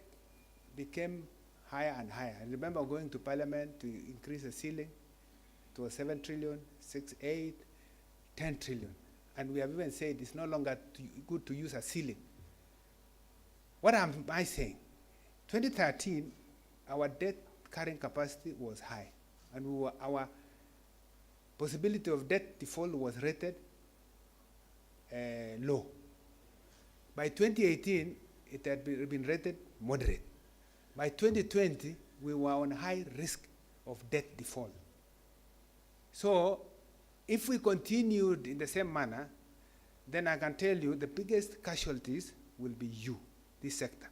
became higher and higher. I remember going to parliament to increase the ceiling. It was 7 trillion, 6, 8, 10 trillion. And we have even said it's no longer good to use a ceiling. What am I saying? 2013, our debt carrying capacity was high. And our possibility of debt default was rated low. By 2018, it had been rated moderate. By 2020, we were on high risk of debt default. So if we continued in the same manner, then I can tell you the biggest casualties will be you, this sector.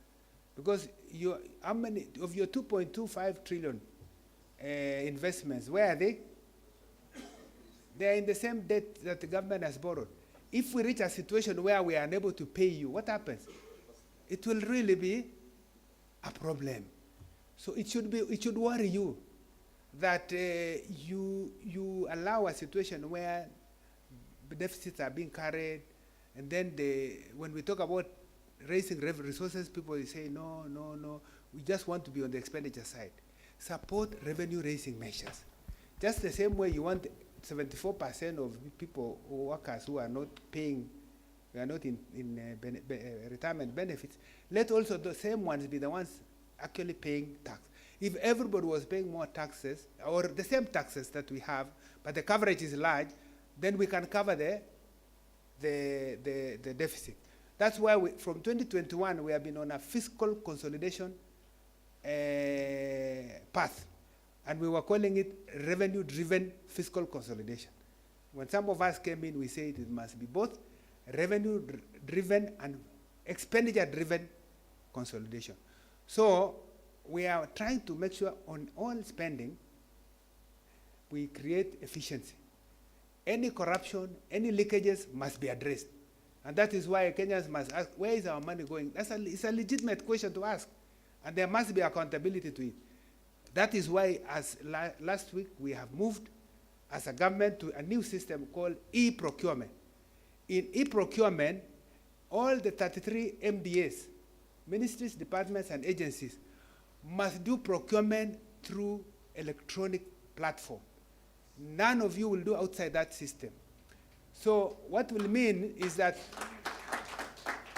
Because how many of your 2.25 trillion investments, where are they? They are in the same debt that the government has borrowed. If we reach a situation where we are unable to pay you, what happens? It will really be a problem. So it should worry you that you allow a situation where the deficits are being carried, and then when we talk about raising resources, people will say, no, we just want to be on the expenditure side. Support revenue-raising measures. Just the same way you want 74% of people or workers who are not paying, who are not in retirement benefits, let also the same ones be the ones actually paying tax. If everybody was paying more taxes, or the same taxes that we have, but the coverage is large, then we can cover the deficit. That's why from 2021, we have been on a fiscal consolidation path. And we were calling it revenue-driven fiscal consolidation. When some of us came in, we said it must be both revenue-driven and expenditure-driven consolidation. So we are trying to make sure on all spending, we create efficiency. Any corruption, any leakages must be addressed. And that is why Kenyans must ask, where is our money going? It's a legitimate question to ask. And there must be accountability to it. That is why, as last week, we have moved as a government to a new system called e-procurement. In e-procurement, all the 33 MDAs, ministries, departments, and agencies, must do procurement through electronic platform. None of you will do outside that system. So what will mean is that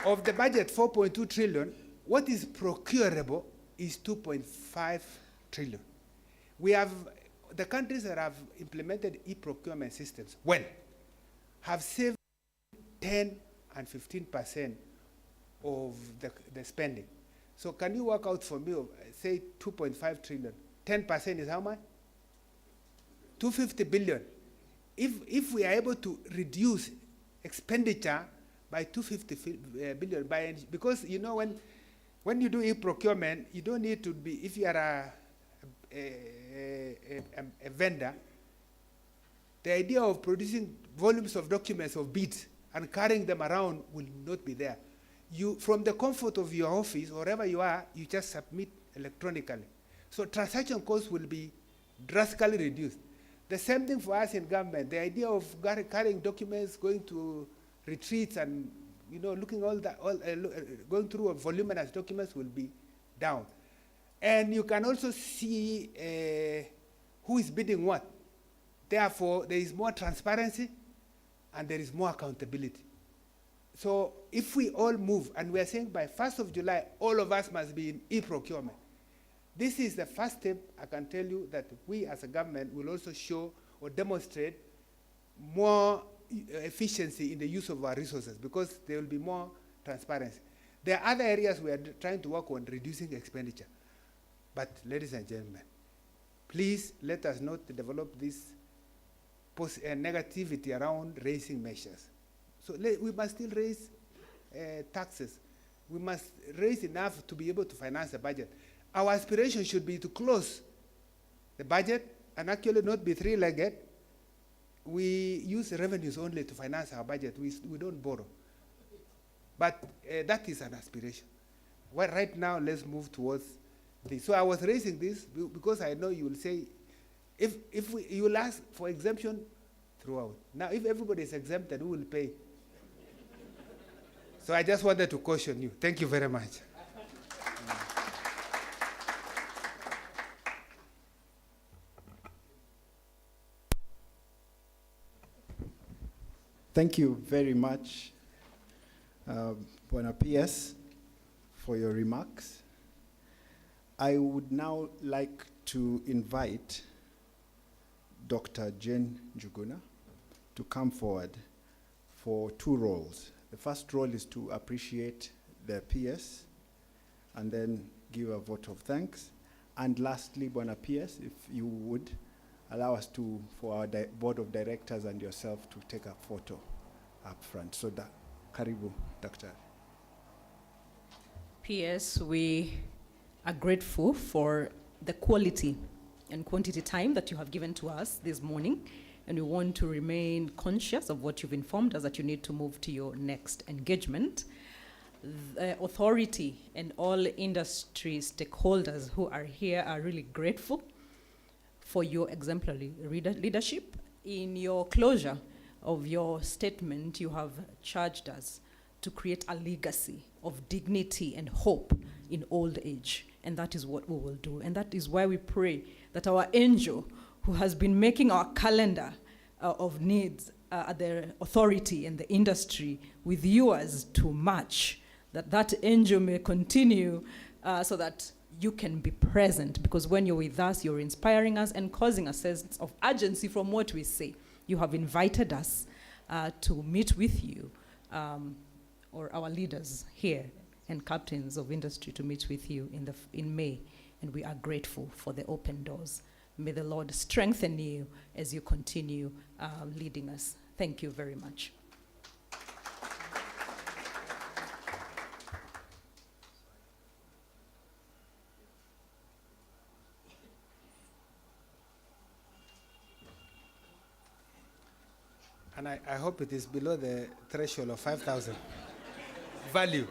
of the budget, 4.2 trillion, what is procurable is 2.5 trillion. We have, the countries that have implemented e-procurement systems, have saved 10 and 15% of the spending. So can you work out for me, say 2.5 trillion, 10% is how much? 250 billion. If we are able to reduce expenditure by 250 billion, because you know when you do e-procurement, you don't need to be, if you are a vendor, the idea of producing volumes of documents of bids and carrying them around will not be there. You, from the comfort of your office, wherever you are, you just submit electronically. So transaction costs will be drastically reduced. The same thing for us in government. The idea of carrying documents, going to retreats and looking going through a voluminous documents will be down. And you can also see who is bidding what. Therefore, there is more transparency and there is more accountability. So if we all move, and we are saying by 1st of July, all of us must be in e-procurement. This is the first step. I can tell you that we as a government will also show or demonstrate more efficiency in the use of our resources because there will be more transparency. There are other areas we are trying to work on reducing expenditure. But ladies and gentlemen, please let us not develop this negativity around raising measures. So we must still raise taxes. We must raise enough to be able to finance the budget. Our aspiration should be to close the budget and actually not be three-legged. We use revenues only to finance our budget. We don't borrow. But that is an aspiration. Well, right now, let's move towards this. So I was raising this because I know you will say, you will ask for exemption throughout. Now, if everybody is exempted, who will pay? So I just wanted to caution you. Thank you very much. Thank you very much, Bwana PS, for your remarks. I would now like to invite Dr. Jane Njuguna to come forward for two roles. The first role is to appreciate the PS and then give a vote of thanks. And lastly, Bwana PS, if you would allow us for our board of directors and yourself to take a photo up front. So karibu, Dr. PS, we are grateful for the quality and quantity time that you have given to us this morning, and we want to remain conscious of what you've informed us that you need to move to your next engagement. The authority and all industry stakeholders who are here are really grateful for your exemplary leadership. In your closure of your statement, you have charged us to create a legacy of dignity and hope in old age. And that is what we will do. And that is why we pray that our angel, who has been making our calendar of needs at the authority and the industry with yours to match, that angel may continue so that you can be present, because when you're with us, you're inspiring us and causing a sense of urgency from what we say. You have invited us to meet with you, or our leaders here and captains of industry to meet with you in May, and we are grateful for the open doors. May the Lord strengthen you as you continue leading us. Thank you very much. And I hope it is below the threshold of 5,000 value.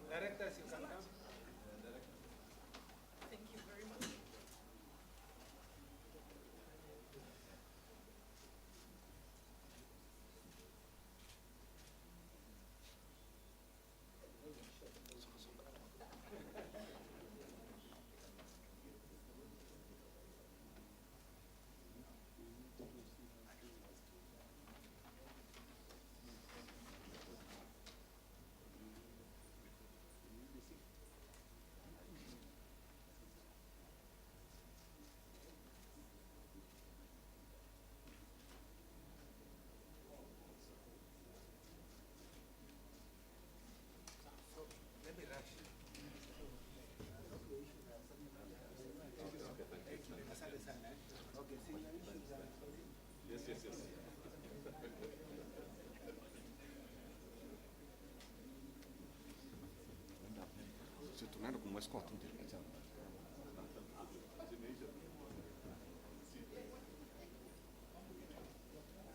Directors, you can come. Thank you very much.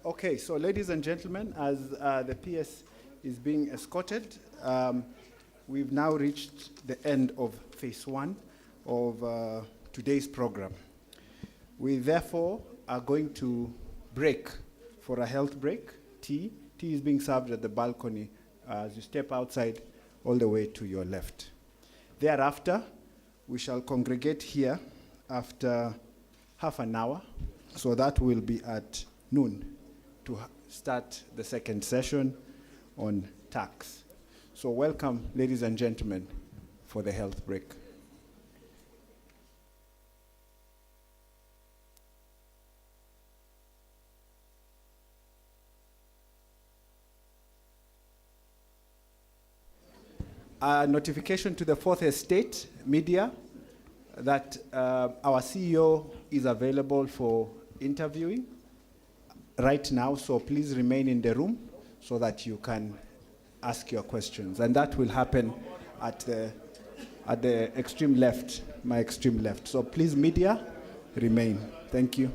Okay, so ladies and gentlemen, as the PS is being escorted, we've now reached the end of phase 1 of today's program. We therefore are going to break for a health break. Tea is being served at the balcony as you step outside all the way to your left. Thereafter, we shall congregate here after half an hour, so that will be at noon to start the second session on tax. So welcome, ladies and gentlemen, for the health break. A notification to the Fourth Estate media that our CEO is available for interviewing right now, so please remain in the room so that you can ask your questions. And that will happen at the extreme left, my extreme left. So please, media, remain. Thank you.